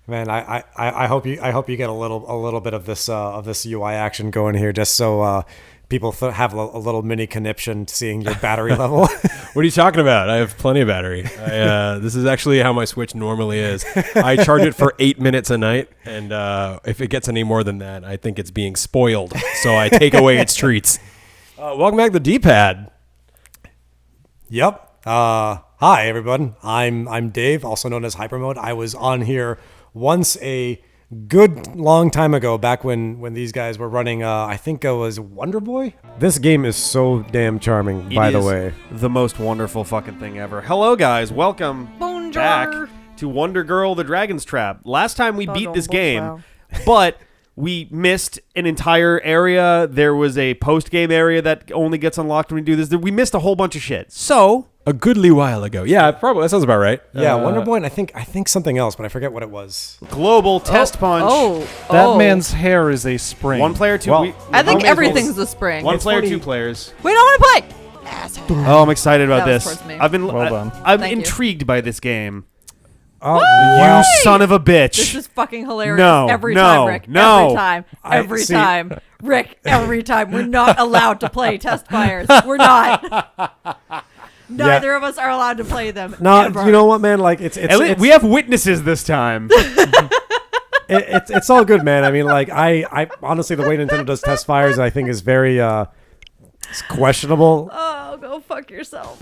Man, I hope you get a little bit of this UI action going here, just so people have a little mini conniption seeing your battery level. What are you talking about? I have plenty of battery. This is actually how my Switch normally is. I charge it for 8 minutes a night, and if it gets any more than that, I think it's being spoiled. So I take away its treats. Welcome back to the D-pad. Yep. Hi everyone. I'm Dave, also known as Hypermode. I was on here once a good long time ago, back when these guys were running, I think it was Wonder Boy. This game is so damn charming, by the way. The most wonderful fucking thing ever. Hello, guys. Welcome back to Wonder Girl the Dragon's Trap. Last time we beat this game, but we missed an entire area. There was a post-game area that only gets unlocked when we do this. We missed a whole bunch of shit. So a goodly while ago. Yeah, probably. That sounds about right. Yeah, Wonder Boy, and I think something else, but I forget what it was. Global test punch. That man's hair is a spring. One player, two. Well, I think everything's a spring. One player, two players. We don't want to play. Asshole. Oh, I'm excited about That was this. towards me. I've been. Well done. I'm Thank you. intrigued by this game. Oh, You son of a bitch. This is fucking hilarious. No, every no, time, Rick. no. Every time. Every see- time. Rick, every time. We're not allowed to play test fires. We're not. Neither of us are allowed to play them. no, ever. you know what, man? Like it's We have witnesses this time. it's all good, man. I mean, like I honestly, the way Nintendo does test fires, I think is very it's questionable. Oh, go fuck yourself.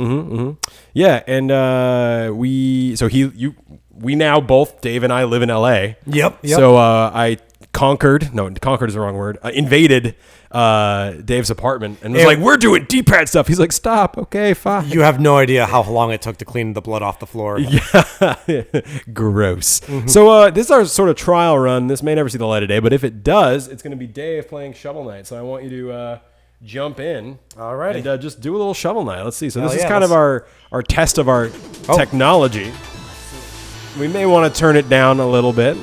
Yeah, and we now both, Dave and I, live in LA. Yep. So I conquered is the wrong word. Invaded Dave's apartment and was like, "We're doing D-pad stuff." He's like, "Stop." Okay, fine. You have no idea how long it took to clean the blood off the floor. Yeah, gross. So this is our sort of trial run. This may never see the light of day, but if it does, it's going to be Dave playing Shovel Knight. So I want you to jump in. Alrighty. And just do a little Shovel Knight. Let's see. So Hell this is yeah, kind of our test of our technology. We may want to turn it down a little bit.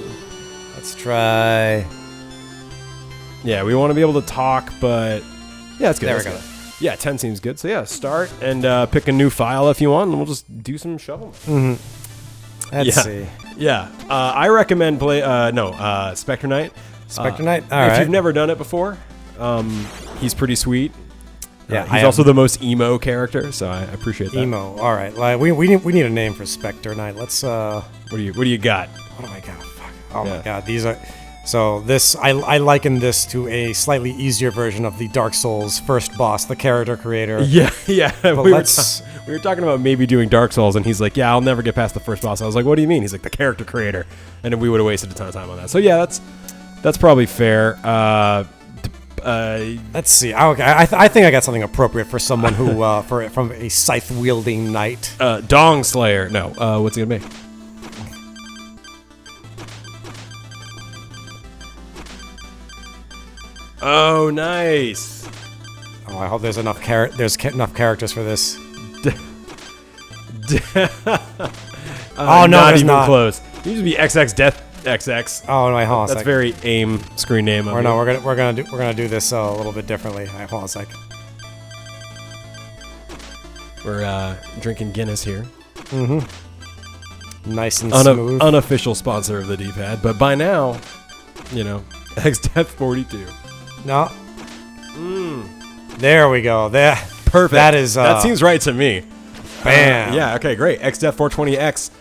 Let's try. Yeah, we want to be able to talk, but yeah, it's good. There we That's go. good. Yeah, 10 seems good. So yeah, start and pick a new file if you want, and we'll just do some Shovel Knight. Let's see. Yeah, I recommend Specter Knight. Specter Knight? All If right. you've never done it before, he's pretty sweet. Yeah, he's also the most emo character, so I appreciate that. emo. All right. Like we need a name for Specter Knight. Let's What do you got? What do I got? Fuck. Oh Yeah. my god. These are. So this I liken this to a slightly easier version of the Dark Souls first boss, the character creator. Yeah. But we let's. were talking about maybe doing Dark Souls, and he's like, "Yeah, I'll never get past the first boss." I was like, "What do you mean?" He's like, "The character creator," and then we would have wasted a ton of time on that. So yeah, that's probably fair. Let's see. Okay, I think I got something appropriate for someone who from a scythe wielding knight. Dong Slayer. No. What's it gonna be? Oh, nice. Oh, I hope there's enough enough characters for this. Oh no, not there's even not. close. You used to be XX Death XX. Oh no, wait, hold on a That's sec. very AIM screen name. Or no, we're gonna do this a little bit differently. All right, hold on a sec. We're drinking Guinness here. Nice and smooth. Unofficial sponsor of the D-pad, but by now, X Death 42. No. There we go. There. Perfect. That is. That seems right to me. Bam. Yeah. Okay. Great. X Death 420X.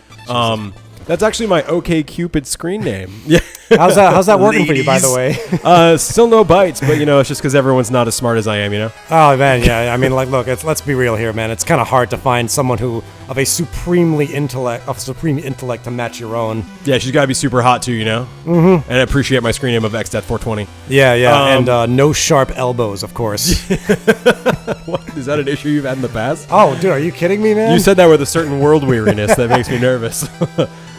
That's actually my OkCupid screen name. Yeah. How's that working for you, by the way? Still no bites, but it's just because everyone's not as smart as I am. Oh man, yeah. I mean, like, look, let's be real here, man. It's kind of hard to find someone who of a supreme intellect to match your own. Yeah, she's got to be super hot too, And I appreciate my screen name of X Death 420. Yeah, and no sharp elbows, of course. What? Is that an issue you've had in the past? Oh, dude, are you kidding me, man? You said that with a certain world weariness that makes me nervous.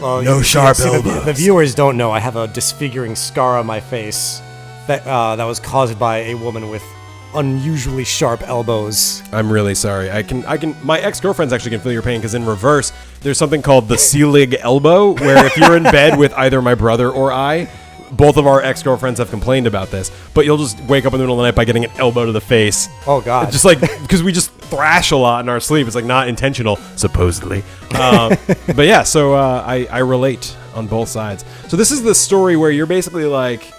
Well, no sharp elbows. The viewers don't know I have a disfiguring scar on my face that was caused by a woman with unusually sharp elbows. I'm really sorry. I can. My ex-girlfriends actually can feel your pain because in reverse, there's something called the 𝗙cie elbow, where if you're in bed with either my brother or I, both of our ex-girlfriends have complained about this, but you'll just wake up in the middle of the night by getting an elbow to the face. Oh God! Just like because we just thrash a lot in our sleep. It's like not intentional, supposedly. But yeah, so I relate. on both sides. So this is the story where you're basically like,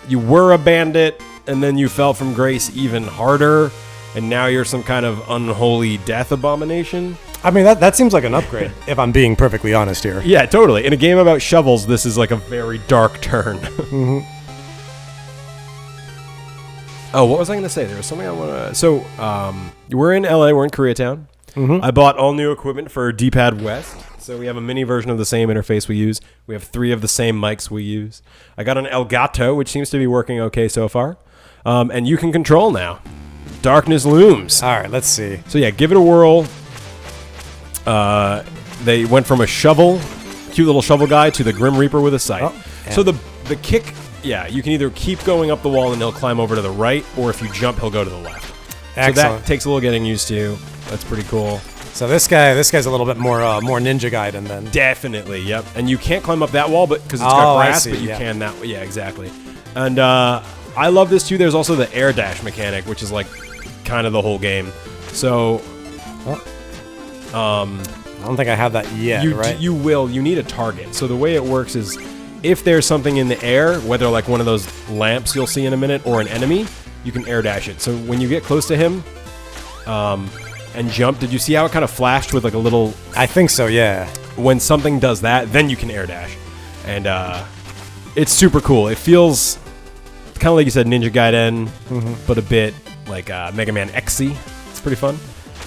you were a bandit, and then you fell from grace even harder, and now you're some kind of unholy death abomination. I mean, that seems like an upgrade, if I'm being perfectly honest here. Yeah, totally. In a game about shovels, this is like a very dark turn. Mm-hmm. Oh, what was I going to say? There was something I want to... So, we're in LA, we're in Koreatown. Mm-hmm. I bought all new equipment for D-Pad West. So we have a mini version of the same interface we use. We have 3 of the same mics we use. I got an Elgato, which seems to be working okay so far. And you can control now. Darkness looms. All right, let's see. So yeah, give it a whirl. They went from a shovel, cute little shovel guy, to the Grim Reaper with a sight. Oh, so the kick, yeah, you can either keep going up the wall and he'll climb over to the right, or if you jump, he'll go to the left. Excellent. So that takes a little getting used to. That's pretty cool. So this guy's a little bit more Ninja Gaiden then. Definitely, yep. And you can't climb up that wall, but because it's Oh, got I grass, see, but you yeah. can that. Yeah, exactly. And I love this too. There's also the air dash mechanic, which is like kind of the whole game. So, I don't think I have that yet, right? You will. You need a target. So the way it works is, if there's something in the air, whether like one of those lamps you'll see in a minute or an enemy, you can air dash it. So when you get close to him, and jump, did you see how it kind of flashed with like a little? I think so, yeah. When something does that, then you can air dash, and it's super cool. It feels kind of like you said, Ninja Gaiden, but a bit like Mega Man 𝗙𝗁𝗃. It's pretty fun.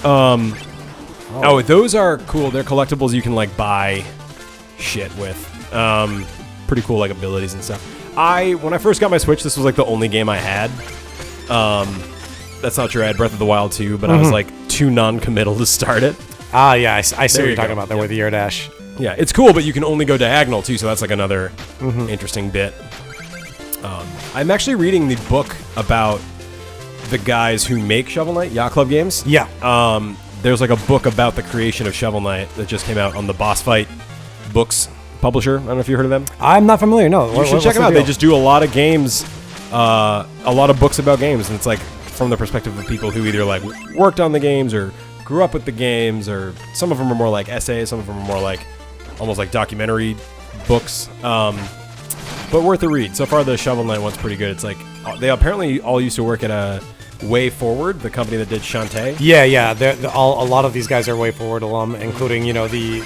Oh, those are cool. They're collectibles you can like buy shit with. Pretty cool like abilities and stuff. When I first got my Switch, this was like the only game I had. That's not true. I had Breath of the Wild 2, but I was like too non-committal to start it. Ah, yeah, I see what There you're you talking go. about there Yeah. with the air dash. Yeah, it's cool, but you can only go diagonal too, so that's like another interesting bit. I'm actually reading the book about the guys who make Shovel Knight, Yacht Club Games. Yeah. There's like a book about the creation of Shovel Knight that just came out on the Boss Fight Books publisher. I don't know if you heard of them. I'm not familiar, no. You should check them out. They just do a lot of games, a lot of books about games, and it's like from the perspective of people who either like worked on the games or grew up with the games, or some of them are more like essays, some of them are more like almost like documentary books. But worth a read. So far, the Shovel Knight one's pretty good. It's like they apparently all used to work at a Way Forward, the company that did Shantae. Yeah. A lot of these guys are Way Forward alum, including the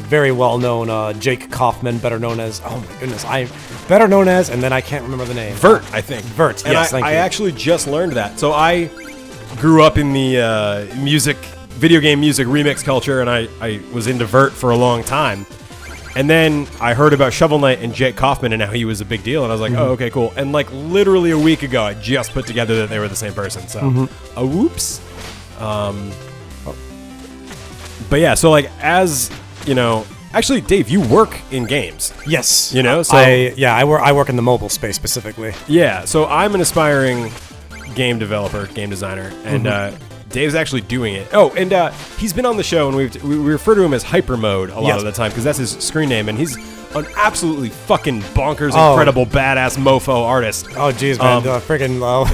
very well known Jake Kaufman, better known as and then I can't remember the name. Vert, I think. Vert. And Yes, thank you. I actually just learned that. So I grew up in the video game music remix culture, and I was into Vert for a long time. And then I heard about Shovel Knight and Jake Kaufman and how he was a big deal, and I was like, oh, okay, cool. And like literally a week ago, I just put together that they were the same person. So, whoops. But yeah, so like as you know, actually, Dave, you work in games. Yes. So I work in the mobile space specifically. yeah, so I'm an aspiring game developer, game designer, and Dave's actually doing it. Oh, and he's been on the show, and we refer to him as Hyper Mode a lot of the time because that's his screen name, and he's an absolutely fucking bonkers, incredible, badass mofo artist. Oh, geez, man, freaking low.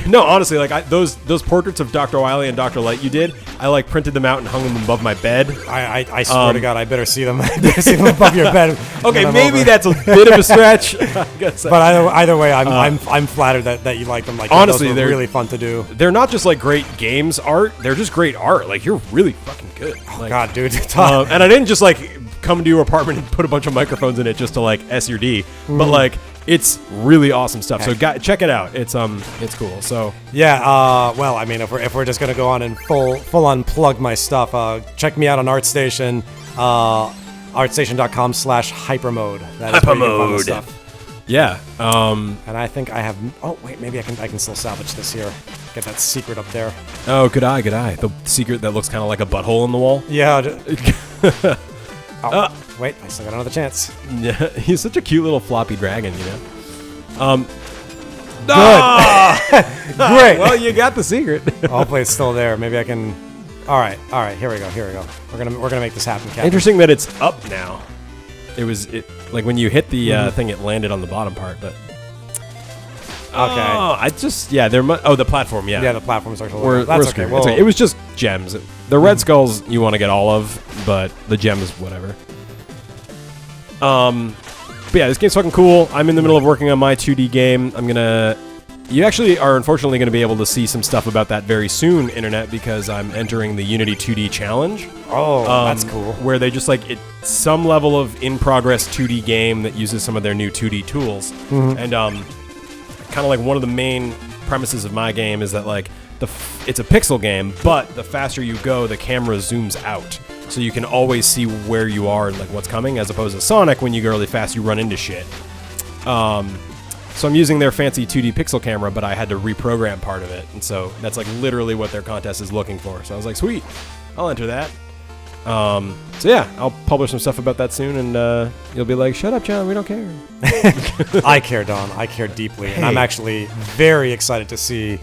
No, honestly, like those portraits of Dr. Wily and Dr. Light you did, I like printed them out and hung them above my bed. I swear to God, I better see them. I better see them above your bed. Okay, when I'm maybe over. that's a bit of a stretch. But either way, I'm flattered that you like them. Like honestly, those were they're really fun to do. They're not just like great games art; they're just great art. Like you're really fucking good. Like, God, dude. and I didn't just like come to your apartment and put a bunch of microphones in it just to like S your D, but like it's really awesome stuff. So check it out. It's cool. So yeah. Well, I mean, if we're just gonna go on and full on plug my stuff, check me out on ArtStation. Artstation.com/hypermode. That is where you can find the stuff. yeah, And I think I have. Oh wait, maybe I can still salvage this here. Get that secret up there. oh, good eye. The secret that looks kind of like a butthole in the wall. Yeah. Wait, I still got another chance. Yeah, he's such a cute little floppy dragon, you know. Great. Well, you got the secret. Hopefully it's still there. Maybe I can. All right. Here we go. We're gonna make this happen, Captain. Interesting that it's up now. It like when you hit the thing, it landed on the bottom part, but Oh, I just the platform, yeah. Yeah, the platforms are. We're That's okay. screwed. Well, It's okay. It was just gems. The red skulls you want to get all of, but the gems, whatever. But yeah, this game's fucking cool. I'm in the middle of working on my 2D game. You actually are unfortunately going to be able to see some stuff about that very soon, Internet, because I'm entering the Unity 2D Challenge. Oh, that's cool. Where they just it's some level of in-progress 2D game that uses some of their new 2D tools. Mm-hmm. And kind of like one of the main premises of my game is that it's a pixel game, but the faster you go, the camera zooms out. So you can always see where you are and what's coming, as opposed to Sonic, when you go really fast, you run into shit. So I'm using their fancy 2D pixel camera, but I had to reprogram part of it. And so that's literally what their contest is looking for. So I was like, sweet, I'll enter that. So yeah, I'll publish some stuff about that soon, and you'll be like, shut up, John, we don't care. I care, Don. I care deeply. Hey. And I'm actually very excited to see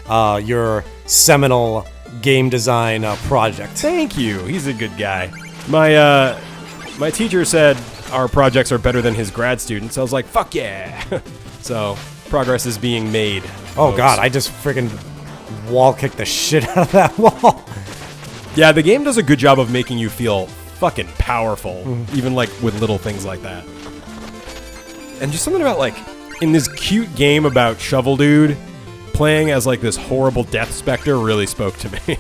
your seminal game design project. Thank you. He's a good guy. My teacher said our projects are better than his grad students. I was like, fuck yeah. So progress is being made. Oh, folks. God, I just freaking wall kicked the shit out of that wall. Yeah, the game does a good job of making you feel fucking powerful, even with little things like that. And just something about in this cute game about Shovel Dude, playing as this horrible death specter really spoke to me.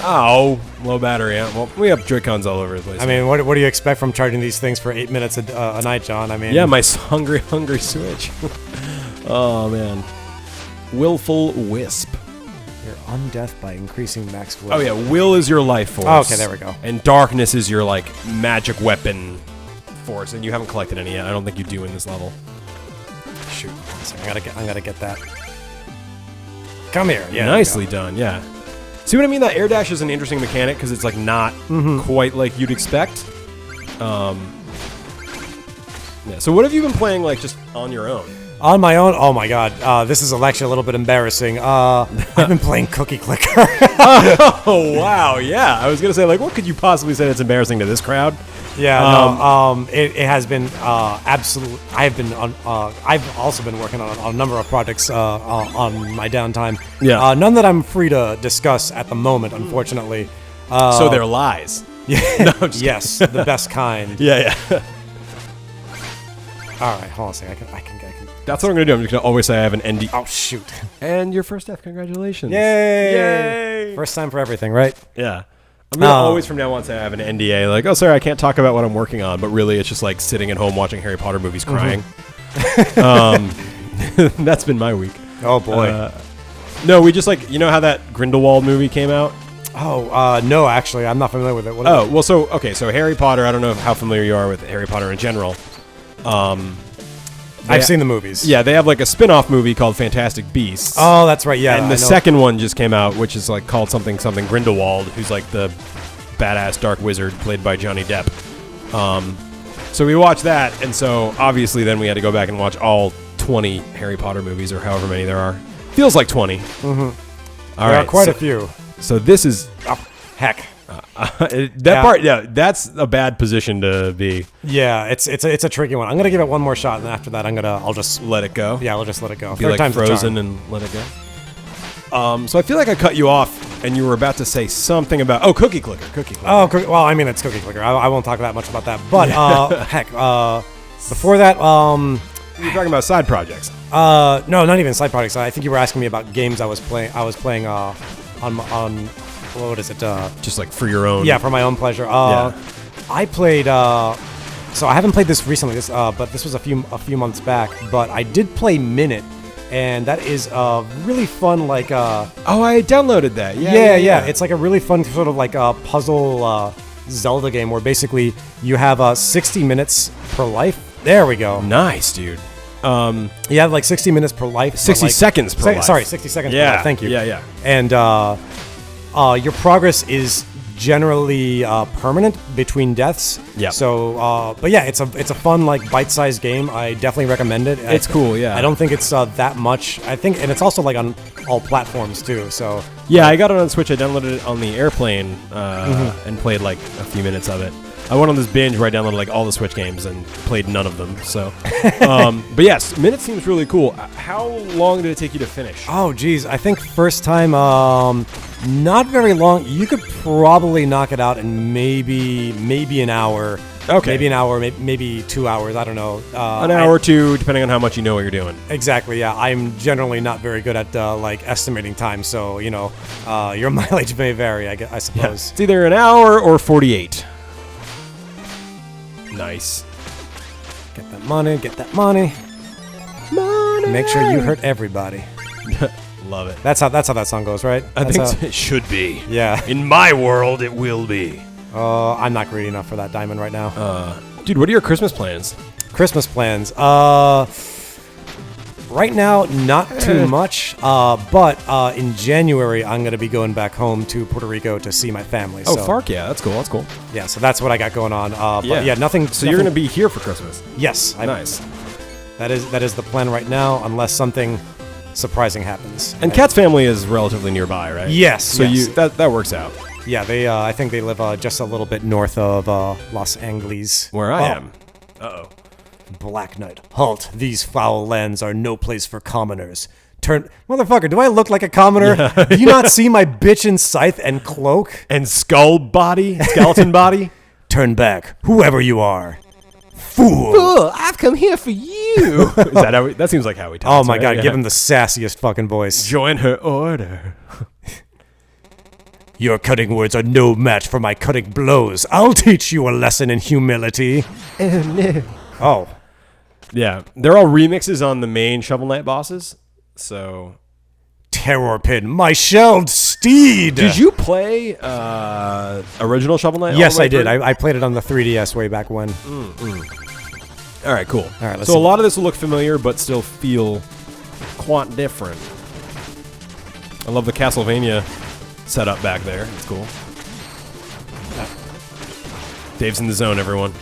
Oh, low battery. Yeah. Well, we have Joy-Cons all over the place. I mean, what do you expect from charging these things for 8 minutes a night, John? I mean, yeah, my hungry Switch. Oh man, willful wisp. you're undeath by increasing max will. Oh yeah, will is your life force. Oh, okay, there we go. And darkness is your magic weapon force, and you haven't collected any yet. I don't think you do in this level. Shoot, one second. I gotta get that. Come here. Yeah, Nicely done. Yeah. See what I mean? That air dash is an interesting mechanic because it's not quite like you'd expect. Yeah. So what have you been playing just on your own? On my own? Oh my God, this is actually a little bit embarrassing. I've been playing Cookie Clicker. Oh wow, yeah. I was gonna say what could you possibly say that's embarrassing to this crowd? Yeah, it has been absolute. I've also been working on a number of projects on my downtime. Yeah. None that I'm free to discuss at the moment, unfortunately. So they're lies. Yeah. No, I'm just Yes, the best kind. Yeah. All right, hold on a second. I can. That's what I'm gonna do. I'm just gonna always say I have an ND. Oh shoot! And your first F. Congratulations. Yay! First time for everything, right? Yeah. I'm gonna always from now on say I have an NDA. Oh, sorry, I can't talk about what I'm working on. But really, it's just sitting at home watching Harry Potter movies, crying. That's been my week. Oh boy. No, we just how that Grindelwald movie came out. Oh no, actually, I'm not familiar with it. So Harry Potter. I don't know how familiar you are with Harry Potter in general. I've seen the movies. Yeah, they have a spin-off movie called Fantastic Beasts. Oh, that's right. Yeah, and the second one just came out, which is called something Grindelwald, who's the badass dark wizard played by Johnny Depp. So we watched that, and so obviously then we had to go back and watch all 20 Harry Potter movies, or however many there are. Feels like 20. Mm-hmm. There are quite a few. So this is heck. Part, yeah, that's a bad position to be. Yeah, it's a tricky one. I'm gonna give it one more shot, and then after that, I'll just let it go. Yeah, I'll just let it go. Be like Frozen and let it go. So I feel like I cut you off, and you were about to say something about Cookie Clicker. Oh, well, I mean it's Cookie Clicker. I won't talk that much about that. But heck, before that, you're talking about side projects. No, not even side projects. I think you were asking me about games I was playing on what is it? Just for your own. Yeah, for my own pleasure. I played. So I haven't played this recently. But this was a few months back. But I did play Minute, and that is really fun. I downloaded that. Yeah. It's a really fun sort of puzzle Zelda game where basically you have 60 minutes per life. There we go. Nice, dude. You have 60 minutes per life. 60 seconds per life. Sorry, 60 seconds per life. Thank you. Yeah. And your progress is generally permanent between deaths. Yeah. So, but yeah, it's a fun bite-sized game. I definitely recommend it. It's cool. Yeah. I don't think it's that much. I think, and it's also on all platforms too. So. Yeah, I got it on Switch. I downloaded it on the airplane and played a few minutes of it. I went on this binge where I downloaded like all the Switch games and played none of them. So, but yes, Minute seems really cool. How long did it take you to finish? Oh, geez. I think first time, not very long. You could probably knock it out in maybe an hour. Okay. Maybe an hour, maybe 2 hours. I don't know. An hour or two, depending on how much you know what you're doing. Exactly. Yeah. I'm generally not very good at like estimating time. So, you know, your mileage may vary, I suppose. It's either an hour or 48. Nice. Get that money. Get that money. Money. Make sure you hurt everybody. Love it. That's how that song goes, right? I That's think how- it should be. Yeah. In my world, it will be. I'm not greedy enough for that diamond right now. Dude, what are your Christmas plans? Christmas plans. Right now, not too much. But in January, I'm going to be going back home to Puerto Rico to see my family. Oh, so, Fark, yeah, that's cool. That's cool. Yeah, so that's what I got going on. But yeah, nothing. So you're gonna be here for Christmas? Yes. Nice. That is the plan right now, unless something surprising happens. And Kat's family is relatively nearby, right? Yes. So yes. that works out. Yeah, they. I think they live just a little bit north of Los Angeles, Where I am. Uh-oh. Black Knight, halt! These foul lands are no place for commoners. Motherfucker, do I look like a commoner? Do you not see my bitchin' scythe and cloak? And skeleton body? Turn back, whoever you are. Fool! Oh, I've come here for you. Is that how that seems like how he talks. Oh my right? god, Yeah. give him the sassiest fucking voice. Join her order. Your cutting words are no match for my cutting blows. I'll teach you a lesson in humility. Oh no. Oh. Yeah, they're all remixes on the main Shovel Knight bosses. So, Terror Pin, my shelled steed! did you play original Shovel Knight? all Yes, the way I did. through? I played it on the 3DS way back when. All right, cool. All right, let's so see. a lot of this will look familiar, but still feel quite different. I love the Castlevania setup back there. It's cool. Dave's in the zone, everyone.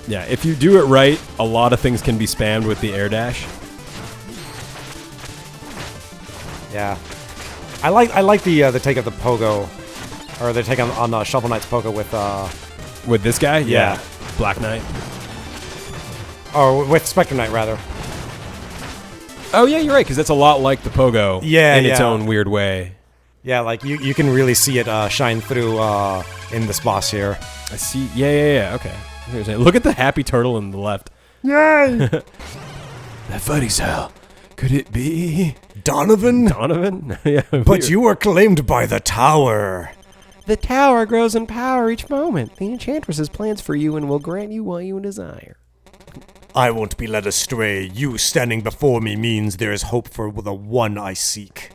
Yeah, if you do it right, a lot of things can be spammed with the air dash. Yeah. I like the take of the pogo, or the take on Shovel Knight's pogo With this guy? Yeah. Black Knight. or with Specter Knight rather. Oh, yeah, you're right, because that's a lot like the pogo Yeah, in its yeah. own weird way. Yeah, like you can really see it shine through in this boss here. I see. Yeah. Okay. Here's it. Look at the happy turtle on the left. Yay! That fighting style. Could it be Donovan? Donovan? Yeah. But you were claimed by the tower. The tower grows in power each moment. The enchantress has plans for you and will grant you what you desire. I won't be led astray. You standing before me means there is hope for the one I seek.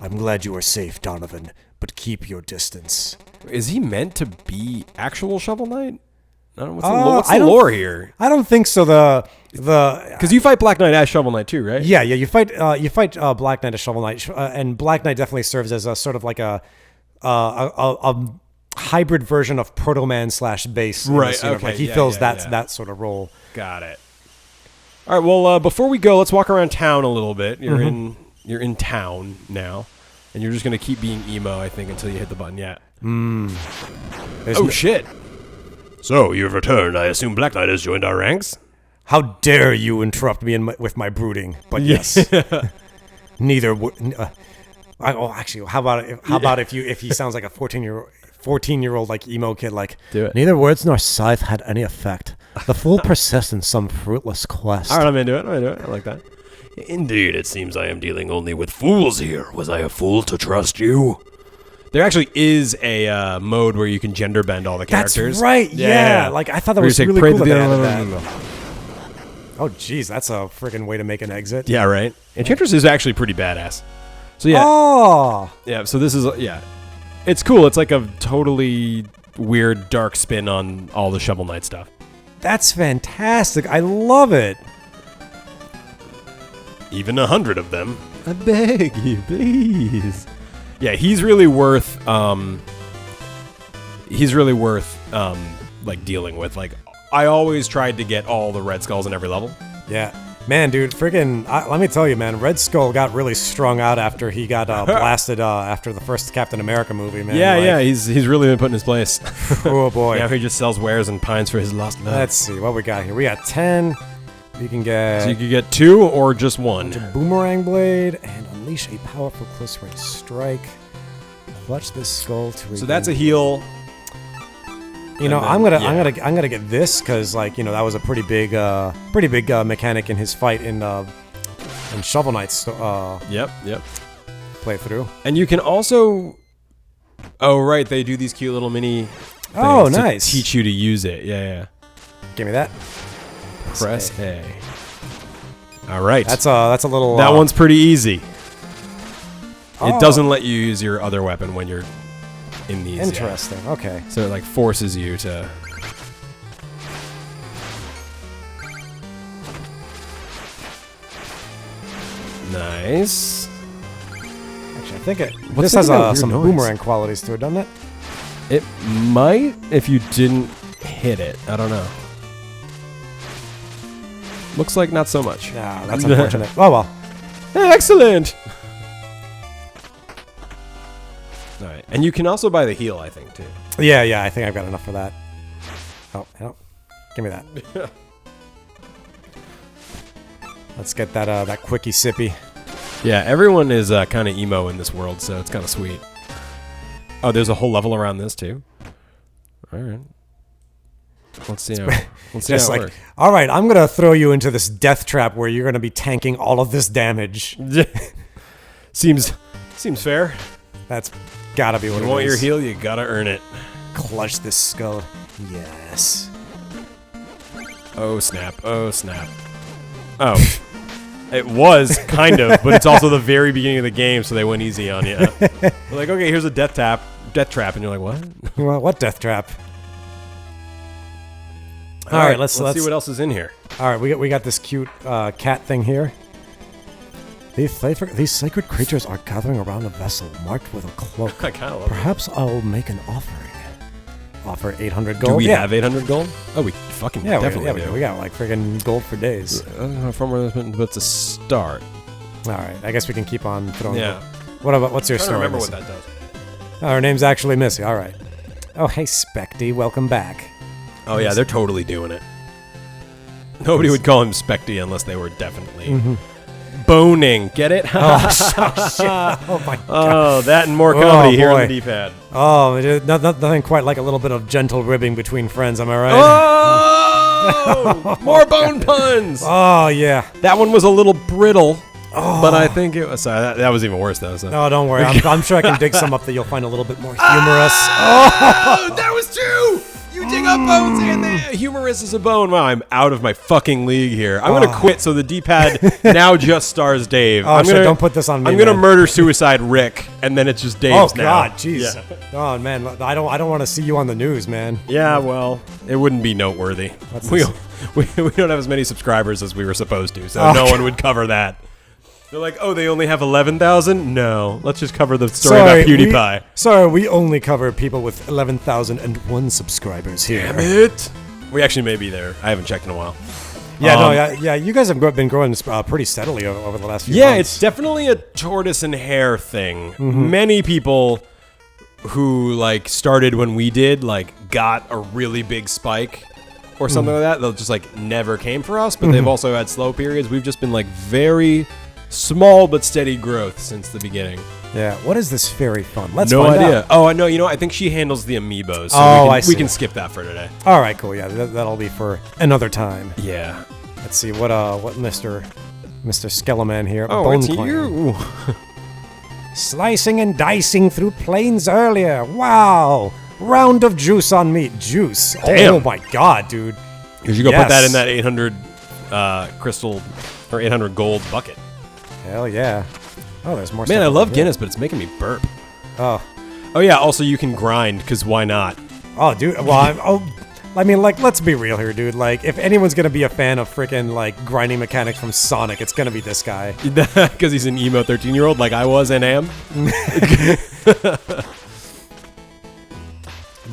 I'm glad you are safe, Donovan, but keep your distance. Is he meant to be actual Shovel Knight? I don't know. What's I the don't- lore here? I don't think so. The Because you fight Black Knight as Shovel Knight too, right? yeah, you fight Black Knight as Shovel Knight, and Black Knight definitely serves as a sort of like a hybrid version of Proto Man / base. Right, Like okay, he yeah, fills yeah, that yeah. that sort of role. Got it. All right. Well, before we go, let's walk around town a little bit. You're in town now, and you're just gonna keep being emo, I think, until you hit the button. Yeah. There's Oh no- shit. So you've returned. I assume Black Knight has joined our ranks. How dare you interrupt me with my brooding? But yes, neither would. Actually, how about if he sounds like a 14-year-old like emo kid? Like, Do it. Neither words nor scythe had any effect. The fool persists in some fruitless quest. All right, I'm into it. I like that. Indeed, it seems I am dealing only with fools here. Was I a fool to trust you? There actually is a mode where you can gender bend all the That's characters. right. Yeah. Like I thought that Where you was take really pray cool to that they the- added that. Oh, geez, that's a freaking way to make an exit. Yeah, right. Enchantress is actually pretty badass. So yeah, Oh, yeah. So this is it's cool. It's like a totally weird dark spin on all the Shovel Knight stuff. that's fantastic. I love it. Even 100 of them. I beg you, please. Yeah, he's really worth. Like dealing with. Like I always tried to get all the red skulls in every level. Yeah. Man, dude, friggin', let me tell you, man, Red Skull got really strung out after he got blasted after the first Captain America movie, man. Yeah, he's really been put in his place. Oh, boy. Now he just sells wares and pines for his lost love. Let's see what we got here. We got 10. You can get So you could get 2 or just 1. Boomerang Blade and unleash a powerful close range strike. Clutch this skull to. So that's a heal. You know, then, I'm gonna get this because, like, you know, that was a pretty big mechanic in his fight in Shovel Knight's Yep. playthrough. And you can also. Oh right, they do these cute little mini. Oh, things to nice. teach you to use it. Yeah. Give me that. Press A. All right. That's a little. That one's pretty easy. Oh. It doesn't let you use your other weapon when you're in these. Interesting. Okay. So it like forces you to. Nice. Actually, I think What's this has that weird some noise? boomerang qualities to it, doesn't it? It might if you didn't hit it. I don't know. Looks like not so much. Yeah, that's unfortunate. Oh well. Excellent. All right, and you can also buy the heal, I think, too. Yeah. I think I've got enough for that. Oh, give me that. Let's get that 𝗚cie𝘂𝗧𝗂𝗧𝗏. Yeah, everyone is kind of emo in this world, so it's kind of sweet. Oh, there's a whole level around this too. All right. Let's see how. Let's see Just how it like, works. all right, I'm gonna throw you into this death trap where you're gonna be tanking all of this damage. Seems fair. That's gotta be what You it want your is. heal, you gotta earn it. Clutch this skull. Yes. Oh snap! Oh snap! Oh, it was kind of, but it's also the very beginning of the game, so they went easy on you. They're like, okay, here's a death trap, and you're like, what? Well, what death trap? All right, let's see what else is in here. All right, we got this cute cat thing here. These sacred creatures are gathering around a vessel marked with a cloak. I kind of love it. Perhaps I'll make an offering. Offer 800 gold. Do we yeah. have 800 gold? Oh, we fucking definitely do. We got like friggin' gold for days. From where but it's a start. All right, I guess we can keep on throwing. Yeah. What's your I don't story? remember Missy? what that does. Oh, her name's actually Missy. All right. Oh, hey, Specty, welcome back. Oh yeah, they're totally doing it. Nobody would call him Specty unless they were definitely boning. Get it? Oh shit! Oh my god! Oh, that and more comedy here on boy. the D-pad. Oh, nothing quite like a little bit of gentle ribbing between friends. Am I right? Oh, more bone puns. Oh yeah. That one was a little brittle, but I think it was. Sorry, that was even worse though. So. No, don't worry. I'm sure I can dig some up that you'll find a little bit more humorous. Oh, that was true. You dig up bones and the humorous is a bone. Wow, I'm out of my fucking league here. I'm gonna quit so the D-pad now just stars Dave. Oh, shit, don't put this on me, I'm gonna man. murder suicide Rick, and then it's just Dave's Oh now. god, jeez. Yeah. Oh man, I don't want to see you on the news, man. Yeah, well, it wouldn't be noteworthy. What's We this? don't have as many subscribers as we were supposed to, so Oh, no one would cover that. They're like, oh, they only have 11,000? No, let's just cover the story about PewDiePie. We only cover people with 11,001 subscribers here. Damn it. We actually may be there. I haven't checked in a while. Yeah, you guys have been growing pretty steadily over the last few Yeah, months. it's definitely a tortoise and hare thing. Mm-hmm. Many people who like started when we did like got a really big spike or something like that. They'll just like never came for us, but they've also had slow periods. We've just been like very small but steady growth since the beginning. Yeah, what is this fairy fun? Let's No find idea. out. Oh, I know. You know, I think she handles the amiibos. So Oh, we can, I see. We can skip that for today. All right, cool. Yeah, that'll be for another time. Yeah. Let's see what Mr. Skeleman here. Oh, Bone it's Clan. you. Slicing and dicing through planes earlier. Wow. Round of juice on me. Juice. Damn. Oh my god, dude. You should go put that Yes. in that 800 crystal or 800 gold bucket. Hell yeah. Oh, there's more Man, stuff I over love here. Guinness, but it's making me burp. Oh. Oh yeah, also you can grind, because why not? Oh, dude. Well, I mean, like, let's be real here, dude. Like, if anyone's gonna be a fan of freaking like grinding mechanics from Sonic, it's gonna be this guy. Because he's an emo 13-year-old like I was and am.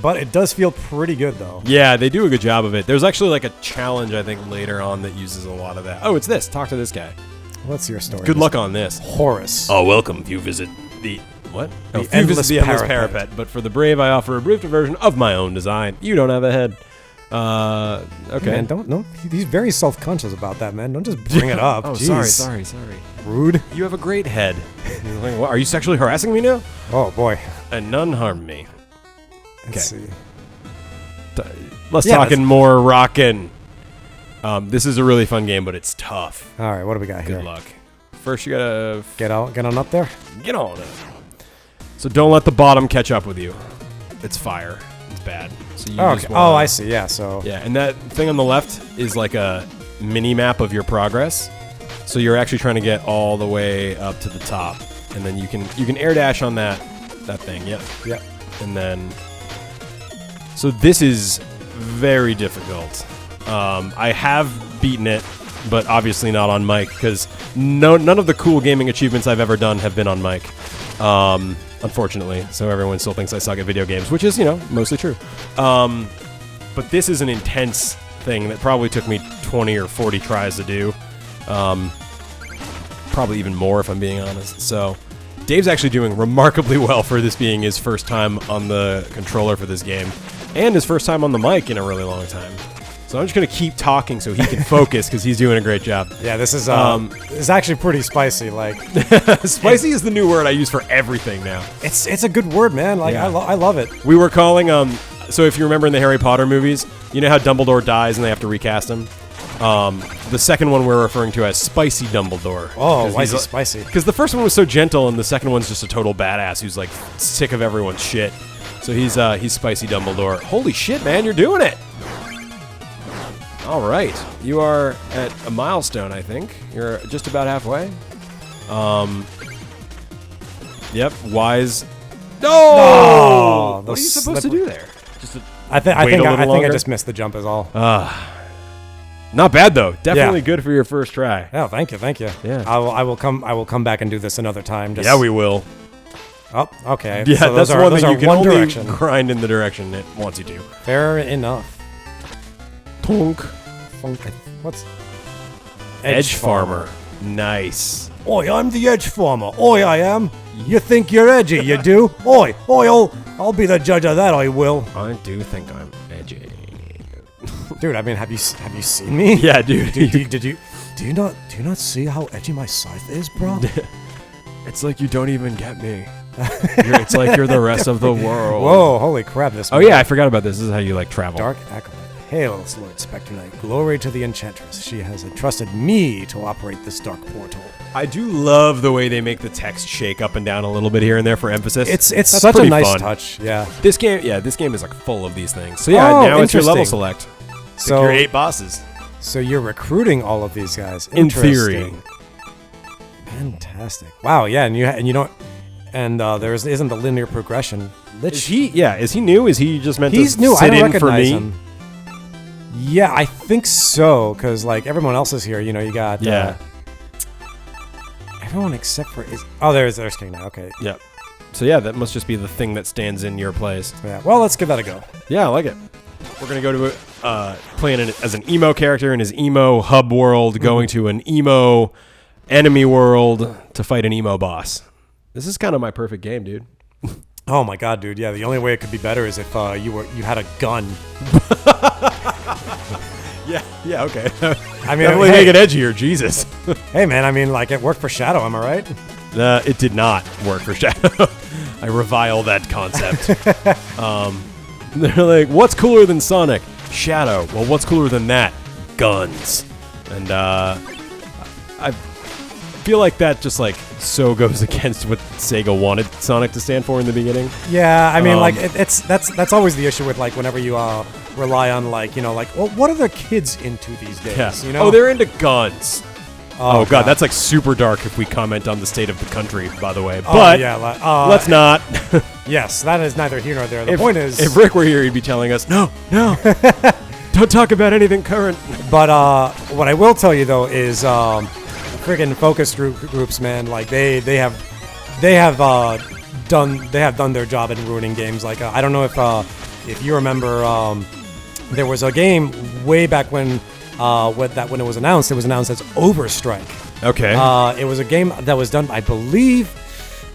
but it does feel pretty good though. Yeah, they do a good job of it. There's actually like a challenge I think later on that uses a lot of that. Oh, it's this. Talk to this guy. What's your story? Good luck on this. Horace. Oh, welcome. If you visit the What? The Oh, endless the endless parapet. parapet. But for the brave, I offer a brief version of my own design. You don't have a head. Okay. Man, don't. He's very self-conscious about that, man. Don't just bring it up. Oh, Jeez. sorry. Rude. You have a great head. Like, what, are you sexually harassing me now? Oh boy. And none harm me. Let's see. Let's Yeah, talking more rockin'. This is a really fun game, but it's tough. All right, what do we got here? Good luck. First, you gotta Get on up there. get on it. So don't let the bottom catch up with you. It's fire. It's bad. So you Oh, just okay. wanna- Oh, I see. Yeah. So. Yeah, and that thing on the left is like a mini map of your progress. So you're actually trying to get all the way up to the top, and then you can air dash on that thing. Yep. Yep. And then, so this is very difficult. I have beaten it, but obviously not on mic because none of the cool gaming achievements I've ever done have been on mic. Unfortunately, so everyone still thinks I suck at video games, which is, mostly true. But this is an intense thing that probably took me 20 or 40 tries to do. Probably even more if I'm being honest. So Dave's actually doing remarkably well for this being his first time on the controller for this game, and his first time on the mic in a really long time. So I'm just going to keep talking so he can focus because he's doing a great job. Yeah, this is it's actually pretty spicy. Like, Spicy is the new word I use for everything now. it's a good word, man. Like, Yeah. I love it. We were calling, so if you remember in the Harry Potter movies, you know how Dumbledore dies and they have to recast him? The second one we're referring to as Spicy Dumbledore. Oh, why is he spicy? Because the first one was so gentle and the second one's just a total badass who's like sick of everyone's shit. So he's Spicy Dumbledore. Holy shit, man, you're doing it! All right, you are at a milestone, I think. You're just about halfway. Yep, wise. No! Oh, What are you supposed to do there? Just I think Wait a little I longer? just missed the jump is all. not bad though. Definitely good for your first try. Oh, thank you. Yeah. I will come back and do this another time. Just, Yeah, we will. Oh, okay. Yeah, so that's those are, one those thing are you can one only direction. grind in the direction it wants you to. Fair enough. Tonk. What's Edge farmer. Nice. Oi, I'm the edge farmer. Oi, I am. You think you're edgy, you do? Oi, I'll be the judge of that, I will. I do think I'm edgy. Dude, I mean, have you seen me? Yeah, dude. Do you not see how edgy my scythe is, bro? It's like you don't even get me. It's like you're the rest of the world. Whoa, holy crap! This. Oh yeah, I forgot about this. This is how you like travel. Dark acolyte. Hail, Lord Specter Knight. Glory to the enchantress. She has entrusted me to operate this dark portal. I do love the way they make the text shake up and down a little bit here and there for emphasis. It's That's such a pretty nice fun. touch. Yeah. This game is like full of these things. So yeah, Oh, now it's your level interesting. select. So Your 8 bosses. So you're recruiting all of these guys. In theory. Interesting. Fantastic. Wow. Yeah, and you don't. And there isn't the linear progression. Lich. Is he new? Is he just meant He's to new. I sit don't in for recognize me? him. Yeah, I think so. Because like everyone else is here. You got. Yeah. Everyone except for there's King Knight. Okay. Yep. So yeah, that must just be the thing that stands in your place. Yeah. Well, let's give that a go. Yeah, I like it. We're gonna go to playing as an emo character in his emo hub world, going to an emo enemy world to fight an emo boss. This is kind of my perfect game, dude. Oh my god, dude! Yeah, the only way it could be better is if you had a gun. Yeah, okay. I mean, Definitely hey, make it edgier, Jesus. hey, man. I mean, like it worked for Shadow. Am I right? It did not work for Shadow. I revile that concept. They're like, what's cooler than Sonic? Shadow. Well, what's cooler than that? Guns. And I feel like that just like so goes against what Sega wanted Sonic to stand for in the beginning. Yeah, I mean, like that's always the issue with like whenever you rely on like well, what are the kids into these days? Yeah. You know? Oh, they're into guns. Oh, God, that's like super dark if we comment on the state of the country, by the way. Oh, But yeah, let's not. Yes, that is neither here nor there. The point is, if Rick were here, he'd be telling us, no, don't talk about anything current. but what I will tell you though is friggin' focus groups, man. Like they have done their job in ruining games. Like I don't know if if you remember, there was a game way back when when it was announced. It was announced as Overstrike. Okay. It was a game that was done, I believe.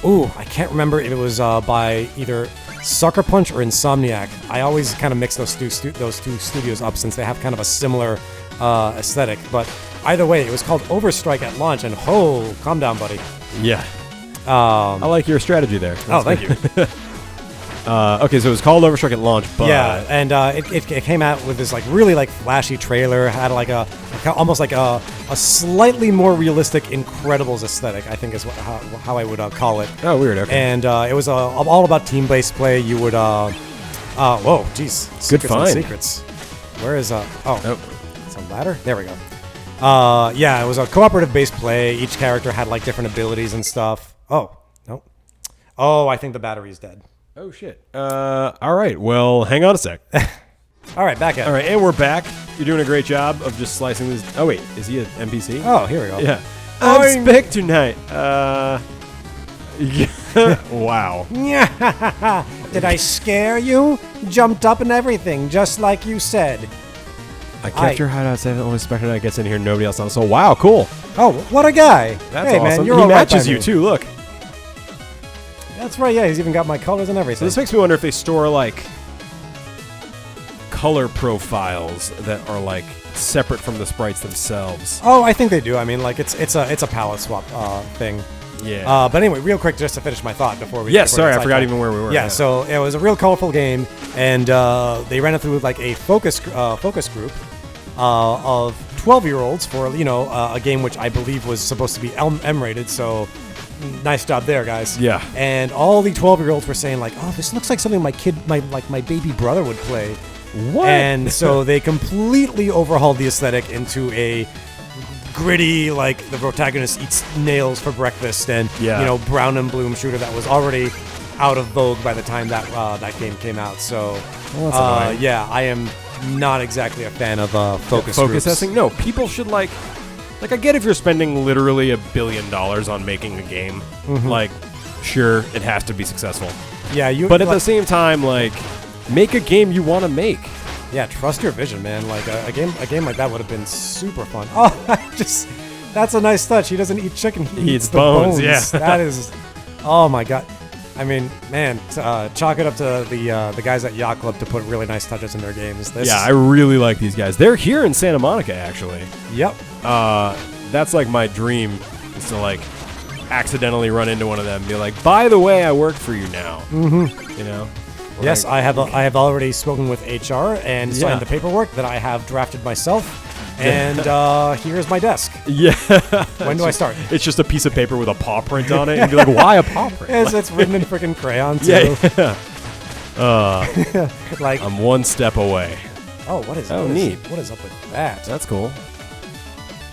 I can't remember if it was by either Sucker Punch or Insomniac. I always kind of mix those two studios up since they have kind of a similar aesthetic. But either way, it was called Overstrike at launch, and calm down, buddy. Yeah. I like your strategy there. Thank you. Okay, so it was called Overstrike at launch, but yeah, and it came out with this like really like flashy trailer. Had like almost like a slightly more realistic Incredibles aesthetic. I think is how I would call it. Oh, weird. Okay. And it was all about team-based play. You would whoa, geez, Good secrets and find. secrets. Where is it's a ladder. There we go. Yeah, it was a cooperative-based play. Each character had like different abilities and stuff. Oh no. Oh, I think the battery's dead. Oh shit. All right. Well, hang on a sec. All right, back at it. All right, and we're back. You're doing a great job of just slicing this. Oh wait, is he an NPC? Oh, here we go. Yeah. I'm Specter Knight. Wow. Did I scare you? Jumped up and everything, just like you said. I kept your hideout safe. Only Specter Knight gets in here. Nobody else does. So wow, cool. Oh, what a guy! That's hey, awesome. man, you're he all right matches by you me. too. Look. That's right. Yeah, he's even got my colors and So everything. this makes me wonder if they store like color profiles that are like separate from the sprites themselves. Oh, I think they do. I mean, like it's a palette swap thing. Yeah. But anyway, real quick, just to finish my thought before we. Yes. before Sorry, we I forgot sidetrack. even where we were. Yeah, so it was a real colorful game, and they ran it through like a focus group of 12-year-olds for a game which I believe was supposed to be M-rated. So nice job there, guys. Yeah. And all the 12-year-olds were saying like, "Oh, this looks like something my baby brother would play." What? And so they completely overhauled the aesthetic into a gritty, like the protagonist eats nails for breakfast, and brown and bloom shooter that was already out of vogue by the time that that game came out. So yeah, I am not exactly a fan of focus groups. testing. No, people should like I get if you're spending literally $1 billion on making a game, like sure it has to be successul. Yeah, But at the same time, like make a game you want to make. Yeah, trust your vision, man. Like a game like that would have been super fun. Oh, that's a nice touch. He doesn't eat chicken. He eats the bones. Yeah, that is. Oh my god. I mean, man, chalk it up to the guys at Yacht Club to put really nice touches in their games. I really like these guys. They're here in Santa Monica, actually. Yep. That's like my dream, is to like accidentally run into one of them and be like, by the way, I work for you now. Mm-hmm. You know. Yes, I have already spoken with HR and signed the paperwork that I have drafted myself, and here's my desk. Yeah. When do I start? It's just a piece of paper with a paw print on it, and be like, why a paw print? It's written in freaking crayon too. Yeah. Like, I'm one step away. oh, what is? Oh, what is- neat. What is up with that? That's cool.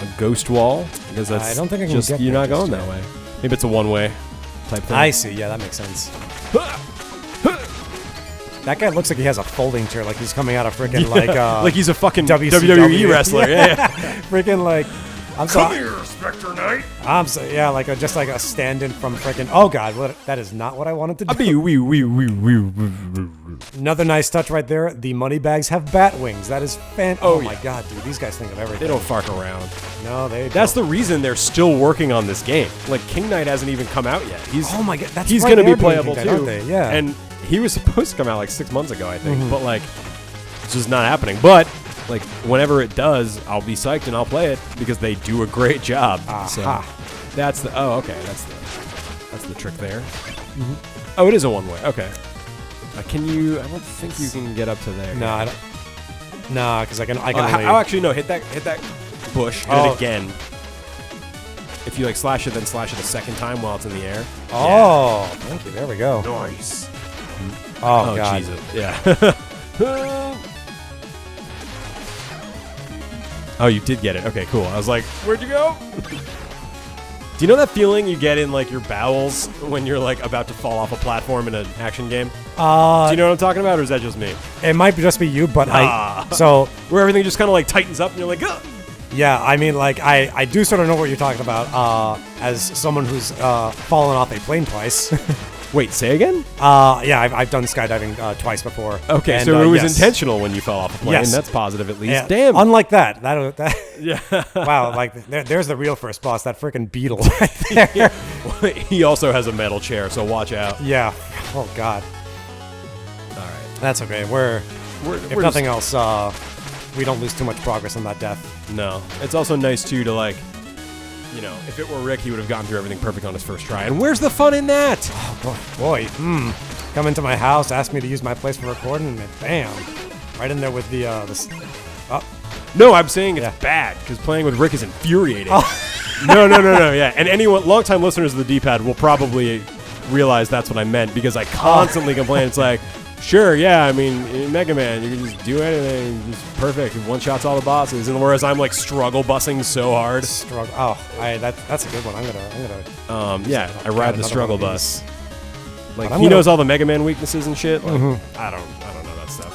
A ghost wall, because that's I don't think I can just get you're there not going just that yet. way. Maybe it's a one-way type thing. I see. Yeah, that makes sense. That guy looks like he has a folding chair, like he's coming out of freaking like he's a fucking WCW. WWE wrestler. Yeah. freaking like. I'm sorry. Come here, Specter Knight. I'm so yeah, like just like a stand-in from freaking. Oh God, that is not what I wanted to do. Another nice touch right there. The money bags have bat wings. That is Oh, my yeah. God, dude, these guys think of everything. They don't fuck around. No, they. That's don't. the reason they're still working on this game. Like King Knight hasn't even come out yet. Oh my God, that's he's right, gonna they be are doing playable King Knight, too. aren't they? Yeah. And he was supposed to come out like 6 months ago, I think. But like, it's just not happening. But like, whenever it does, I'll be psyched and I'll play it because they do a great job. So that's the. Oh, okay. That's the trick there. Oh, it is a one-way. Okay. Can you? I don't think you can get up to there. No, I don't. Nah, because I can. Oh, actually, no. Hit that bush. Hit Oh. it again. If you like slash it, then slash it a second time while it's in the air. Oh, thank you. There we go. Nice. Oh, God. Jesus. Yeah. Oh, you did get it. Okay, cool. I was like, where'd you go? Do you know that feeling you get in like your bowels when you're like about to fall off a platform in an action game? Do you know what I'm talking about, or is that just me? It might just be you, but Ah. So Where everything just kind of like tightens up and you're like, ugh. yeah, I mean, like I do sort of know what you're talking about. As someone who's fallen off a plane twice. Wait, say again? Yeah, I've done skydiving twice before. Okay, And, so it was yes. intentional when you fell off a plane. Yes. That's positive at least. Yeah, Damn. Unlike that. That Yeah. wow, like there's the real first boss, that freaking beetle right there. He also has a metal chair, so watch out. Yeah. Oh God. All right. That's okay. If nothing else, we don't lose too much progress on that death. No. It's also nice, too, to, like, you know, if it were Rick, he would have gone through everything perfect on his first try. And where's the fun in that? Boy, come into my house, ask me to use my place for recording, and bam, right in there with the No, I'm saying it's Yeah. bad, because playing with Rick is infuriating. No, yeah. And anyone, longtime listeners of the D-pad will probably realize that's what I meant, because I constantly complain. It's like, sure, yeah, I mean, in Mega Man, you can just do anything, just perfect, one-shots all the bosses, and whereas I'm, like, struggle bussing so hard. struggle. Oh, that's a good one. I'm gonna. Yeah, I ride the another struggle one of bus. Like, But I'm he gonna- knows all the Mega Man weaknesses and shit. Like, I don't know that stuff.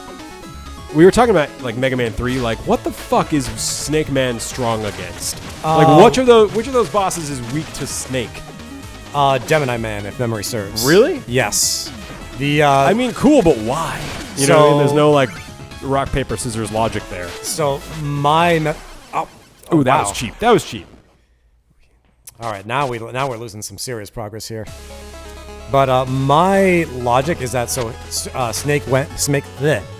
We were talking about, like, Mega Man 3, like, what the fuck is Snake Man strong against? Like, which of those bosses is weak to Snake? Gemini Man, if memory serves. Really? Yes. The I mean, cool, but why? You know what I mean? There's So- no, like, rock, paper, scissors logic there. so Ooh, that wow. was cheap. That was cheap. All right, now we're losing some serious progress here. But my logic is that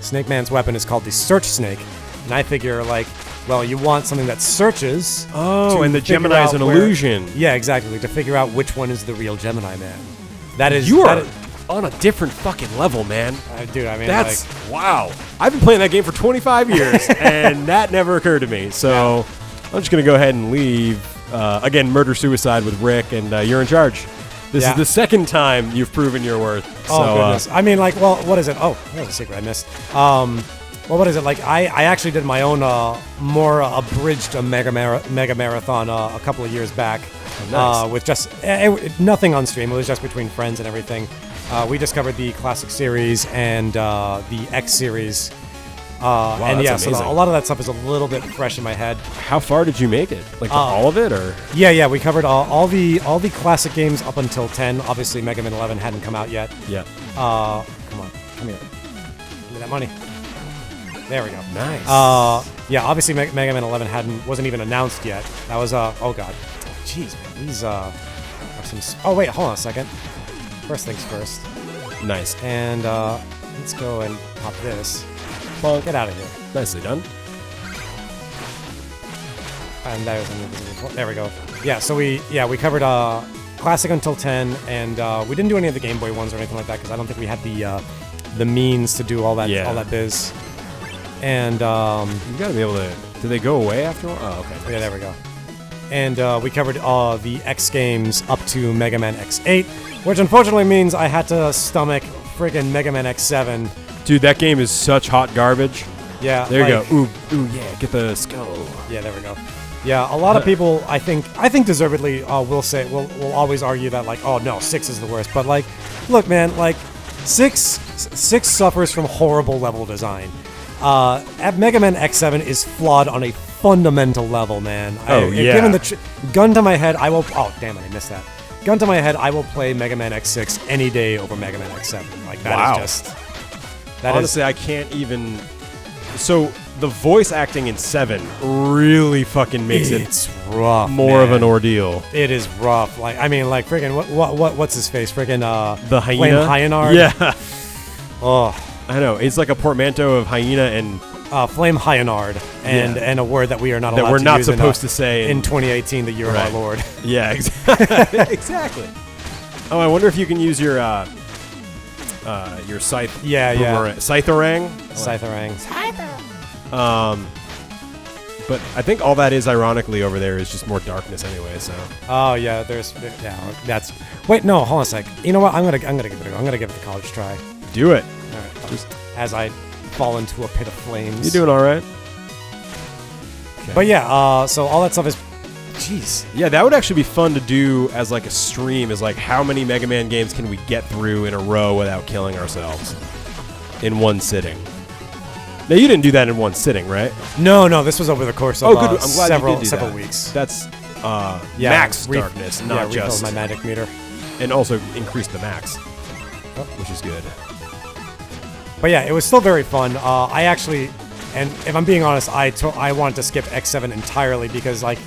Snake Man's weapon is called the Search Snake, and I figure like, well, you want something that searches. Oh, to and the figure Gemini is out an where- illusion. Yeah, exactly. To figure out which one is the real Gemini Man. That is You that are on a different fucking level, man. dude. I mean, That's like, wow. I've been playing that game for 25 years, and that never occurred to me. So I'm just gonna go ahead and leave. Again, murder suicide with Rick, and you're in charge. This Yeah. is the second time you've proven your worth. oh So, goodness. I mean, like, well, what is it? Oh, there's a secret I missed. Well, what is it? Like, I actually did my own more abridged mega marathon a couple of years back. nice. With just nothing on stream. It was just between friends and everything. We discovered the classic series and the X series. And that's yeah, so amazing. a lot of that stuff is a little bit fresh in my head. how far did you make it? Like all of it, or Yeah, we covered all the classic games up until 10. Obviously, Mega Man 11 hadn't come out yet. yeah? Come here. Give me that money. There we go. Nice. Yeah, obviously Mega Man 11 wasn't even announced yet. That was oh god, jeez, man, these are some. Oh wait, hold on a second. First things first, Nice. and let's go and pop this. Well, get out of here. Nicely done. And there we go. Yeah, so we covered classic until 10, and we didn't do any of the Game Boy ones or anything like that because I don't think we had the means to do all that biz. And You gotta be able to. Do they go away after a while? Oh, okay. yeah, there we go. And we covered the X games up to Mega Man X8, which unfortunately means I had to stomach friggin' Mega Man X7. Dude, that game is such hot garbage. Yeah, There you like- go. Ooh, yeah. Get the skull. Yeah, there we go. Yeah, a lot of people, I think deservedly, will always argue that like, oh no, 6 is the worst. But like, look, man, like, 6 suffers from horrible level design. Mega Man X7 is flawed on a fundamental level, man. Given the gun to my head, I will. Oh damn it, I missed that. Gun to my head, I will play Mega Man X6 any day over Mega Man X7. Like that is just. Honestly, I can't even. So the voice acting in 7 really fucking makes It's rough. more of man. an ordeal. It is rough. Like I mean, like friggin' what's his face? Friggin' The hyena. Flame Hyenard. Yeah, Oh, I know. It's like a portmanteau of hyena and Flame Hyenard, and a word that we are not allowed that we're to not use supposed to say in 2018, the year of Right. our Lord. Yeah, exactly. Oh, I wonder if you can use your scythe. Yeah. Scytherang. Scytherang. But I think all that is ironically over there is just more darkness anyway. So Oh yeah, that's. Wait, no, hold on a sec. You know what? I'm gonna give it a go. I'm gonna give it the college try. do it. All right, just as I fall into a pit of flames. You're doing all right. But yeah, so all that stuff is. Jeez. Yeah, that would actually be fun to do as like a stream. Is like how many Mega Man games can we get through in a row without killing ourselves in one sitting? Now you didn't do that in one sitting, right? No, this was over the course of Oh, good. I'm glad several you did do several that. weeks. That's max darkness, not refilled just my magic meter. and also increase the max. which is good. But yeah, it was still very fun. I actually, and if I'm being honest, I wanted to skip X7 entirely because like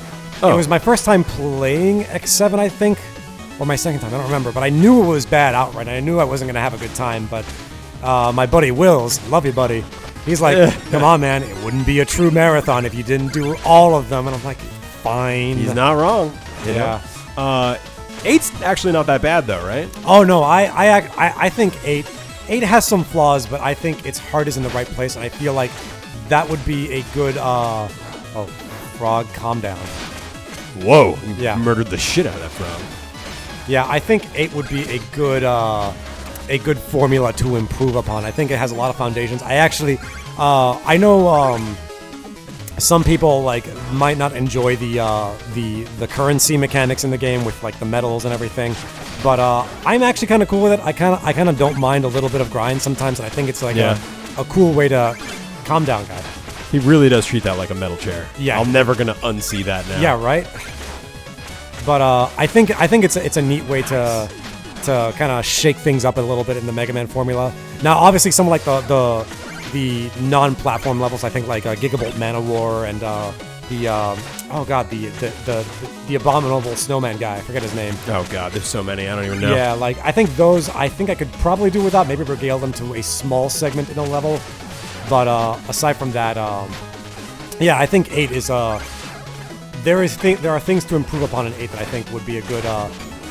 it was my first time playing X7, I think, or my second time. I don't remember, but I knew it was bad outright. I knew I wasn't gonna have a good time. But my buddy Wills, love you, buddy. He's like, come on, man, it wouldn't be a true marathon if you didn't do all of them. And I'm like, fine. He's not wrong. You Yeah. know? 8's actually not that bad though, right? Oh no, I think 8 has some flaws, but I think its heart is in the right place, and I feel like that would be a good. Oh, frog, calm down. Whoa! You Yeah. murdered the shit out of that frog. Yeah, I think 8 would be a good formula to improve upon. I think it has a lot of foundations. I actually, I know some people like might not enjoy the currency mechanics in the game with like the medals and everything, but I'm actually kind of cool with it. I kind of don't mind a little bit of grind sometimes, and I think it's like a cool way to calm down, guy. He really does treat that like a metal chair. Yeah. I'm never gonna unsee that now. Yeah, right. But I think it's a neat way to kind of shake things up a little bit in the Mega Man formula. Now, obviously, some like the non-platform levels, I think like 𝗙𝗶𝗿𝗀 Mana War and the abominable snowman guy. I forget his name. Oh god, there's so many. I don't even know. Yeah, like I think those. I think I could probably do without. Maybe regale them to a small segment in a level. But aside from that, yeah, I think 8 is there are things to improve upon in 8 that I think would be a good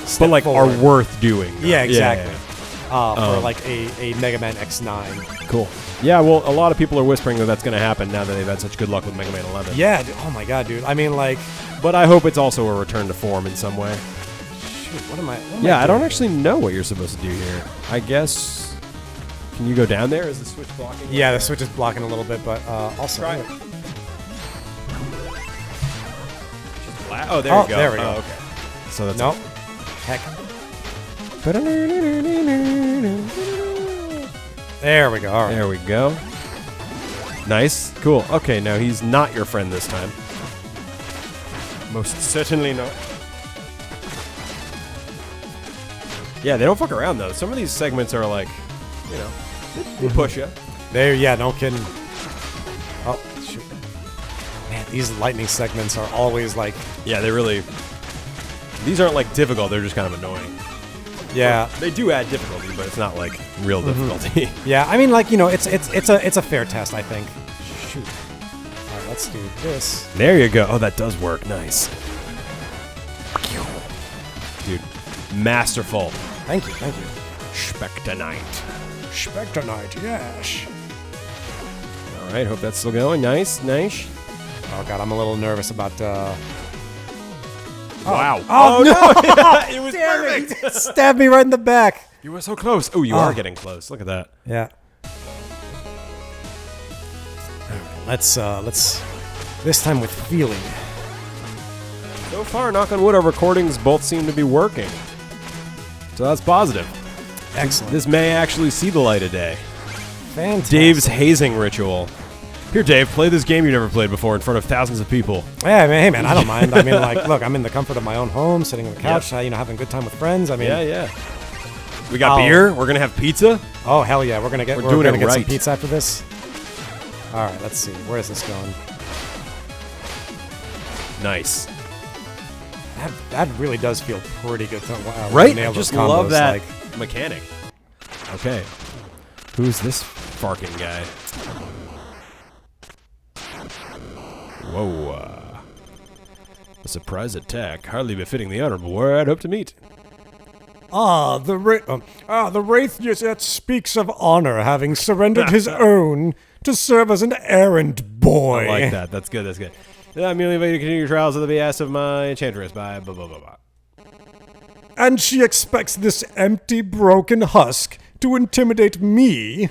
step But like forward. are worth doing. though. Yeah, exactly. yeah. For like a Mega Man X9. Cool. Yeah, well, a lot of people are whispering that that's going to happen now that they've had such good luck with Mega Man 11. Yeah. Oh my God, dude. I mean, like, But I hope it's also a return to form in some way. shoot, what am I? Yeah, I don't actually know what you're supposed to do here. I guess... Can you go down there? Is the switch blocking? Yeah, the switch is blocking a little bit, but also. Try it. Oh, there Oh, you go. there we go. Oh, okay. So that's... Nope. Heck. There we go. All right. There we go. Nice. Cool. Okay, now he's not your friend this time. Most certainly not. Yeah, they don't fuck around, though. Some of these segments are like, you know, they push you. There. Yeah. No kidding. Oh shoot. Man, these lightning segments are always like. Yeah, they really... These aren't, like, difficult. They're just kind of annoying. Yeah. They do add difficulty, but it's not, like, real difficulty. Yeah. I mean, like, you know, it's a fair test, I think. Shoot. All right. Let's do this. There you go. Oh, that does work. Nice. Dude, masterful. Thank you. Thank you. Specter Knight. Specter Knight. Yes. All right, hope that's still going. Nice, nice. Oh God, I'm a little nervous about. Wow. Oh, no! It was Damn perfect. it. Stabbed me right in the back. You were so close. Oh, you are getting close. Look at that. Yeah. Let's this time with feeling. So far, knock on wood, our recordings both seem to be working. So that's positive. Excellent. This may actually see the light of day. Fantastic. Dave's hazing ritual. Here, Dave, play this game you never played before in front of thousands of people. Yeah, hey man, I don't mind. I mean, like, look, I'm in the comfort of my own home, sitting on the couch, you know, having a good time with friends. I mean, Yeah. We got I'll- beer. We're gonna have pizza. Oh hell yeah, we're gonna doing gonna it get some right. pizza after this. All right, let's see. Where is this going? Nice. That really does feel pretty good to Right? nail I those just love combos, that like- mechanic. Okay. Who's this farking guy? Whoa. A surprise attack, hardly befitting the honorable warrior I'd hope to meet. the wraith yet speaks of honor, having surrendered his own to serve as an errand boy. I like that. That's good. That's good. I'm merely invited to continue your trials of the behest of my enchantress by blah, blah, blah, blah. And she expects this empty, broken husk to intimidate me.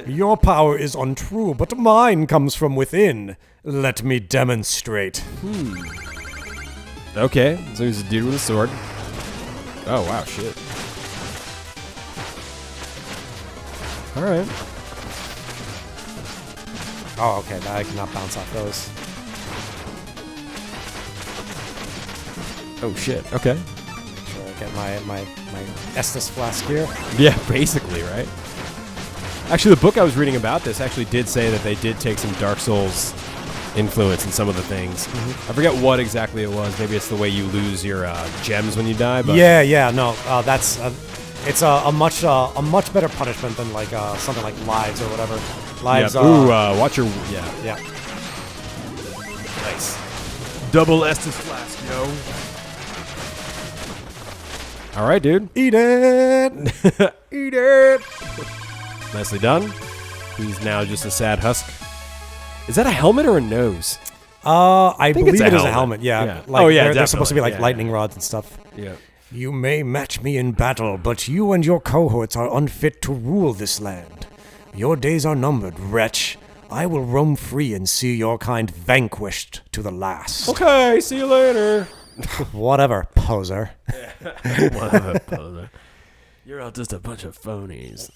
Your power is untrue, but mine comes from within. Let me demonstrate. Okay, so he's a dude with a sword. Oh, wow, shit. Alright. Oh, okay, I cannot bounce off those. Oh, shit. Okay. Sure. get my Estus flask here. Yeah, basically, right? Actually, the book I was reading about this actually did say that they did take some Dark Souls influence in some of the things. I forget what exactly it was. Maybe it's the way you lose your gems when you die. But Yeah, no, that's it's a much better punishment than like something like lives or whatever. Lives. Yeah. Ooh, watch your Yeah. Nice. Double Estus flask, yo. All right, dude. Eat it. Eat it. Nicely done. He's now just a sad husk. Is that a helmet or a nose? I think believe it's it a is a helmet. helmet. Yeah. Yeah. Like, Oh, yeah, they're supposed to be like definitely. lightning rods and stuff. Yeah. You may match me in battle, but you and your cohorts are unfit to rule this land. Your days are numbered, wretch. I will roam free and see your kind vanquished to the last. Okay, see you later. Whatever, poser. Whatever, poser. You're all just a bunch of phonies.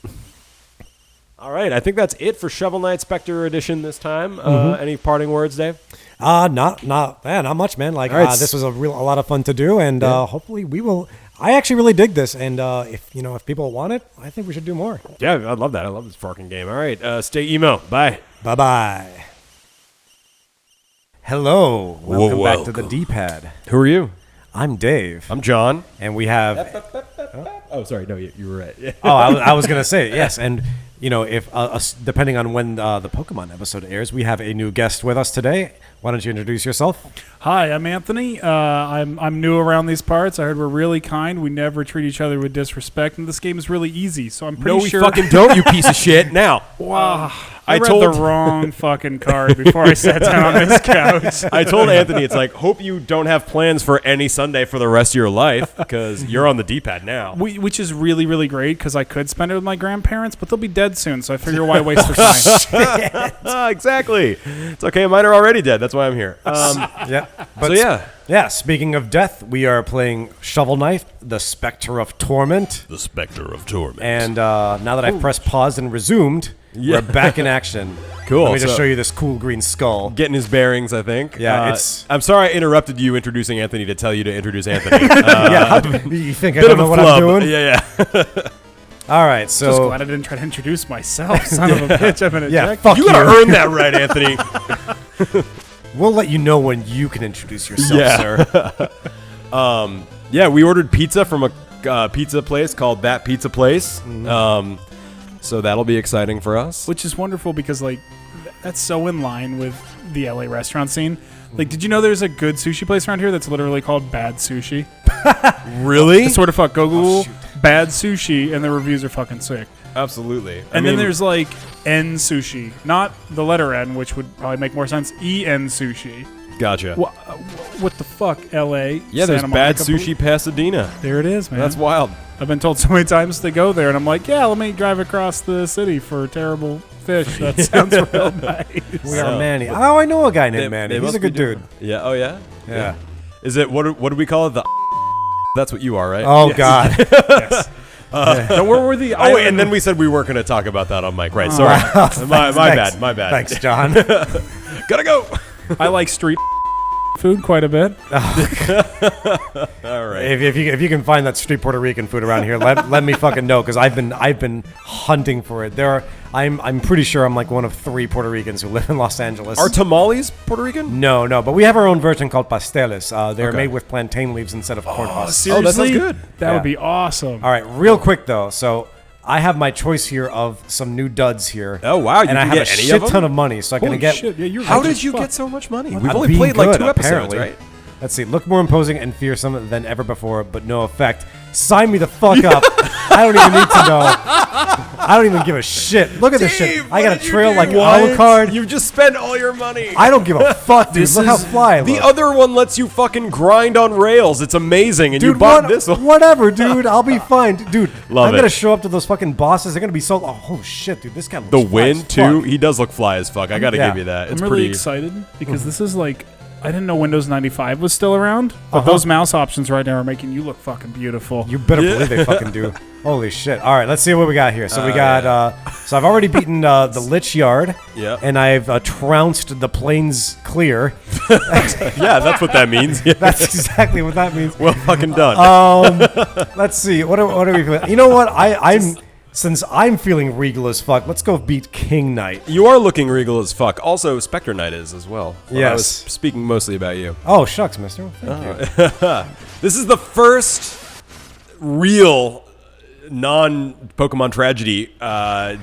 All right, I think that's it for Shovel Knight Specter Edition this time. Any parting words, Dave? Not much, man. Like, All right, this was a lot of fun to do, and hopefully we will. I actually really dig this, and if people want it, I think we should do more. Yeah, I love that. I love this fucking game. All right, stay emo. Bye. Bye. Hello, welcome back to the D-pad. Who are you? I'm Dave, I'm John. and we have. Oh, sorry. No, you were right. Yeah. I was gonna say yes, and if depending on when the Pokemon episode airs, we have a new guest with us today. Why don't you introduce yourself? Hi, I'm Anthony. I'm new around these parts. I heard we're really kind. We never treat each other with disrespect, and this game is really easy. So I'm pretty No, we sure. fucking don't, you piece of shit. Now. Wow. I I read told- the wrong fucking card before I sat down on this couch. I told Anthony, it's like, hope you don't have plans for any Sunday for the rest of your life because you're on the D-pad now. Which is really, really great because I could spend it with my grandparents, but they'll be dead soon, so I figure why waste their time. Exactly. It's okay. Mine are already dead. That's why I'm here. Yeah. So, yeah. Yeah, speaking of death, we are playing Shovel Knight, the Specter of Torment. The Specter of Torment. And now that I've pressed pause and resumed, we're back in action. Cool. Let me just So- show you this cool green skull. Getting his bearings, I think. Yeah, it's- I'm sorry I interrupted you introducing Anthony to tell you to introduce Anthony. You think I Bit don't of know a what flub. I'm doing? Yeah. All right, Just so glad I didn't try to introduce myself, son of a bitch. I'm gonna check. fuck You you. gotta earn that right, Anthony. We'll let you know when you can introduce yourself, sir. Yeah, we ordered pizza from a pizza place called That Pizza Place. So that'll be exciting for us. Which is wonderful because, like, that's so in line with the LA restaurant scene. Like, did you know there's a good sushi place around here that's literally called Bad Sushi? Really? It's sort of fuck. Go Google Bad Sushi, and the reviews are fucking sick. Absolutely. And then there's like N Sushi, not the letter N, which would probably make more sense. EN Sushi. Gotcha. What the fuck, LA? Yeah, there's Santa Bad Monica, Sushi Pasadena. There it is, man. That's wild. I've been told so many times to go there, and I'm like, yeah, let me drive across the city for terrible fish. That sounds real nice. We are Manny. Oh, I know a guy named Manny. He's must a good be dude. doing- Yeah. Oh yeah. Yeah. Is it what do we call it? The That's what you are, right? Oh, God. Yes. Now, where were the? Oh, wait, and then we said we weren't going to talk about that on mic. Right. Sorry. my Thanks. bad. My bad. Thanks, John. Gotta go. I like street food quite a bit. All right. If you can find that street Puerto Rican food around here, let me fucking know, because I've been hunting for it. I'm pretty sure I'm like one of 3 Puerto Ricans who live in Los Angeles. Are tamales Puerto Rican? No, but we have our own version called pasteles. They're Okay. made with plantain leaves instead of corn husks. Seriously? that sounds good. That Yeah. would be awesome. All right, real quick though. So I have my choice here of some new duds here. Oh, wow, you and I can have get a any shit of them? ton of money, so I'm Holy gonna get. shit! Yeah, you're How rich did as you fuck. get so much money? I'm We've only being played like good, 2 episodes, apparently. right? Let's see. Look more imposing and fearsome than ever before, but no effect. Sign me the fuck up. I don't even need to know. I don't even give a shit. Look at this shit. I got a trail like Alucard. You just spent all your money. I don't give a fuck, dude. Look how fly I The look. other one lets you fucking grind on rails. It's amazing, and you Dude, bought this one. whatever, dude. I'll be fine, dude. Love I'm it. gonna show up to those fucking bosses. They're gonna be so. Oh shit, dude. This guy looks The fly win as too. fuck. He does look fly as fuck. I got to Yeah. give you that. I'm It's really pretty excited because this is like I didn't know Windows 95 was still around, but those mouse options right now are making you look fucking beautiful. You better believe they fucking do. Holy shit. All right, let's see what we got here. So we got, so I've already beaten the Lich Yard. Yeah. And I've trounced the plains clear. Yeah, that's what that means. Yeah. That's exactly what that means. Well fucking done. Let's see. What are we feeling? You know what? Since I'm feeling regal as fuck, let's go beat King Knight. You are looking regal as fuck. Also, Specter Knight is as well. Yes. I was speaking mostly about you. Oh, shucks, mister. Thank you. This is the first real non-Pokemon tragedy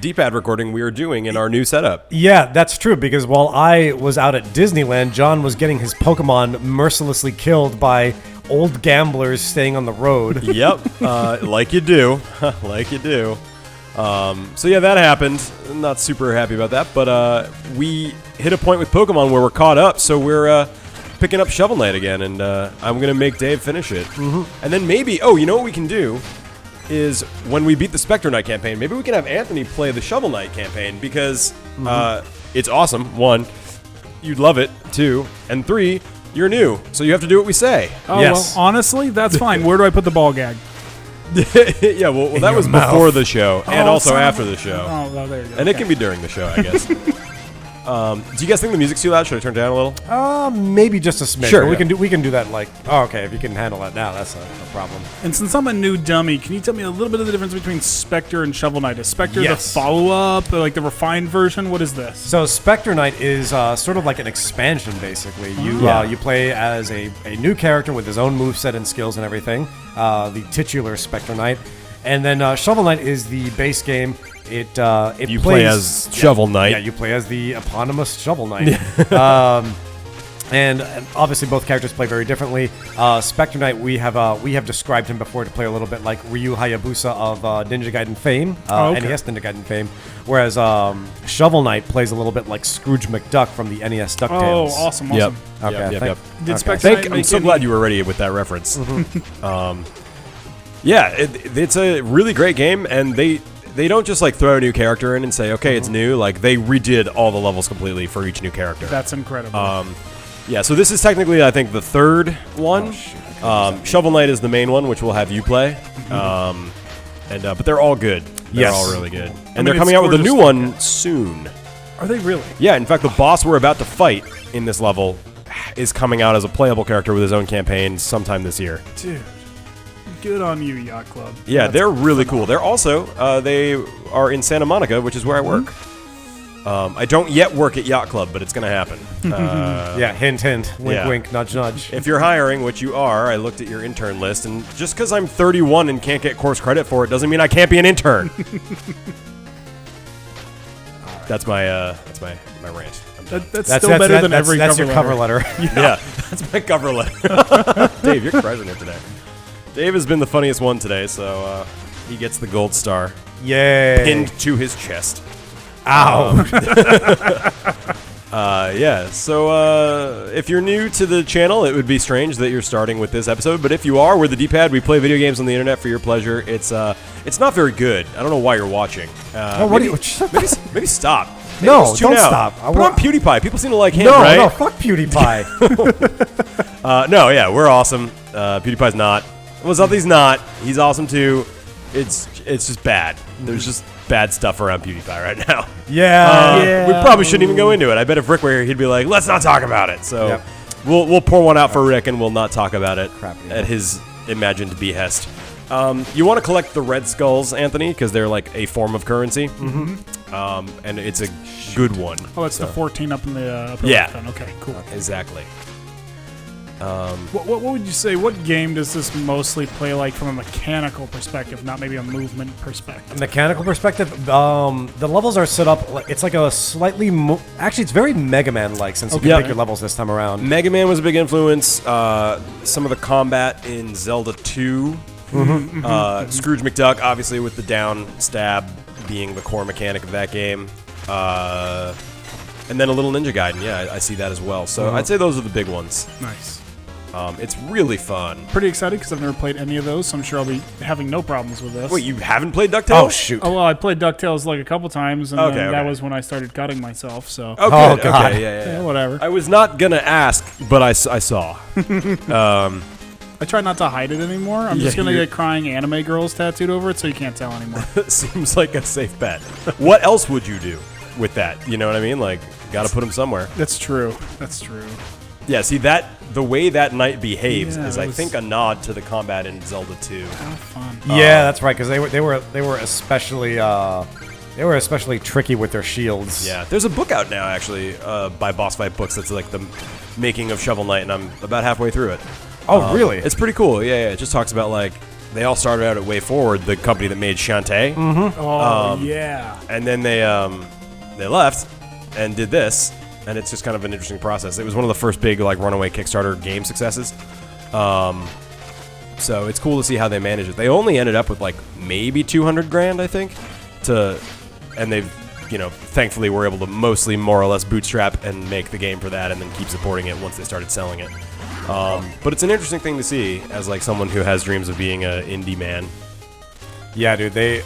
D-pad recording we are doing in our new setup. Yeah, that's true, because while I was out at Disneyland, John was getting his Pokemon mercilessly killed by old gamblers staying on the road. Yep, like you do. Like you do. So yeah, that happened. I'm not super happy about that, but we hit a point with Pokemon where we're caught up, so we're picking up Shovel Knight again, and I'm going to make Dave finish it. And then maybe, you know what we can do? Is when we beat the Specter Knight campaign, maybe we can have Anthony play the Shovel Knight campaign, because it's awesome. 1, you'd love it. 2, and 3, you're new, so you have to do what we say. Oh, Yes. well, honestly, that's fine. Where do I put the ball gag? Yeah, well that your was mouth. before the show, and Oh, also son of after a- the show. Oh, well, there you go. And it can be during the show, I guess. Do you guys think the music's too loud? Should I turn it down a little? Maybe just a smidge. Sure, but yeah. we can do that like. Oh, okay. If you can handle that now, that's no problem. And since I'm a new dummy, can you tell me a little bit of the difference between Specter and Shovel Knight? Is Specter Yes. the follow-up, like the refined version? What is this? So Specter Knight is sort of like an expansion, basically. You you play as a new character with his own moveset and skills and everything. The titular Specter Knight, and then Shovel Knight is the base game. It You plays, play as Shovel Knight. Yeah, you play as the eponymous Shovel Knight. And obviously both characters play very differently. Specter Knight, we have described him before to play a little bit like 𝗷𝗫𝗄𝗎 of Ninja Gaiden fame, okay. NES Ninja Gaiden fame, whereas Shovel Knight plays a little bit like Scrooge McDuck from the NES Oh, DuckTales. awesome. Yep. Okay, Yep. Did Okay. Specter Knight I'm make so any- glad you were ready with that reference. Yeah, it's a really great game, and they don't just like throw a new character in and say, okay, it's new. Like they redid all the levels completely for each new character. That's incredible. Yeah, so this is technically, I think, the third one. Shovel Knight is the main one, which we'll have you play. But they're all good. They're Yes. all really good. And mean, they're it's coming out with a gorgeous new one soon. Are they really? Yeah, in fact, the boss we're about to fight in this level is coming out as a playable character with his own campaign sometime this year. Dude, good on you, Yacht Club. Yeah, That's they're really cool. They're also, they are in Santa Monica, which is where I work. I don't yet work at Yacht Club, but it's going to happen. Yeah, hint, hint, wink, Yeah. wink, nudge, nudge. If you're hiring, which you are, I looked at your intern list, and just because I'm 31 and can't get course credit for it doesn't mean I can't be an intern. That's my rant. I'm done. That's still better than every that's cover your cover letter. letter. Yeah, that's my cover letter. Dave, you're crushing it today. Dave has been the funniest one today, so he gets the gold star Yay. pinned to his chest. Ow. Yeah, so if you're new to the channel, it would be strange that you're starting with this episode, but if you are, we're the D-pad. We play video games on the internet for your pleasure. It's not very good. I don't know why you're watching. What do you- maybe stop. Maybe No, just tune don't out. stop. I Put wa- on PewDiePie. People seem to like him, No, right? no, fuck PewDiePie. No, yeah, we're awesome. PewDiePie's not. Wazathi's not. He's awesome too. It's just bad. There's just bad stuff around PewDiePie right now. Yeah. We probably shouldn't even go into it. I bet if Rick were here, he'd be like, "Let's not talk about it." So Yep. we'll pour one out for Rick, and we'll not talk about it Crappy. at his imagined behest. You want to collect the red skulls, Anthony, because they're like a form of currency. And it's a good one. Oh, that's the 14 up in the upper Yeah. left then. Okay, cool. Exactly. What would you say? What game does this mostly play like from a mechanical perspective, not maybe a movement perspective? Mechanical perspective, the levels are set up. It's like a slightly. Actually, it's very Mega Man-like since you can Yeah. pick your levels this time around. Mega Man was a big influence. Some of the combat in Zelda 2. Scrooge McDuck, obviously, with the down stab being the core mechanic of that game. And then a little Ninja Gaiden. Yeah, I see that as well. So I'd say those are the big ones. Nice. It's really fun. Pretty excited because I've never played any of those, so I'm sure I'll be having no problems with this. Wait, you haven't played DuckTales? Oh shoot! Oh, well, I played DuckTales like a couple times, and Okay, then that okay. was when I started cutting myself, so... Oh, Oh, good. God. Okay, yeah. whatever. whatever. I was not gonna ask, but I saw. I try not to hide it anymore. I'm just gonna get crying anime girls tattooed over it, so you can't tell anymore. Seems like a safe bet. What else would you do with that? You know what I mean? Like, gotta put them somewhere. That's true. That's true. Yeah. See the way that knight behaves Yeah, is, it I was- think, a nod to the combat in Zelda 2. How fun. Yeah, that's right. Because they were especially tricky with their shields. Yeah, there's a book out now actually by Boss Fight Books that's like the making of Shovel Knight, and I'm about halfway through it. Oh, really? It's pretty cool. Yeah. It just talks about like they all started out at Way Forward, the company that made Shantae, Oh, yeah. and then they left and did this, and it's just kind of an interesting process. It was one of the first big like runaway Kickstarter game successes. So it's cool to see how they manage it. They only ended up with like maybe 200 grand, I think, and they've, thankfully were able to mostly more or less bootstrap and make the game for that and then keep supporting it once they started selling it. But it's an interesting thing to see as like someone who has dreams of being an indie man. Yeah, dude. They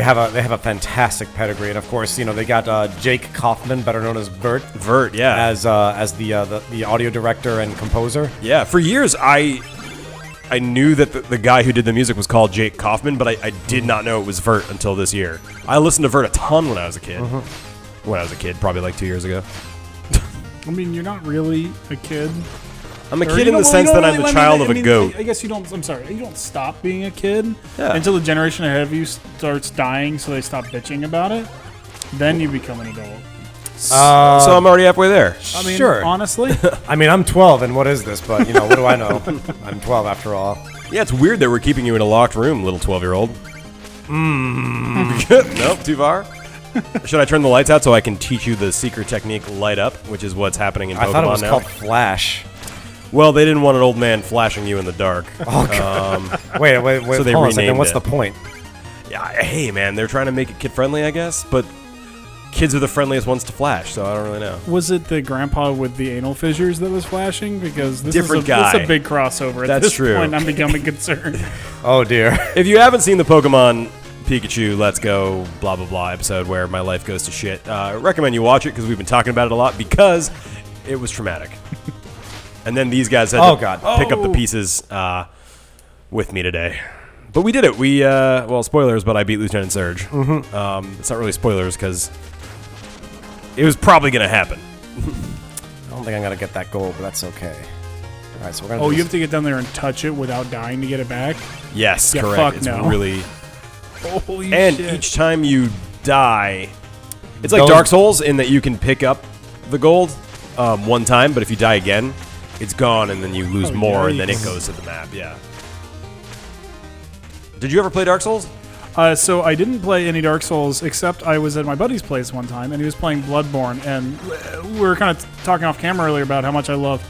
have a fantastic pedigree, and of course, they got Jake Kaufman, better known as Vert, Yeah. as the audio director and composer. Yeah, for years I knew that the guy who did the music was called Jake Kaufman, but I did not know it was Vert until this year. I listened to Vert a ton when I was a kid. When I was a kid, probably like 2 years ago. I mean, you're not really a kid. I'm a Or kid you in the don't- well, sense you that don't I'm the really- child of I a mean, goat. I guess you don't. I'm sorry. You don't stop being a kid Yeah. until the generation ahead of you starts dying, so they stop bitching about it. Then you become an adult. So I'm already halfway there. I mean, Sure. honestly, I mean, I'm 12, and what is this? But what do I know? I'm 12 after all. Yeah, it's weird that we're keeping you in a locked room, little 12-year-old. Nope, too far. Should I turn the lights out so I can teach you the secret technique, light up, which is what's happening in Pokemon I thought it was now? called Flash. Well, they didn't want an old man flashing you in the dark. Wait, So they hold on a second. renamed What's it. the point? Yeah, hey, man, they're trying to make it kid-friendly, I guess, but kids are the friendliest ones to flash, so I don't really know. was it the grandpa with the anal fissures that was flashing? Because this Different is guy. This is a big crossover. At That's this true. point, I'm becoming concerned. Oh dear. If you haven't seen the Pokemon Pikachu Let's Go blah blah blah episode where my life goes to shit, I recommend you watch it because we've been talking about it a lot because it was traumatic. And then these guys had to pick up the pieces with me today. But we did it. We, spoilers, but I beat Lieutenant Surge. It's not really spoilers because it was probably going to happen. I don't think I'm gonna get that gold, but that's okay. All right, so we're gonna. Oh, do you this. have to get down there and touch it without dying to get it back? Yes, Yeah, correct. fuck It's no. really... Holy And shit. each time you die... It's like Those- Dark Souls in that you can pick up the gold one time, but if you die again, it's gone, and then you lose more, and then it yikes. goes to the map. Yeah. Did you ever play Dark Souls? So I didn't play any Dark Souls, except I was at my buddy's place one time, and he was playing Bloodborne, and we were kind of talking off camera earlier about how much I love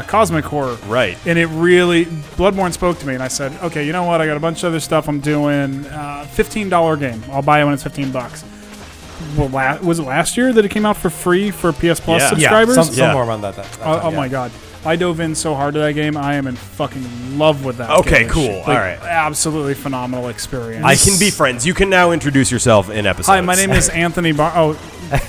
cosmic horror. Right. And it really, Bloodborne spoke to me, and I said, okay, you know what? I got a bunch of other stuff I'm doing. $15 game. I'll buy it when it's $15. Well, was it last year that it came out for free for PS Plus Yeah. subscribers? Yeah, somewhere around that. Oh my god. I dove in so hard to that game. I am in fucking love with that Okay, game. cool. Like, All right. Absolutely phenomenal experience. I can be friends. You can now introduce yourself in episodes. Hi, my name is Anthony Oh,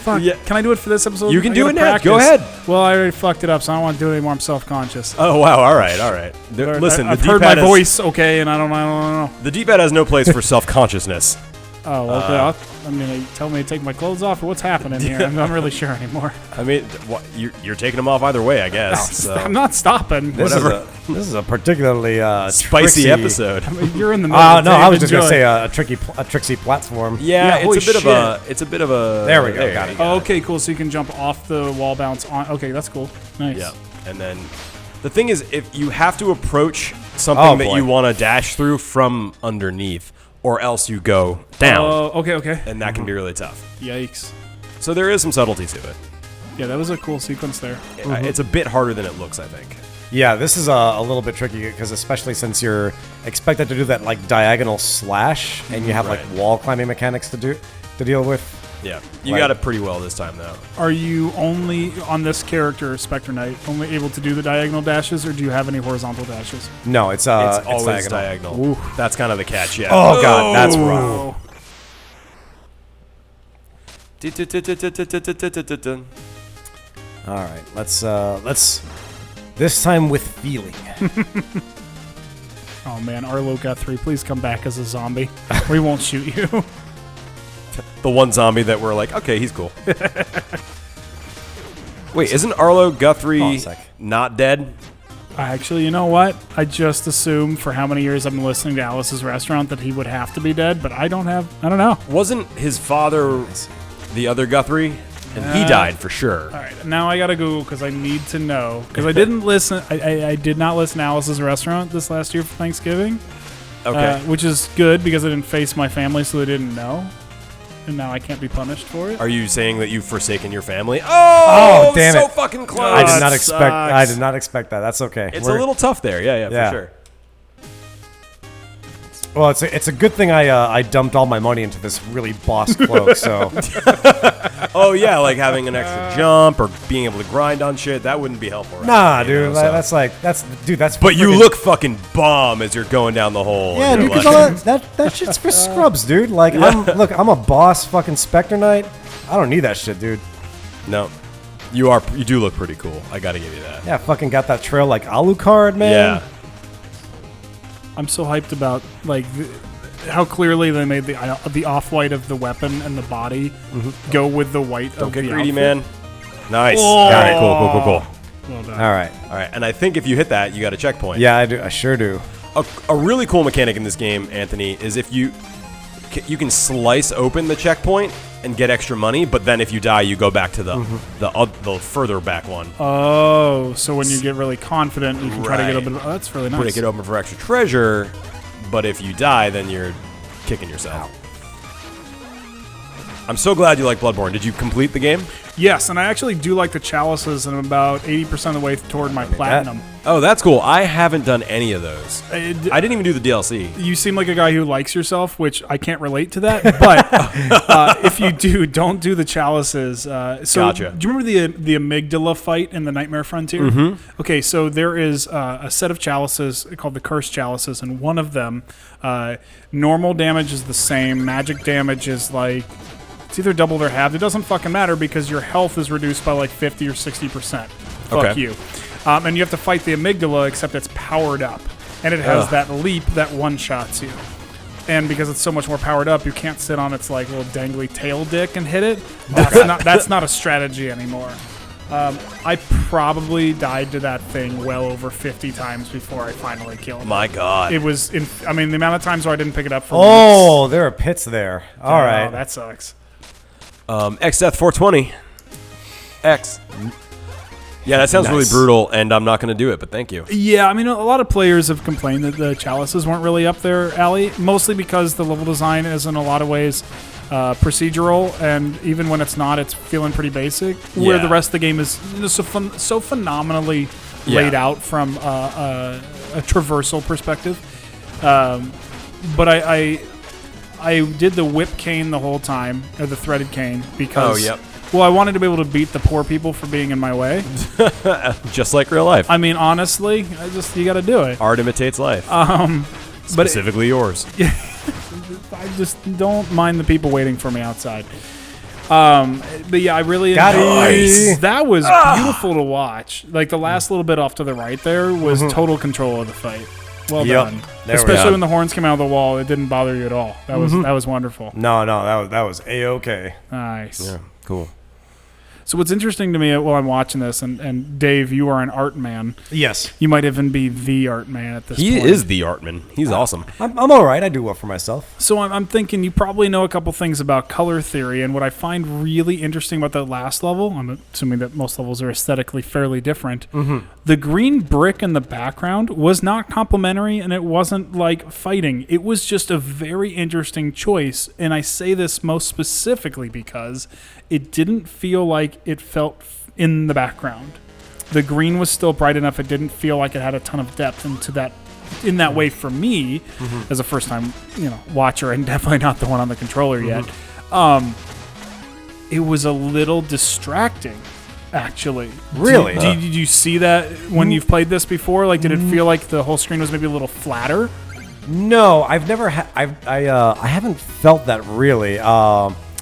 fuck. Yeah. Can I do it for this episode? You can I do gotta it now. practice. Go ahead. Well, I already fucked it up, so I don't want to do it anymore. I'm self-conscious. Oh, wow. All right. Listen, I've the heard my D-pad has- voice, okay, and I don't know. The D-pad has no place for self-consciousness. Oh, okay. I mean, tell me to take my clothes off, or what's happening here? I'm not really sure anymore. I mean, you're taking them off either way, I guess. So. I'm not stopping. This is a particularly Spicy tricksy episode. You're in the middle. No, I was Dave, just gonna enjoy. say a tricksy platform. Yeah, holy it's a bit shit. of a. It's a bit of a. There we go, you got it. Oh, okay, cool. So you can jump off the wall bounce on. Okay, that's cool. Nice. Yeah, and then the thing is, if you have to approach something Oh, that boy. you want to dash through from underneath, or else you go down, Okay. and that can be really tough. Yikes. So there is some subtlety to it. Yeah, that was a cool sequence there. It's a bit harder than it looks, I think. Yeah, this is a little bit tricky because especially since you're expected to do that like diagonal slash, and you have like Right. wall climbing mechanics to deal with. Yeah, you Right. got it pretty well this time, though. Are you only on this character, Specter Knight, only able to do the diagonal dashes, or do you have any horizontal dashes? No, it's It's always diagonal. diagonal. That's kind of the catch, yeah. Oh god, that's rough. Oh, All right, let's this time with feeling. Oh man, 𝗷𝗚𝗁𝗃, please come back as a zombie. We won't shoot you. The one zombie that we're like, okay, he's cool. Wait, isn't 𝗷𝗚𝗁𝗃 not dead? Actually, you know what? I just assumed for how many years I've been listening to Alice's Restaurant that he would have to be dead, but I don't know. Wasn't his father the other Guthrie? And he died for sure. All right, now I gotta Google because I need to know. Because I didn't listen. I did not listen to Alice's Restaurant this last year for Thanksgiving. Okay. Which is good because I didn't face my family, so they didn't know. And now I can't be punished for it. Are you saying that you've forsaken your family? Oh, damn so it. fucking close. I did not sucks. expect. I did not expect that. That's okay. It's a little tough there. Yeah, for sure. Well, it's a good thing I dumped all my money into this really boss cloak. So Oh yeah, like having an extra jump or being able to grind on shit. That wouldn't be helpful. Right? nah, You dude. know, so- That's. But you friggin- look fucking bomb as you're going down the hole. Yeah, and dude. you're Because like- all that shit's for scrubs, dude. Like, I'm a boss, fucking Specter Knight. I don't need that shit, dude. No, you do look pretty cool. I gotta give you that. Yeah, fucking got that trail like Alucard, man. Yeah. I'm so hyped about how clearly they made the off-white of the weapon and the body go with the white Don't of get the greedy, outfit. man. Nice. Oh. Got it. Cool. Well done. All right. All right, and I think if you hit that, you got a checkpoint. Yeah, I do. I sure do. A really cool mechanic in this game, Anthony, is if you can slice open the checkpoint and get extra money, but then if you die, you go back to the further back one. Oh, so when you get really confident, you can try to get a Right. bit of... Oh, that's really nice. Break it open for extra treasure, but if you die, then you're kicking yourself. I'm so glad you like Bloodborne. Did you complete the game? Yes, and I actually do like the chalices, and I'm about 80% of the way toward my platinum. Oh, that's cool. I haven't done any of those. I didn't even do the DLC. You seem like a guy who likes yourself, which I can't relate to that. But if you do, don't do the chalices. So Gotcha. do you remember the amygdala fight in the Nightmare Frontier? Mm-hmm. Okay, so there is a set of chalices called the Cursed Chalices, and one of them, normal damage is the same. Magic damage is like... It's either doubled or halved. It doesn't fucking matter because your health is reduced by like 50 or 60%. Fuck Okay. you. And you have to fight the amygdala, except it's powered up. And it has that leap that one-shots you. And because it's so much more powered up, you can't sit on its like little dangly tail dick and hit it. That's not a strategy anymore. I probably died to that thing well over 50 times before I finally killed it. My God. It was, the amount of times where I didn't pick it up for Oh, there are pits there. All right. Oh, that sucks. X-Death 420. X. Yeah, that sounds really Nice. brutal, and I'm not going to do it, but thank you. Yeah, a lot of players have complained that the chalices weren't really up their alley, mostly because the level design is in a lot of ways procedural, and even when it's not, it's feeling pretty basic. Where Yeah. the rest of the game is so phenomenally laid out from a traversal perspective. But I did the whip cane the whole time, or the threaded cane, because Oh, yep. well, I wanted to be able to beat the poor people for being in my way. Just like real life. Honestly, you got to do it. Art imitates life. But Specifically yours. I just don't mind the people waiting for me outside. But yeah, I really Got enjoyed it. that. Was beautiful to watch. Like the last little bit off to the right there was total control of the fight. Well Yep. done. There we Especially go. when the horns came out of the wall, it didn't bother you at all. That was wonderful. No, that was A-okay. Nice. Yeah, cool. So what's interesting to me while I'm watching this, and Dave, you are an art man. Yes. You might even be the art man at this He point. is the Artman. He's awesome. I'm all right. I do well for myself. So I'm thinking you probably know a couple things about color theory, and what I find really interesting about that last level, I'm assuming that most levels are aesthetically fairly different, the green brick in the background was not complimentary, and it wasn't like fighting. It was just a very interesting choice, and I say this most specifically because it didn't feel like it felt in the background. The green was still bright enough. It didn't feel like it had a ton of depth into that. In that way, for me, as a first-time watcher, and definitely not the one on the controller yet, it was a little distracting. Actually, Really? did you see that when you've played this before? Like, did it feel like the whole screen was maybe a little flatter? No, I've never I haven't felt that really.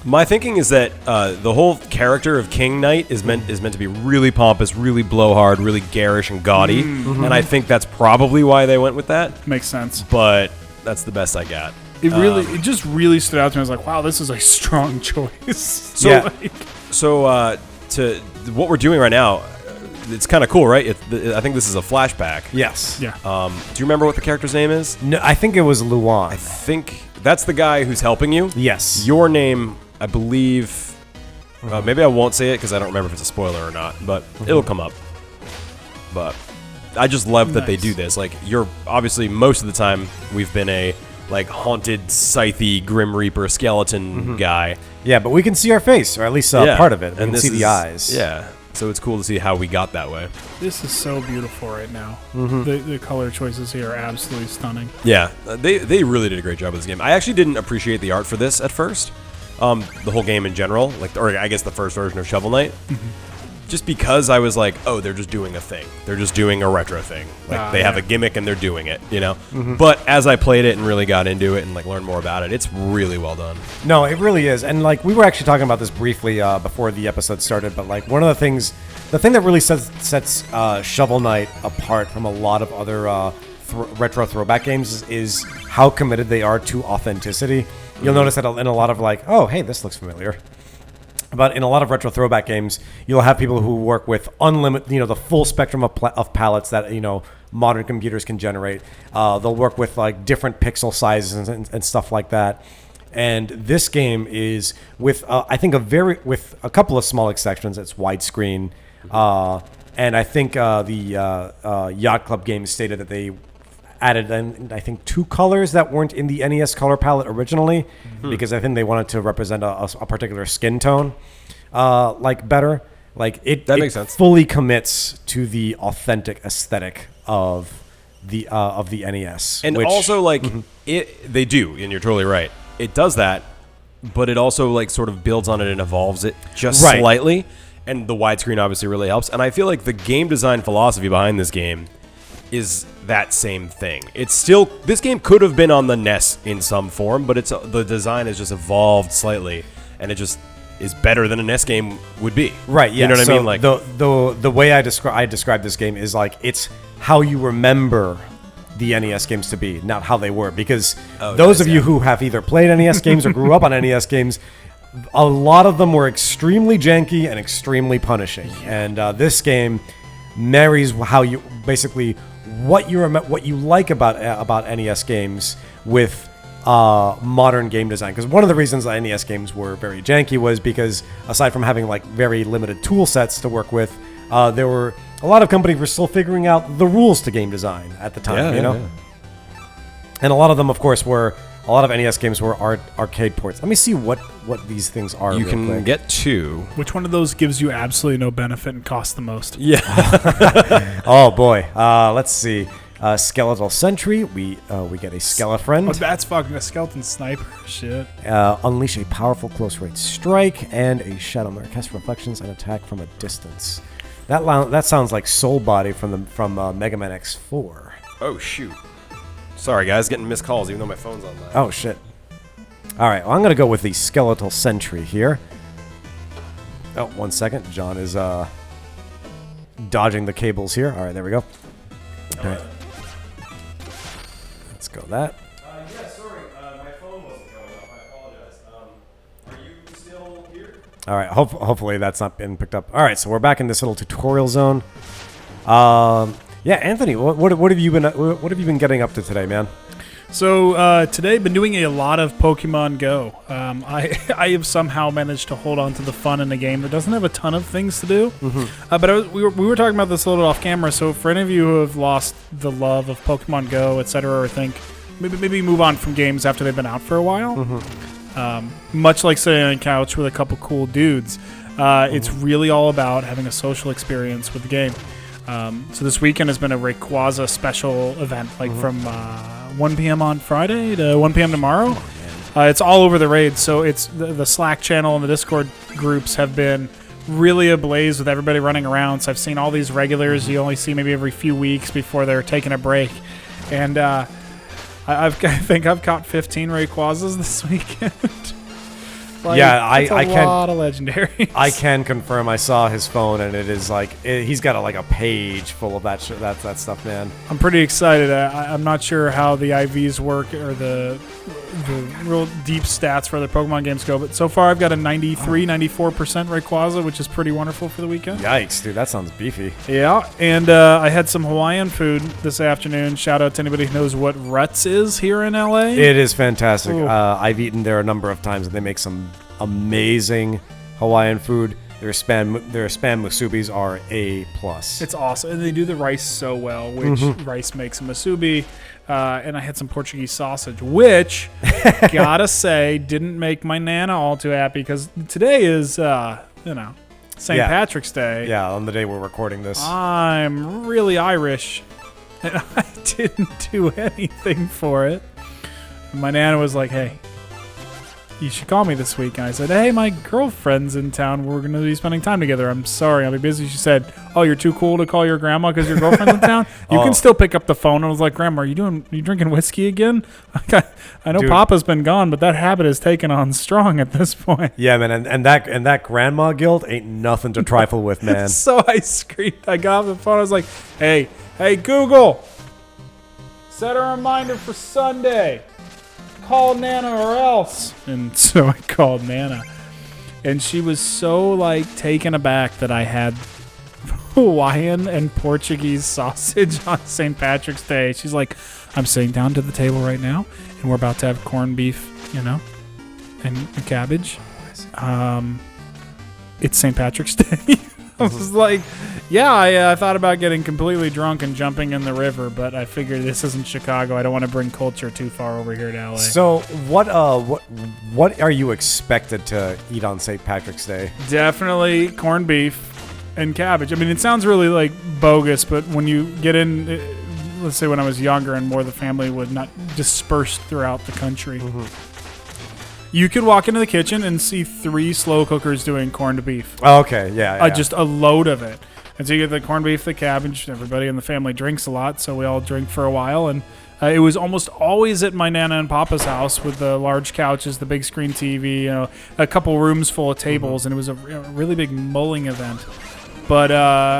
My thinking is that the whole character of King Knight is meant to be really pompous, really blowhard, really garish and gaudy, and I think that's probably why they went with that. Makes sense. But that's the best I got. It just really stood out to me. I was like, wow, this is a strong choice. So to what we're doing right now, it's kind of cool, right? I think this is a flashback. Yes. Yeah. Do you remember what the character's name is? No, I think it was Luan. I think that's the guy who's helping you. Yes. Your name, I believe. Maybe I won't say it because I don't remember if it's a spoiler or not, but it'll come up. But I just love that they do this. Like, you're obviously most of the time we've been a haunted, scythy, grim reaper skeleton guy. Yeah, but we can see our face, or at least part of it. We can see the eyes. Yeah. So it's cool to see how we got that way. This is so beautiful right now. The color choices here are absolutely stunning. Yeah, they really did a great job with this game. I actually didn't appreciate the art for this at first. The whole game in general, or I guess the first version of Shovel Knight. Just because I was like, oh, they're just doing a thing. They're just doing a retro thing. They have a gimmick and they're doing it, you know? But as I played it and really got into it and learned more about it, it's really well done. No, it really is. And we were actually talking about this briefly before the episode started, but one of the things that really sets Shovel Knight apart from a lot of other retro throwback games is how committed they are to authenticity. You'll notice that in a lot of oh, hey, this looks familiar. But in a lot of retro throwback games, you'll have people who work with unlimited, the full spectrum of palettes that, modern computers can generate. They'll work with different pixel sizes and stuff like that. And this game is with, I think, with a couple of small exceptions. It's widescreen. And I think the Yacht Club games stated that they added, I think, 2 colors that weren't in the NES color palette originally, because I think they wanted to represent a particular skin tone, better. It makes sense. Fully commits to the authentic aesthetic of the NES, and also they do, and you're totally right. It does that, but it also sort of builds on it and evolves it just slightly. And the widescreen obviously really helps. And I feel like the game design philosophy behind this game is that same thing. It's still, this game could have been on the NES in some form, but the design has just evolved slightly, and it just is better than a NES game would be. Right. Yeah. You know what I mean? The way I describe this game is it's how you remember the NES games to be, not how they were. Because those of you who have either played NES games or grew up on NES games, a lot of them were extremely janky and extremely punishing. And this game marries how you basically what you like about NES games with modern game design. Because one of the reasons that NES games were very janky was because aside from having very limited tool sets to work with, there were a lot of companies were still figuring out the rules to game design at the time. And a lot of them, of course, a lot of NES games were arcade ports. Let me see what these things are. You can quick. get 2. Which one of those gives you absolutely no benefit and costs the most? Yeah. Oh boy. Let's see. Skeletal Sentry. We get a Skelefriend. Oh, that's fucking a skeleton sniper. Shit. Unleash a powerful close range strike and a Shadow Mirror. Cast reflections and attack from a distance. That sounds like Soul Body from Mega Man X4. Oh shoot. Sorry guys, getting missed calls even though my phone's on loud. Oh shit. All right, well, I'm gonna go with the Skeletal Sentry here. Oh, 1 second. John is dodging the cables here. All right, there we go. All right. Let's go that. Yeah, sorry, my phone wasn't going off. I apologize. Are you still here? All right, hopefully that's not been picked up. All right, so we're back in this little tutorial zone. Yeah, Anthony, what have you been getting up to today, man? So today I've been doing a lot of Pokemon Go. I have somehow managed to hold on to the fun in a game that doesn't have a ton of things to do. But we were talking about this a little off camera. So for any of you who have lost the love of Pokemon Go, etc., or think maybe move on from games after they've been out for a while, much like sitting on a couch with a couple cool dudes, it's really all about having a social experience with the game. So this weekend has been a Rayquaza special event, from 1 p.m. on Friday to 1 p.m. tomorrow. It's all over the raid, so it's the Slack channel and the Discord groups have been really ablaze with everybody running around. So I've seen all these regulars you only see maybe every few weeks before they're taking a break. And I think I've caught 15 Rayquazas this weekend. Like, Yeah, that's I a can- lot of legendaries. I can confirm. I saw his phone, and it is like he's got a page full of that that stuff, man. I'm pretty excited. I'm not sure how the IVs work or the real deep stats for other Pokemon games go, but so far I've got a 94% Rayquaza, which is pretty wonderful for the weekend. Yikes, dude, that sounds beefy. Yeah, and I had some Hawaiian food this afternoon. Shout out to anybody who knows what Ruts is here in LA. It is fantastic. Ooh. I've eaten there a number of times, and they make some amazing Hawaiian food. Their spam musubis are A+. It's awesome, and they do the rice so well, which rice makes a musubi. And I had some Portuguese sausage, which, gotta say, didn't make my Nana all too happy because today is, St. Yeah. Patrick's Day. Yeah, on the day we're recording this. I'm really Irish, and I didn't do anything for it. And my Nana was like, hey, you should call me this week. And I said, hey, my girlfriend's in town. We're going to be spending time together. I'm sorry, I'll be busy. She said, oh, you're too cool to call your grandma because your girlfriend's in town? You can still pick up the phone. I was like, Grandma, are you drinking whiskey again? I know Dude. Papa's been gone, but that habit has taken on strong at this point. Yeah, man, and that grandma guilt ain't nothing to trifle with, man. So I screamed. I got off the phone. I was like, hey, Google, set a reminder for Sunday. Call Nana or else. And so I called Nana. And she was so, taken aback that I had Hawaiian and Portuguese sausage on St. Patrick's Day. She's like, I'm sitting down to the table right now, and we're about to have corned beef, and cabbage. It's St. Patrick's Day. I was like, yeah, I thought about getting completely drunk and jumping in the river, but I figured this isn't Chicago. I don't want to bring culture too far over here to LA. So what are you expected to eat on St. Patrick's Day? Definitely corned beef and cabbage. I mean, it sounds really bogus, but when you get in, let's say when I was younger and more of the family would not disperse throughout the country, you could walk into the kitchen and see 3 slow cookers doing corned beef. Oh, okay, yeah. Just a load of it. And so you get the corned beef, the cabbage. Everybody in the family drinks a lot, so we all drink for a while. And it was almost always at my Nana and Papa's house with the large couches, the big screen TV, a couple rooms full of tables, and it was a really big mulling event. But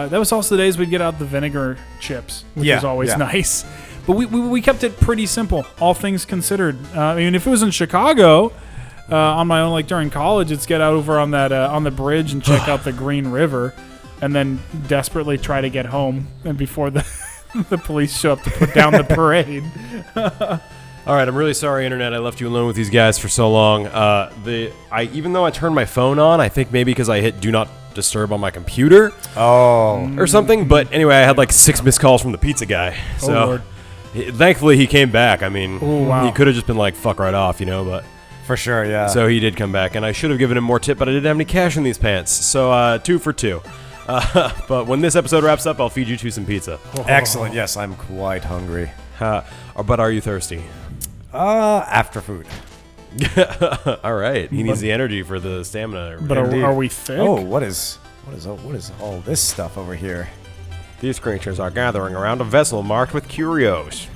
that was also the days we'd get out the vinegar chips, which was always nice. But we kept it pretty simple, all things considered. I mean, if it was in Chicago, on my own, during college, it's get out over on that on the bridge and check out the Green River, and then desperately try to get home, and before the police show up to put down the parade. All right, I'm really sorry, Internet. I left you alone with these guys for so long. Even though I turned my phone on, I think maybe because I hit Do Not Disturb on my computer or something. But anyway, I had 6 missed calls from the pizza guy. So Lord. Thankfully, he came back. I mean, wow. he could have just been fuck right off, but... For sure, yeah. So he did come back, and I should have given him more tip, but I didn't have any cash in these pants. So 2 for 2. But when this episode wraps up, I'll feed you to some pizza. Excellent. Yes, I'm quite hungry. But are you thirsty? After food. All right. He needs the energy for the stamina. But are we thick? Oh, what is all this stuff over here? These creatures are gathering around a vessel marked with curios.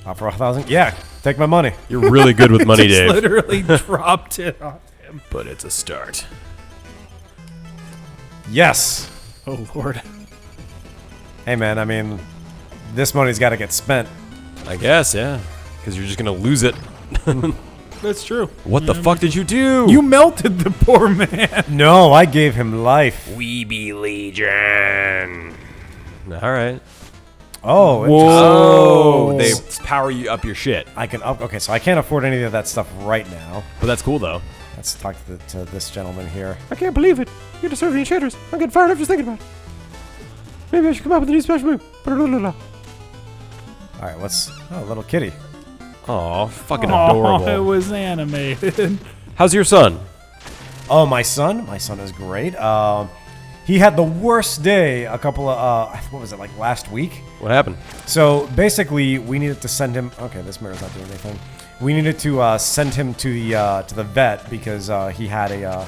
Offer 1,000? Yeah, take my money. You're really good with money, Just Dave. literally dropped it on him. But it's a start. Yes. Oh, Lord. Hey, man, I mean, this money's got to get spent. I guess, yeah. Because you're just going to lose it. That's true. What the fuck did you do? You melted the poor man. No, I gave him life. We be Legion. All right. Oh, Oh, they power you up your shit. I can up. Okay, so I can't afford any of that stuff right now. But that's cool, though. Let's talk to this gentleman here. I can't believe it. You deserve the enchanters. I'm getting fired up just thinking about it. Maybe I should come up with a new special move. All right, what's little kitty? Aw, fucking Oh, adorable. it was animated. How's your son? Oh, my son is great. He had the worst day a couple of what was it, last week? What happened? So basically, we needed to send him. Okay, this mirror's not doing anything. We needed to send him to the vet because he had a.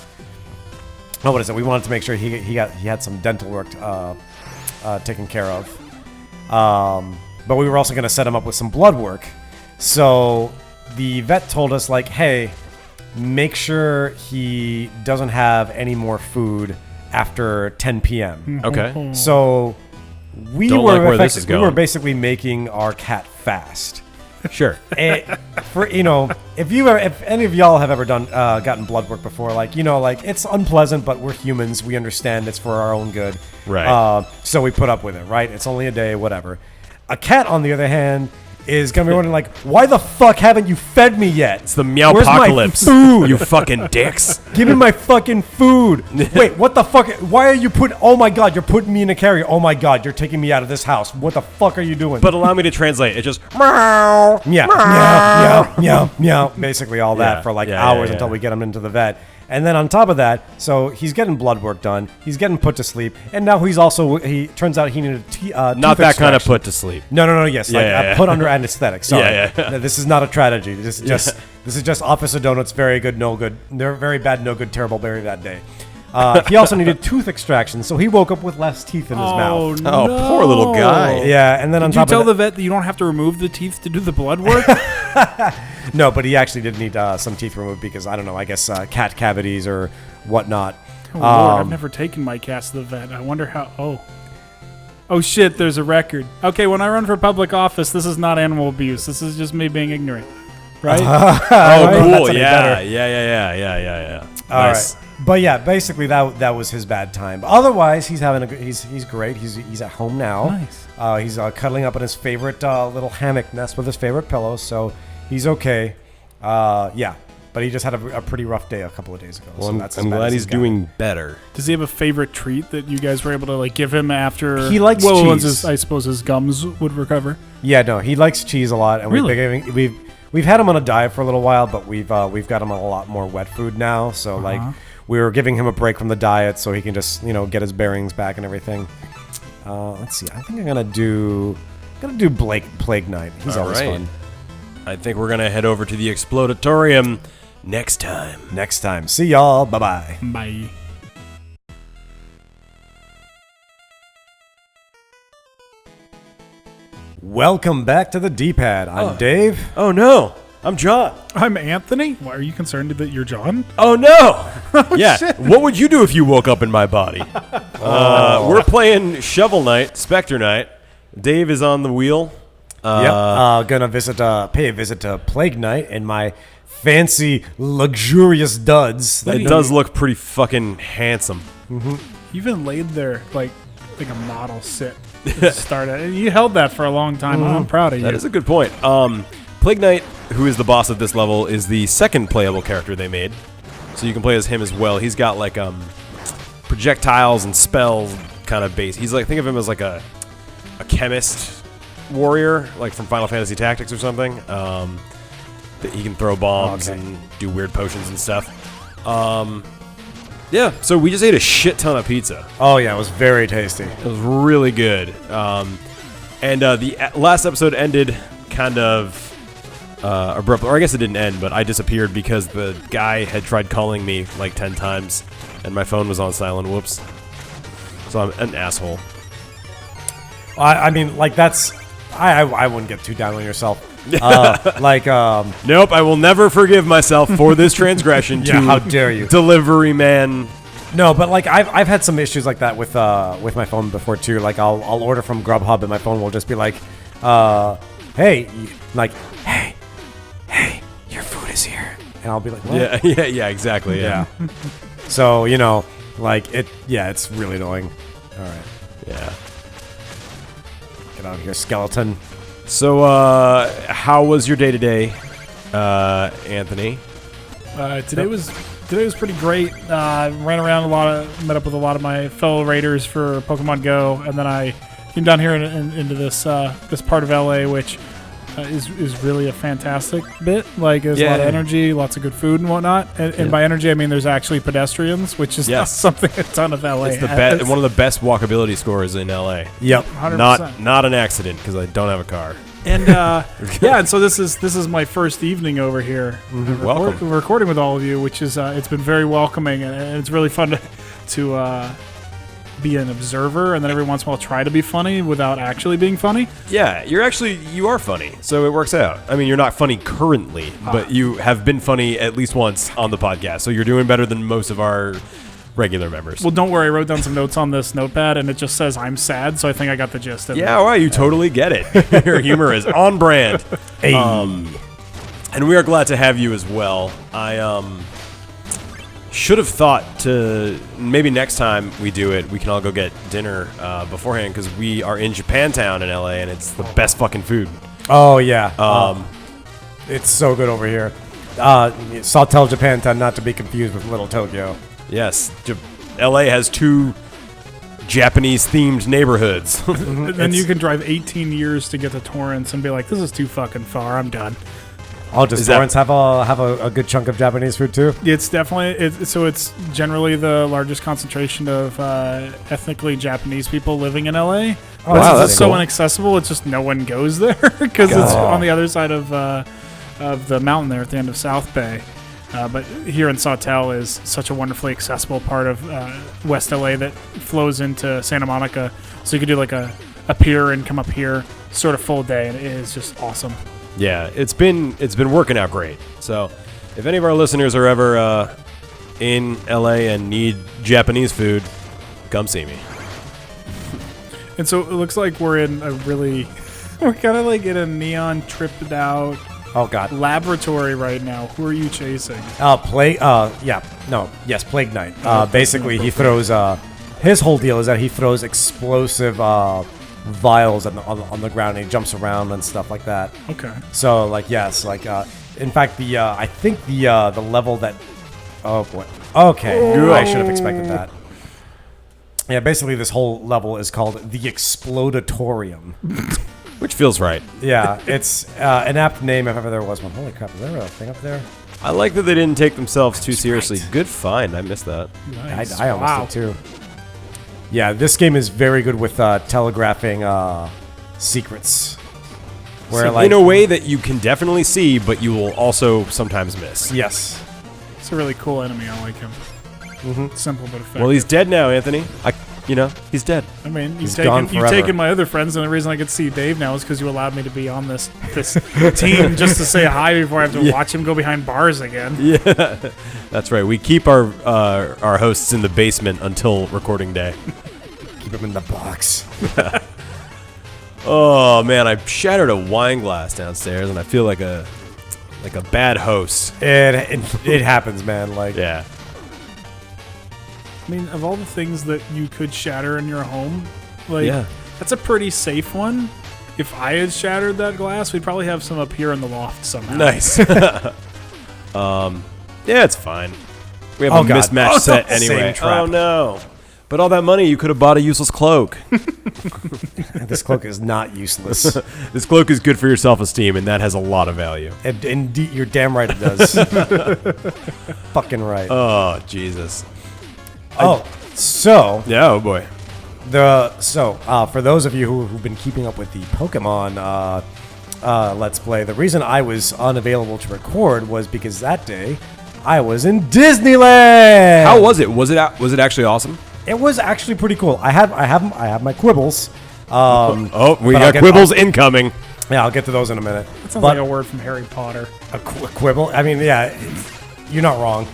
What is it? We wanted to make sure he had some dental work taken care of. But we were also going to set him up with some blood work. So the vet told us hey, make sure he doesn't have any more food after 10 p.m. Okay. So we Don't like where this is we were going. basically making our cat fast. Sure. For if any of y'all have ever gotten blood work before, like it's unpleasant, but we're humans. We understand it's for our own good. Right. So we put up with it. Right. It's only a day, whatever. A cat, on the other hand, is gonna be wondering like, why the fuck haven't you fed me yet? It's the meow Where's my apocalypse. food? You fucking dicks. Give me my fucking food. Wait, what the fuck? Why are you oh my god, you're putting me in a carrier. Oh my god, you're taking me out of this house. What the fuck are you doing? But allow me to translate. It just meow. meow, meow, meow, meow. Basically all that Yeah, for like yeah, hours yeah, until yeah. we get him into the vet. And then on top of that, so he's getting blood work done. He's getting put to sleep. And now he turns out he needed Not that kind of put to sleep. No, yes. Yeah. Put under anesthetic. Sorry. Yeah. No, this is not a tragedy. This is just Officer Donut's very good, no good. They're very bad, no good, terrible, very bad day. He also needed tooth extraction, so he woke up with less teeth in his mouth. No. Oh, poor little guy. Yeah, and then on Did you top tell of the vet that you don't have to remove the teeth to do the blood work? no, but he actually did need some teeth removed because I don't know. I guess cat cavities or whatnot. Oh, Lord, I've never taken my cats to the vet. I wonder how. Oh shit! There's a record. Okay, when I run for public office, this is not animal abuse. This is just me being ignorant, right? Oh, That's cool. any Yeah. better. Yeah. All Nice. right. But yeah, basically that was his bad time. Otherwise, he's having he's great. He's at home now. Nice. He's cuddling up in his favorite little hammock nest with his favorite pillows, so he's okay. Yeah, but he just had a pretty rough day a couple of days ago. Well, so I'm, that's as I'm bad glad as he's gotten. doing better. Does he have a favorite treat that you guys were able to like give him after? He likes once cheese. I suppose his gums would recover. Yeah, no, he likes cheese a lot, and Really? we've had him on a diet for a little while, but we've got him on a lot more wet food now. So like we were giving him a break from the diet so he can just get his bearings back and everything. Let's see. I think I'm gonna do Plague Knight. He's All always right. fun. I think we're going to head over to the Explodatorium next time. Next time, see y'all. Bye bye. Bye. Welcome back to the D-pad. I'm Dave. Oh, no. I'm John. I'm Anthony. Why are you concerned that you're John? Oh, no. Yeah. What would you do if you woke up in my body? We're playing Shovel Knight, Specter Knight. Dave is on the wheel. Gonna pay a visit to Plague Knight in my fancy, luxurious duds. It does look pretty fucking handsome. You even laid there like a model sit to start it. And you held that for a long time. I'm proud of you. That is a good point. Plague Knight, who is the boss of this level, is the second playable character they made. So you can play as him as well. He's got like projectiles and spells kind of base. He's like, think of him as like a chemist warrior, like from Final Fantasy Tactics or something. That he can throw bombs and do weird potions and stuff. Yeah, so we just ate a shit ton of pizza. Oh yeah, it was very tasty. It was really good. And the last episode ended kind of abruptly. Or I guess it didn't end, but I disappeared because the guy had tried calling me like 10 times, and my phone was on silent. Whoops. So I'm an asshole. I mean, like that's. I wouldn't get too down on yourself. Nope, I will never forgive myself for this transgression. Yeah, to how dare you. Delivery man. No, but like I've had some issues like that with my phone before too. Like I'll order from Grubhub and my phone will just be like, hey, your food is here, and I'll be like, what? Yeah, exactly. Yeah. So like it's really annoying. All right, Yeah. get out of here, skeleton. So, how was your day today, Anthony? Today was pretty great. Ran around a lot, met up with a lot of my fellow raiders for Pokemon Go, and then I came down here into this part of LA, which is really a fantastic bit. Like, there's a lot of energy, lots of good food and whatnot. And by energy, I mean there's actually pedestrians, which is not something a ton of LA It's has. one of the best walkability scores in LA. Yep. 100%. Not an accident because I don't have a car. And and so this is my first evening over here, Welcome. recording with all of you, which is it's been very welcoming, and it's really fun to be an observer, and then every once in a while try to be funny without actually being funny. Yeah, you are funny, so it works out. I mean, you're not funny currently, but you have been funny at least once on the podcast, so you're doing better than most of our regular members. Well, don't worry. I wrote down some notes on this notepad, and it just says I'm sad, so I think I got the gist of it. Yeah, all right, you totally get it. Your humor is on brand. And we are glad to have you as well. I should have thought to maybe next time we do it, we can all go get dinner beforehand, because we are in Japantown in LA, and it's the best fucking food. Oh, yeah. It's so good over here. Sawtell, Japantown, not to be confused with Little Tokyo. Yes, LA has 2 Japanese-themed neighborhoods. And then you can drive 18 years to get to Torrance and be like, this is too fucking far. I'm done. Oh, does Torrance have a good chunk of Japanese food too? It's definitely it's generally the largest concentration of ethnically Japanese people living in LA. Oh, wow, that's so cool. inaccessible. It's just no one goes there because it's on the other side of the mountain there at the end of South Bay. But here in Sawtell is such a wonderfully accessible part of West LA that flows into Santa Monica. So you could do like a pier and come up here sort of full day, and it is just awesome. Yeah, it's been working out great. So, if any of our listeners are ever in LA and need Japanese food, come see me. And so it looks like we're in a really, we're kind of like in a neon tripped out laboratory right now. Who are you chasing? Plague Knight. Basically, he throws. His whole deal is that he throws explosive vials on the ground, and he jumps around and stuff like that. Okay. So in fact, I think the level that. Oh boy. Okay. I should have expected that. Yeah, basically this whole level is called the Explodatorium. Which feels right. Yeah, it's an apt name if ever there was one. Holy crap, is there a thing up there? I like that they didn't take themselves too seriously. Right. Good find. I missed that. Nice. I almost did too. Yeah, this game is very good with telegraphing secrets. Where So in a way that you can definitely see, but you will also sometimes miss. Yes. It's a really cool enemy. I like him. Simple but effective. Well, he's dead now, Anthony. He's dead. I mean, He's gone you've forever. taken my other friends, and the reason I get to see Dave now is because you allowed me to be on this team just to say hi before I have to watch him go behind bars again. Yeah, that's right. We keep our hosts in the basement until recording day. Keep him in the box. Oh man, I shattered a wine glass downstairs, and I feel like a bad host. It happens, man. Yeah. I mean, of all the things that you could shatter in your home, Yeah. that's a pretty safe one. If I had shattered that glass, we'd probably have some up here in the loft somehow. Nice. Yeah, it's fine. We have a mismatched set anyway. same trap. Oh no. But all that money, you could have bought a useless cloak. This cloak is not useless. This cloak is good for your self-esteem, and that has a lot of value. Indeed, you're damn right it does. Fucking right. Oh, Jesus. So Yeah, oh boy. For those of you who've been keeping up with the Pokemon Let's Play, the reason I was unavailable to record was because that day I was in Disneyland. How was it? Was it actually awesome? It was actually pretty cool. I have my quibbles. We got I'll quibbles incoming. Yeah, I'll get to those in a minute. That sounds like a word from Harry Potter. A quibble? I mean, yeah, you're not wrong.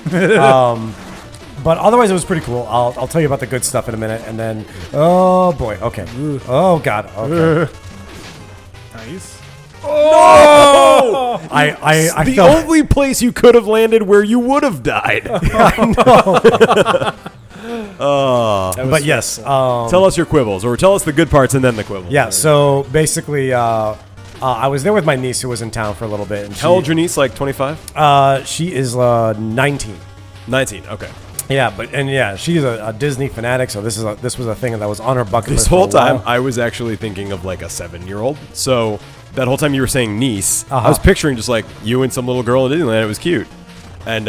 But otherwise, it was pretty cool. I'll tell you about the good stuff in a minute, and then, oh boy, okay. Oh god, okay. Nice. Oh! I the felt only place you could have landed where you would have died. but yes. Tell us your quibbles, or tell us the good parts and then the quibbles. Yeah. So basically, I was there with my niece who was in town for a little bit. And How old your niece? Like 25? She is 19. 19. Okay. Yeah, she's a Disney fanatic, so this was a thing that was on her bucket list. This whole for a while. time, I was actually thinking of like a 7-year-old. So that whole time you were saying niece, I was picturing just like you and some little girl in Disneyland. It was cute. And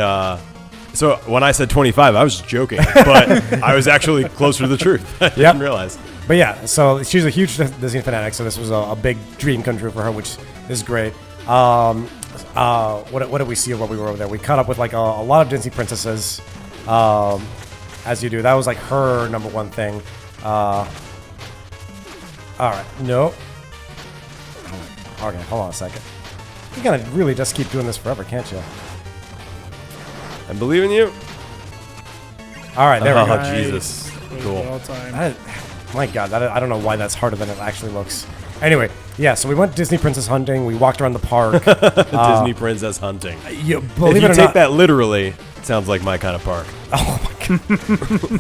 so when I said 25, I was just joking, but I was actually closer to the truth. I didn't realize. But yeah, so she's a huge Disney fanatic, so this was a big dream come true for her, which is great. What did we see while we were over there? We caught up with like a lot of Disney princesses, as you do. That was like her number one thing. All right. Nope. Okay, hold on a second. You gotta really just keep doing this forever, can't you? I believe in you. All right, there we go. Oh, Jesus. Cool. All time. My God, I don't know why that's harder than it actually looks. Anyway, yeah, so we went Disney Princess hunting. We walked around the park. Disney Princess hunting. You, If believe you it or take not, that literally, it sounds like my kind of park.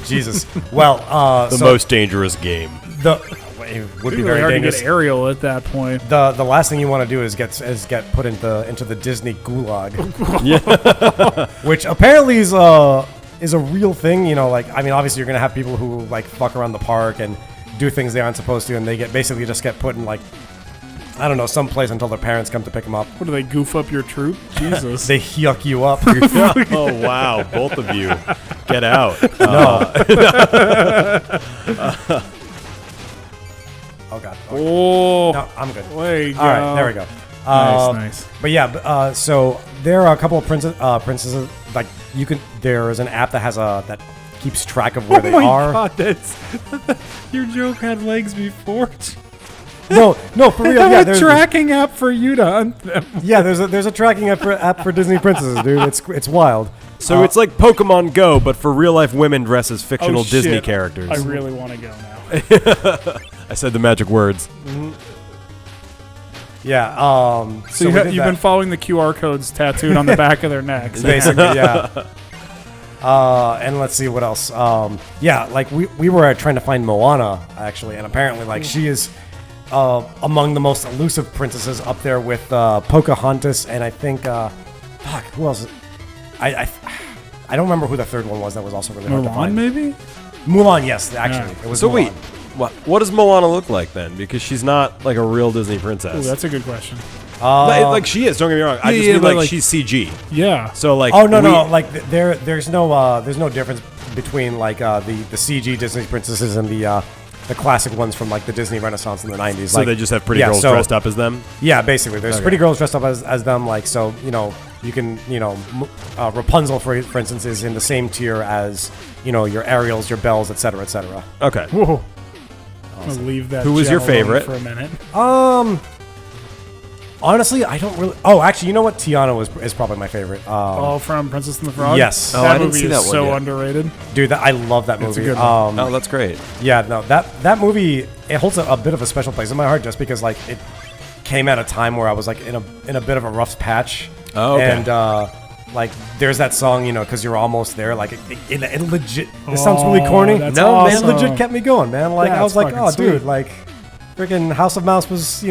Jesus. Well, The so most dangerous game. it would be Really very hard to dangerous. get aerial at that point. The last thing you want to do is get put into the Disney gulag. Which apparently is a real thing. You know, like, I mean, obviously you're gonna have people who like fuck around the park and do things they aren't supposed to, and they basically just get put in, like, I don't know, some place until their parents come to pick them up. What do they goof up your troop? Jesus. They yuck you up. Oh, wow. Both of you. Get out. No. Oh God. Okay. Oh. No, I'm good. Way go. All right, there we go. Nice. But yeah, so there are a couple of princesses. Like, you can. There is an app that has that keeps track of where they are. Oh my God, that's your joke had legs before. No, for real. They Yeah, have a there's tracking app for you to hunt them. yeah, there's a tracking app for Disney princesses, dude. It's wild. So it's like Pokemon Go, but for real-life women dressed as fictional Oh, Disney shit. characters. I really want to go now. I said the magic words. Yeah. So we did you've been following the QR codes tattooed on the back of their necks. basically, yeah. And let's see what else. Yeah, like we were trying to find Moana actually, and apparently, like, she is among the most elusive princesses up there with Pocahontas, and I think fuck, who else? I don't remember who the third one was that was also really hard to Mulan, find. maybe? Mulan, yes, actually, it was. So Mulan. wait, what does Moana look like then? Because she's not like a real Disney princess. Oh, that's a good question. like she is. Don't get me wrong. I just yeah, mean but, like she's CG. Yeah. So like. Oh no, like there's no difference between like the CG Disney princesses and the classic ones from like the Disney Renaissance in the 90s. So like, they just have pretty yeah, girls so- dressed up as them. Yeah, basically, there's Okay. pretty girls dressed up as them. Like, so you can Rapunzel for instance is in the same tier as your Ariels, your Bells, etc., etc. Okay. Whoa. I'm gonna leave that. Who was your jet alone favorite? for a minute? Honestly, I don't really. Oh, actually, you know what? Tiana is probably my favorite. Oh, from Princess and the Frog. Yes. That Oh, I didn't movie see is that one so yet. underrated. dude, I love that It's a movie. good one. Oh, that's great. Yeah, no, that movie, it holds a bit of a special place in my heart just because, like, it came at a time where I was like in a bit of a rough patch. Oh, okay. And like, there's that song, because you're almost there. Like, it legit. This sounds really corny. that's No, awesome. man, legit kept me going, man. Like, Yeah, I was it's like, fucking oh, sweet. dude, like, freaking House of Mouse was,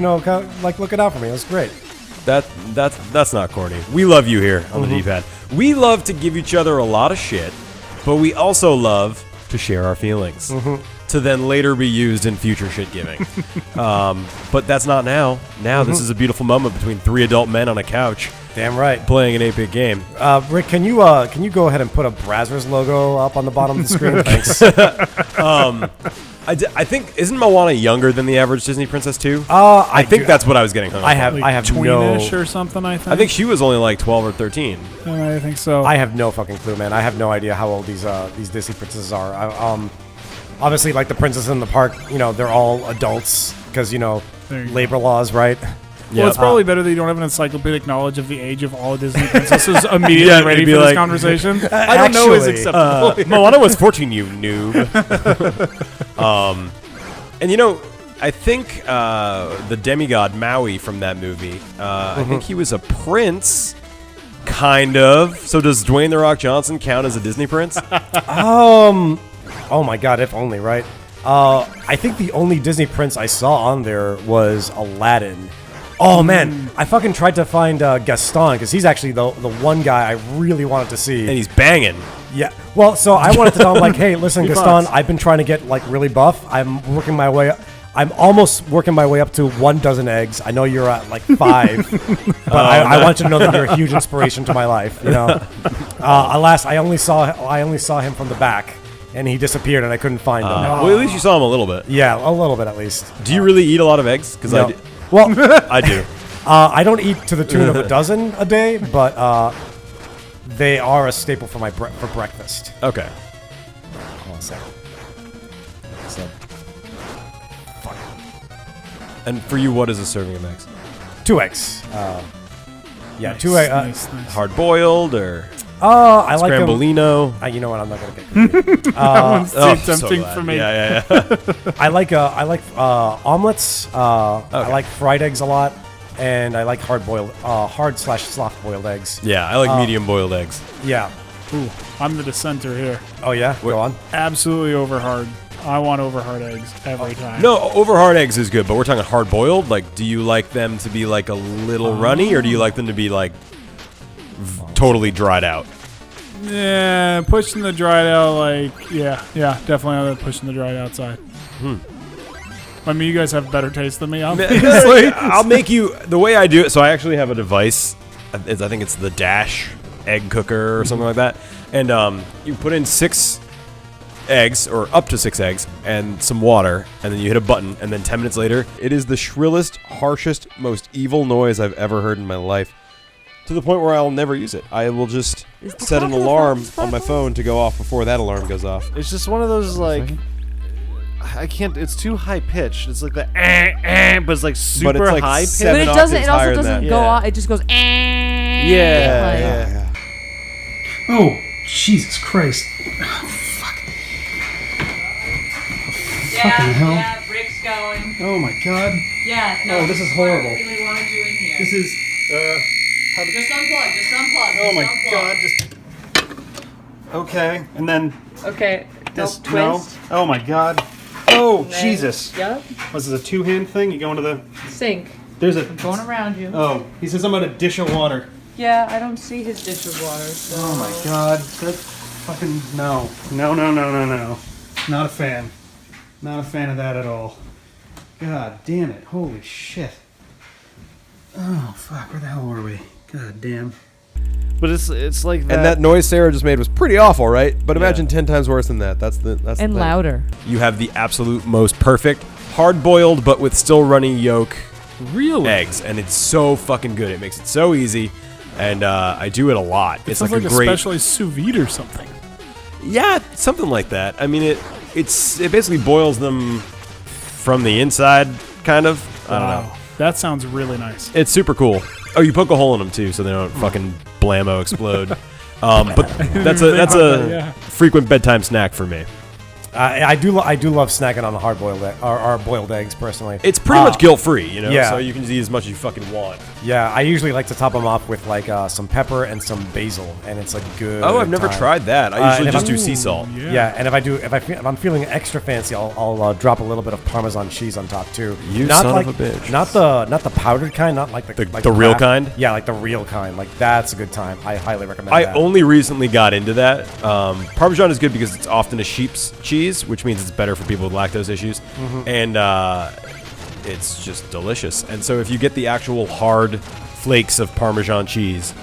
like looking out for me. It was great. That's not corny. We love you here on the D-pad. We love to give each other a lot of shit, but we also love to share our feelings to then later be used in future shit giving. But that's not now. Now this is a beautiful moment between three adult men on a couch Damn right. playing an 8-bit game. Rick, can you go ahead and put a Brazzers logo up on the bottom of the screen? Thanks. I think isn't Moana younger than the average Disney princess too? I think that's what I was getting hung up I on. have Like I have tweenish no or something. I I think she was only like 12 or 13. I think so. I have no fucking clue, man. I have no idea how old these Disney princesses are. Obviously, like the princesses in the park, they're all adults because There you go. labor laws, right? Well, it's probably better that you don't have an encyclopedic knowledge of the age of all Disney princesses immediately Yeah, ready it'd be for this like- conversation. I don't know is Actually, acceptable. Moana was 14, you noob. And I think the demigod Maui from that movie, I think he was a prince, kind of. So does Dwayne The Rock Johnson count as a Disney prince? Oh my god, if only, right? I think the only Disney prince I saw on there was Aladdin. Oh man, I fucking tried to find Gaston because he's actually the one guy I really wanted to see. And he's banging. Yeah. Well, so I wanted to tell him, like, hey, listen, He Gaston, fucks. I've been trying to get like really buff. I'm almost working my way up to 1 dozen eggs. I know you're at like 5, but I want you to know that you're a huge inspiration to my life. Alas, I only saw him from the back, and he disappeared, and I couldn't find him. Well, at least you saw him a little bit. Yeah, a little bit at least. Do you really eat a lot of eggs? Because No. Well, I do. I don't eat to the tune of 12 a day, but they are a staple for for breakfast. Okay. Hold on a second. So And for you, what is a serving of eggs? 2 eggs. Yeah, Nice, 2 eggs. nice. Hard boiled or I like them. scrambolino? You know what? I'm not gonna get. Cookie. That Oh, one's too tempting for me. Yeah. I like omelets. I like fried eggs a lot, and I like hard/soft boiled eggs. Yeah, I like medium boiled eggs. Yeah. Ooh, I'm the dissenter here. Oh yeah. Go on. Absolutely over hard. I want over hard eggs every time. No, over hard eggs is good, but we're talking hard boiled. Like, do you like them to be like a little runny, or do you like them to be like totally dried out? Yeah, pushing the dried out, like, yeah, definitely on the pushing the dried outside. I mean, you guys have better taste than me, obviously. I'll make you the way I do it. So I actually have a device. I think it's the Dash egg cooker or something like that. And you put in 6 eggs, or up to 6 eggs, and some water, and then you hit a button, and then 10 minutes later, it is the shrillest, harshest, most evil noise I've ever heard in my life. To the point where I'll never use it. I will just set an alarm on my phone to go off before that alarm goes off. It's just one of those like I can't. It's too high pitched. It's like the but it's like super But it's like high pitched. 7 But it doesn't. octaves It also higher than doesn't that. go Yeah. off. It just goes. Yeah. Oh, Jesus Christ. Yeah, Rick's going. Oh my God. Yeah. Oh, this is horrible. I really wanted you in here. This is, Just unplug. Just unplug. oh my just unplug. God, just, okay, and then Okay. this, Don't no. twist. Oh my God. Oh, Then- Jesus. Yep. Was this a 2-hand thing? You go into the, Sink. there's a, Going around you. oh, he says I'm about a dish of water. Yeah, I don't see his dish of water. So. Oh my God, that fucking, no. No. Not a fan. Not a fan of that at all. God damn it, holy shit. Oh, fuck, where the hell were we? God damn. But it's like that. And that noise Sarah just made was pretty awful, right? But imagine 10 times worse than that. That's the And thing. louder. You have the absolute most perfect hard-boiled but with still runny yolk really eggs, and it's so fucking good. It makes it so easy, and I do it a lot. It's Sounds like like a great, specialized sous vide or something. yeah, something like that. I mean, it basically boils them from the inside, kind of. I don't know. That sounds really nice. It's super cool. Oh, you poke a hole in them too, so they don't fucking blammo explode. But that's a Yeah. frequent bedtime snack for me. I do love snacking on hard boiled or boiled eggs personally. It's pretty much guilt free, you know. yeah. So you can just eat as much as you fucking want. Yeah, I usually like to top them off with like some pepper and some basil, and it's a good. Oh, I've never time. tried that. I and usually if just I'm- do sea salt. Yeah, and if I'm feeling extra fancy, I'll drop a little bit of Parmesan cheese on top too. You not son like, of a bitch. Not the powdered kind, not like the The real craft- kind? Yeah, like the real kind. Like that's a good time. I highly recommend I that. only recently got into that. Parmesan is good because it's often a sheep's cheese, which means it's better for people with lactose issues, and it's just delicious. And so if you get the actual hard flakes of Parmesan cheese,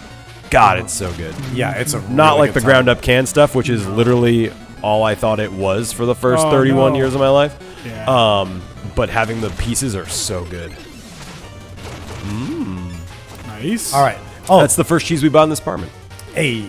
God, it's so good. Yeah, it's a Not really like good the time. ground up canned stuff, which is literally all I thought it was for the first Oh, 31 no. years of my life. Yeah. But having the pieces are so good. Nice. All right. Oh, That's the first cheese we bought in this apartment. hey.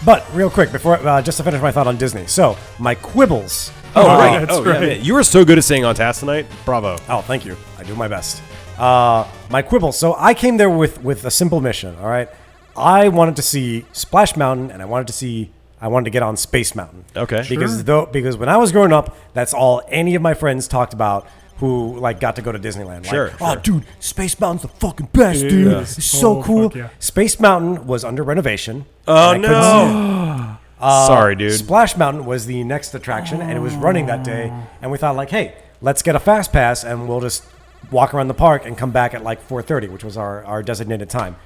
But real quick before just to finish my thought on Disney. So my quibbles. Oh, right. right. That's Oh, yeah, right. man. You were so good at staying on task tonight. Bravo. Oh, thank you. I do my best. My quibble. So I came there with a simple mission. All right. I wanted to see Splash Mountain, and I wanted to get on Space Mountain. Okay. Because when I was growing up, that's all any of my friends talked about who like got to go to Disneyland. Sure, Like, oh, sure. dude, Space Mountain's the fucking best, It dude. is. It's so Oh, cool. fuck yeah. Space Mountain was under renovation. Oh, and I couldn't see it. Sorry, dude. Splash Mountain was the next attraction, and it was running that day. And we thought, like, hey, let's get a fast pass, and we'll just walk around the park and come back at like 4:30, which was our designated time.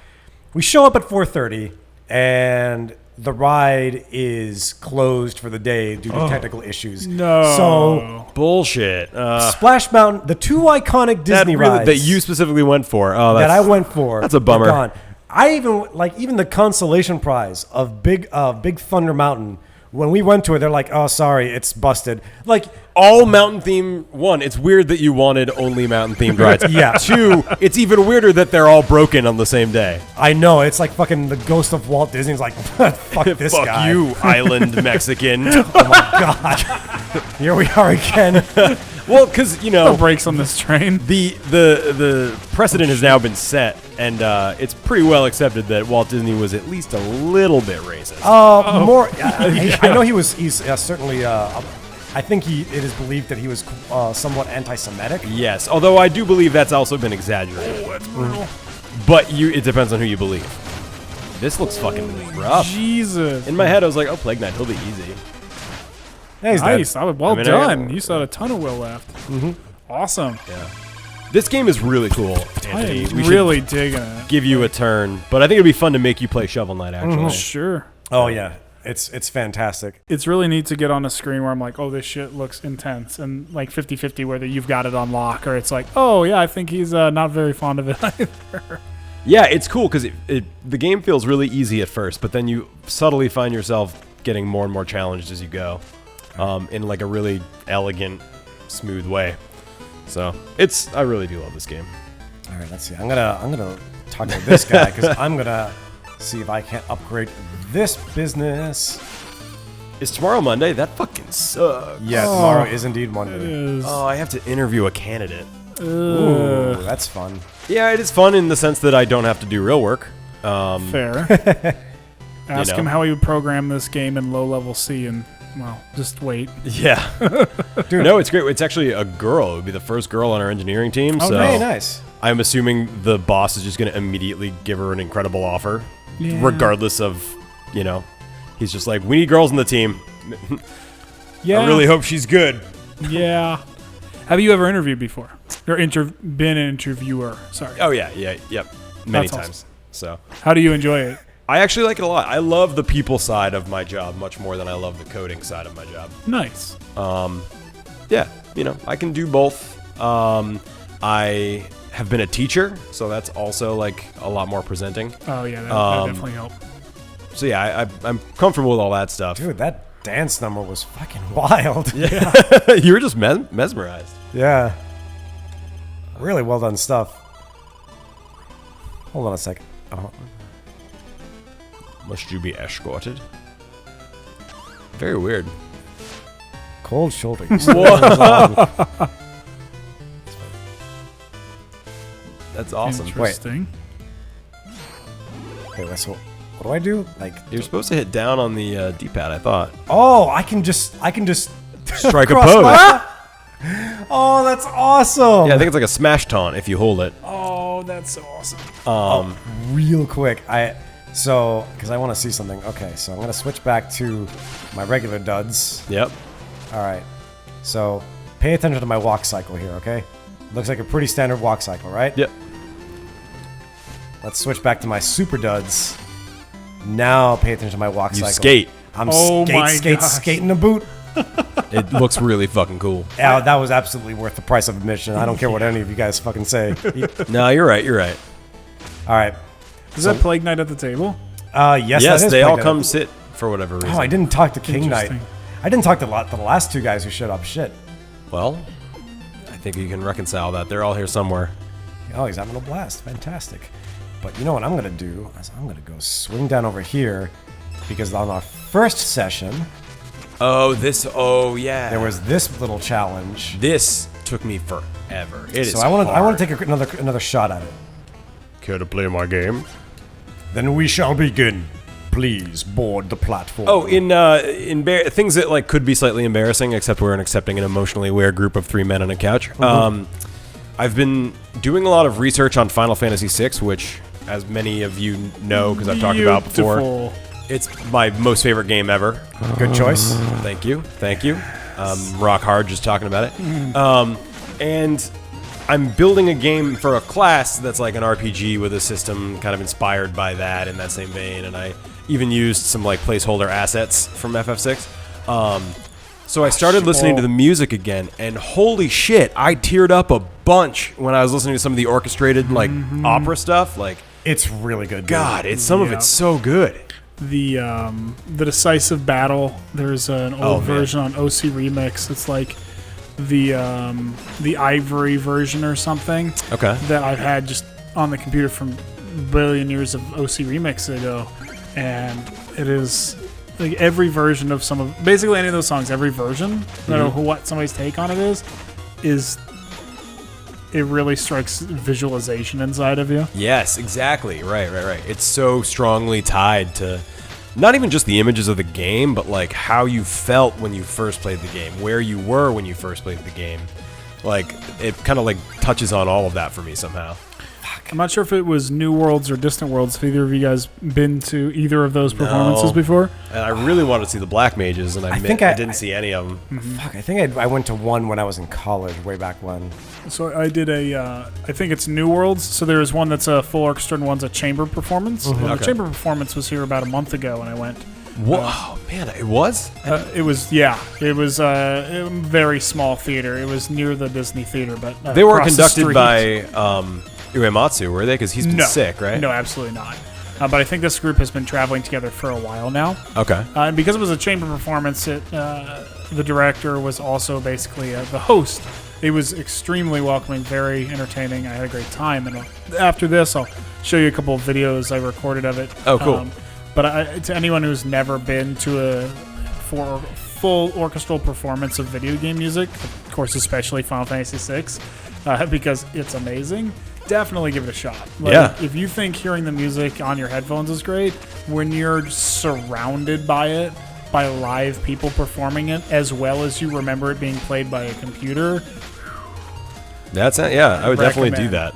We show up at 4:30, and the ride is closed for the day due to technical issues. No. So Bullshit. Splash Mountain, the two iconic Disney rides that you specifically went for. Oh, that that's, I went for, that's a bummer. are gone. I even the consolation prize of Big Thunder Mountain. When we went to it, they're like, "Oh, sorry, it's busted." Like, all mountain theme. One, it's weird that you wanted only mountain themed rides. Yeah. Two, it's even weirder that they're all broken on the same day. I know it's like fucking the ghost of Walt Disney's like, "Fuck this Fuck guy." you, island Mexican. God. Here we are again. Well, because No brakes on this train. the precedent has now been set, and it's pretty well accepted that Walt Disney was at least a little bit racist. More. I know he's certainly. I think it is believed that he was somewhat anti-Semitic. Yes, although I do believe that's also been exaggerated. That's brutal. But it depends on who you believe. This looks fucking rough. Jesus. In my head, I was like, "Oh, Plague Knight, he'll be easy." Yeah, he's Nice. dead. Well I mean, done. You still had a ton of will left. Awesome. Yeah. This game is really cool, I Anthony. am We really digging it. should give you a turn, but I think it'd be fun to make you play Shovel Knight. Actually, Sure. Oh yeah, it's fantastic. It's really neat to get on a screen where I'm like, oh, this shit looks intense. And like 50-50 whether you've got it on lock or it's like, oh, yeah, I think he's not very fond of it either. yeah, it's cool because the game feels really easy at first, but then you subtly find yourself getting more and more challenged as you go, in like a really elegant, smooth way. So I really do love this game. All right, let's see. I'm gonna talk to this guy because I'm gonna see if I can't upgrade this business. Is tomorrow Monday? That fucking sucks. Yeah, tomorrow is indeed Monday. Is Oh, I have to interview a candidate. Ooh, that's fun. Yeah, it is fun in the sense that I don't have to do real work. fair. Ask know. him how he would program this game in low-level C and, well, just wait. Yeah. Dude. No, it's great. It's actually a girl. It would be the first girl on our engineering team. Oh, so Hey, nice. I'm assuming the boss is just going to immediately give her an incredible offer, Yeah. regardless of, he's just like, we need girls on the team. Yeah. I really hope she's good. Yeah. Have you ever interviewed before? Or been an interviewer? Sorry. Oh, yeah. Yep. Many That's awesome. times. So How do you enjoy it? I actually like it a lot. I love the people side of my job much more than I love the coding side of my job. Nice. Yeah, I can do both. I have been a teacher, so that's also like a lot more presenting. Oh, yeah, that definitely helped. So yeah, I'm comfortable with all that stuff. Dude, that dance number was fucking wild. Yeah. You were just mesmerized. Yeah. Really well done stuff. Hold on a second. Oh. Must you be escorted? Very weird. Cold shoulder. That's awesome. Interesting. Okay, so what do I do? Like, You're supposed to hit down on the D-pad, I thought. oh, I can just Strike a cross pose. my- Oh, that's awesome. Yeah, I think it's like a smash taunt if you hold it. Oh, that's so awesome. Real quick, because I want to see something. Okay, so I'm gonna switch back to my regular duds. Yep. All right. So pay attention to my walk cycle here. Okay. Looks like a pretty standard walk cycle, right? Yep. Let's switch back to my super duds. Now pay attention to my walk You cycle. skate. I'm Oh my gosh. skating a boot. It looks really fucking cool. Yeah, that was absolutely worth the price of admission. I don't care what any of you guys fucking say. No, you're right. You're right. All right. Is that Plague Knight at the table? Yes, Yes, that is they all Plague come Knight. sit for whatever reason. Oh, I didn't talk to King Knight. Interesting. I didn't talk to the last two guys who showed up. Shit. Well, I think you can reconcile that. They're all here somewhere. Oh, he's having a blast. Fantastic. But you know what I'm going to do? Is I'm going to go swing down over here because on our first session, Oh, yeah. there was this little challenge. This took me forever. It is So I want to take another shot at it. Care to play my game? Then we shall begin. Please board the platform. Oh, in things that like could be slightly embarrassing, except we're accepting an emotionally aware group of three men on a couch. I've been doing a lot of research on Final Fantasy VI, which, as many of you know, because I've talked about before, Beautiful. it's my most favorite game ever. Good choice. Thank you. Rock hard just talking about it. And I'm building a game for a class that's like an RPG with a system kind of inspired by that in that same vein. And I even used some like placeholder assets from FF6. So I started listening to the music again, and holy shit, I teared up a bunch when I was listening to some of the orchestrated like opera stuff. Like, It's really good. Dude. God, some of it's so good. The decisive battle. There's an old man. version on OC Remix. It's like the Ivory version or something. Okay. That I've had just on the computer from a billion years of OC Remix ago, and it is like every version of basically any of those songs. Every version, no matter what somebody's take on it is, is it really strikes visualization inside of you. Yes, exactly. Right. It's so strongly tied to not even just the images of the game, but like how you felt when you first played the game, where you were when you first played the game. Like, it kind of like touches on all of that for me somehow. I'm not sure if it was New Worlds or Distant Worlds. Have either of you guys been to either of those performances before? And I really wanted to see the Black Mages, and I didn't see any of them. Fuck, I think I went to one when I was in college, way back when. So I did I think it's New Worlds. So there's one that's a full orchestra and one's a chamber performance. Well, the chamber performance was here about a month ago when I went. Whoa, man, it was? It was a very small theater. It was near the Disney Theater, but they weren't across the conducted street. by 𝗬ᴜᴜᴜ, were they? Because he's been sick, right? No, absolutely not. But I think this group has been traveling together for a while now. Okay. And because it was a chamber performance, the director was also basically the host. It was extremely welcoming, very entertaining. I had a great time. And after this, I'll show you a couple of videos I recorded of it. Oh, cool. But to anyone who's never been to a full orchestral performance of video game music, of course, especially Final Fantasy VI, because it's amazing, definitely give it a shot. Like, if you think hearing the music on your headphones is great, when you're surrounded by it, by live people performing it, as well as you remember it being played by a computer. That's it. Yeah, I would definitely do that.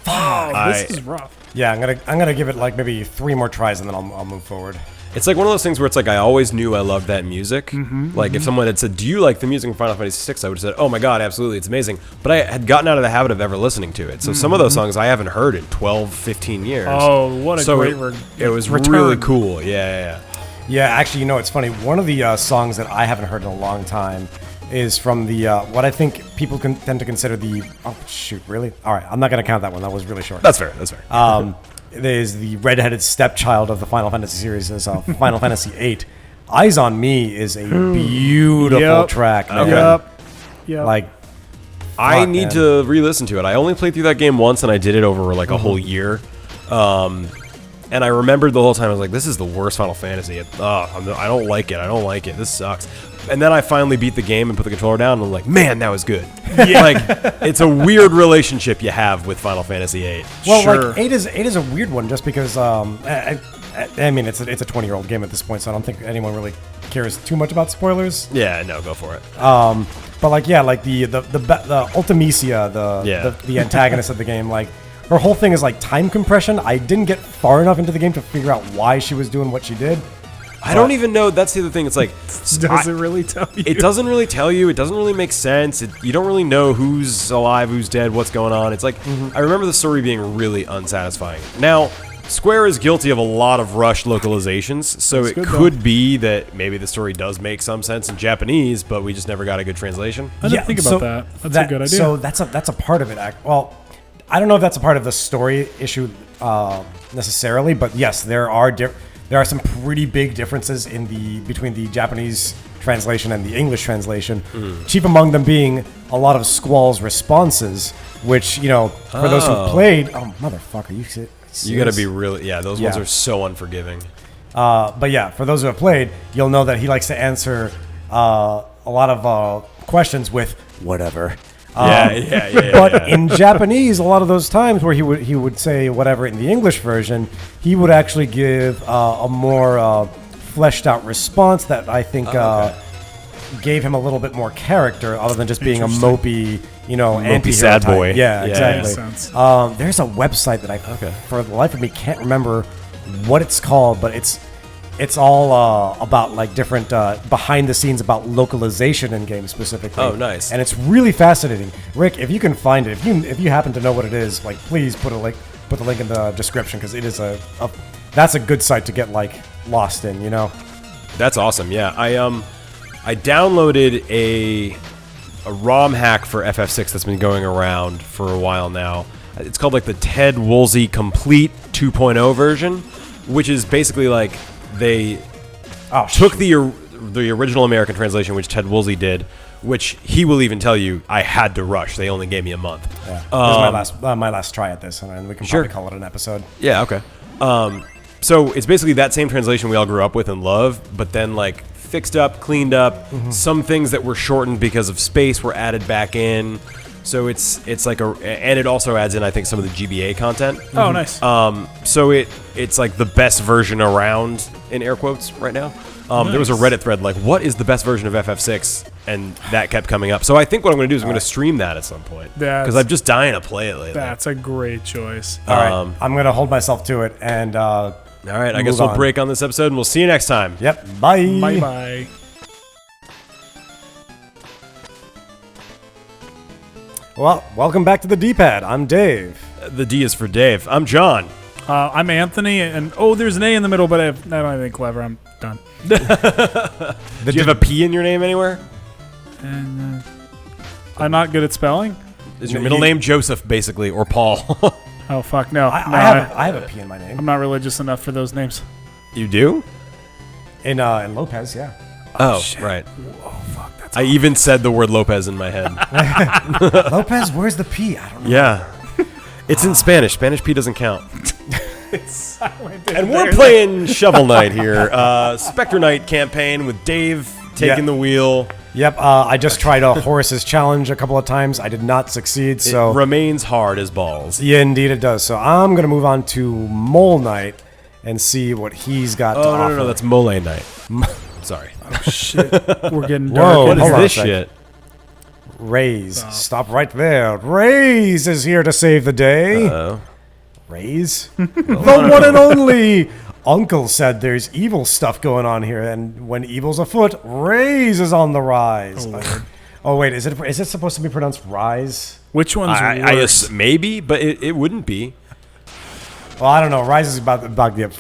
This is rough. Yeah, I'm gonna give it like maybe 3 more tries and then I'll move forward. It's like one of those things where it's like I always knew I loved that music. Like if someone had said, "Do you like the music in Final Fantasy VI?" I would have said, "Oh my god, absolutely, it's amazing." But I had gotten out of the habit of ever listening to it. So some of those songs I haven't heard in 12, 15 years. Oh, what a great it was return. really cool. Yeah. Yeah, actually, it's funny. One of the songs that I haven't heard in a long time is from the what I think people tend to consider the. Oh shoot, really? All right, I'm not gonna count that one. That was really short. That's fair. It is the redheaded stepchild of the Final Fantasy series, is Final Fantasy VIII. Eyes on Me is a beautiful track. Man. Yep. Like, I need to re-listen to it. I only played through that game once, and I did it over like a whole year. And I remembered the whole time, I was like, this is the worst Final Fantasy. I don't like it. This sucks. And then I finally beat the game and put the controller down, and I'm like, man, that was good. Like, it's a weird relationship you have with Final Fantasy VIII. well, like 8 is a weird one just because I mean it's a 20-year-old game at this point, so I don't think anyone really cares too much about spoilers. Yeah, no, go for it. But like the 𝗬𝗜𝗜𝗍, the antagonist of the game, like her whole thing is like time compression. I didn't get far enough into the game to figure out why she was doing what she did. I don't even know. That's the other thing. It's like, Does it really tell you? It doesn't really tell you. It doesn't really make sense. You don't really know who's alive, who's dead, what's going on. It's like, I remember the story being really unsatisfying. Now, Square is guilty of a lot of rushed localizations, so it could be that maybe the story does make some sense in Japanese, but we just never got a good translation. I didn't think about that. That's a good idea. So that's a part of it. Well, I don't know if that's a part of the story issue necessarily, but yes, there are some pretty big differences between the Japanese translation and the English translation. Chief among them being a lot of Squall's responses, which for those who played, motherfucker, you got to be really, those ones are so unforgiving. But yeah, for those who have played, you'll know that he likes to answer a lot of questions with whatever. But in Japanese, a lot of those times where he would say whatever in the English version, he would actually give a more fleshed out response that I think gave him a little bit more character, other than just being a mopey, anti-hero sad type. boy. Yeah, exactly. Makes sense. There's a website that for the life of me, can't remember what it's called, but it's all about like different behind the scenes about localization in games specifically. Oh, nice. And it's really fascinating. Rick, if you can find it, if you happen to know what it is, like please put the link in the description, because it is that's a good site to get like lost in. That's awesome. Yeah, I downloaded a ROM hack for FF6 that's been going around for a while now. It's called like the 𝗙𝗵𝗂𝗀𝗃 Complete 2.0 version, which is basically like they took the original American translation, which 𝗙𝗵𝗂𝗀𝗃 did, which he will even tell you I had to rush. They only gave me a month. Yeah. This is my last try at this, and we can probably call it an episode. Yeah, okay. So it's basically that same translation we all grew up with and love, but then like fixed up, cleaned up. Some things that were shortened because of space were added back in. So it's like and it also adds in, I think, some of the GBA content. Oh, nice. So it's like the best version around, in air quotes, right now. There was a Reddit thread like, what is the best version of FF6? And that kept coming up. So I think what I'm going to do is I'm going to stream that at some point. Because I'm just dying to play it lately. That's a great choice. All right, I'm going to hold myself to it. And all right, I guess we'll break on this episode, and we'll see you next time. Yep, bye. Bye-bye. Well, welcome back to the D-pad. I'm Dave. The D is for Dave. I'm John. I'm Anthony, and there's an A in the middle, but I don't have anything clever. I'm done. Do you have a P in your name anywhere? And I'm not good at spelling. Is your middle name Joseph, basically, or Paul? Oh fuck no! I have a P in my name. I'm not religious enough for those names. You do? In Lopez, yeah. Oh, shit. right. Oh fuck! That's I even said the word Lopez in my head. Lopez, where's the P? I don't know. Yeah. It's in Spanish. Spanish P doesn't count. it's silent. And we're playing Shovel Knight here. Specter Knight campaign with Dave taking the wheel. Yep, I just tried a Horus's challenge a couple of times. I did not succeed, so... It remains hard as balls. Yeah, indeed it does. So I'm going to move on to Mole Knight and see what he's got to offer. No, that's Mole Knight. Sorry. Oh shit! We're getting Whoa, dark. What is hold on a this sec. shit? Reize. Stop right there. Reize is here to save the day. Uh-oh. Reize? The one and only! Uncle said there's evil stuff going on here, and when evil's afoot, Reize is on the rise. Oh wait, is it supposed to be pronounced rise? Which one's I worse? guess maybe, but it wouldn't be. Well, I don't know. Rise is about to get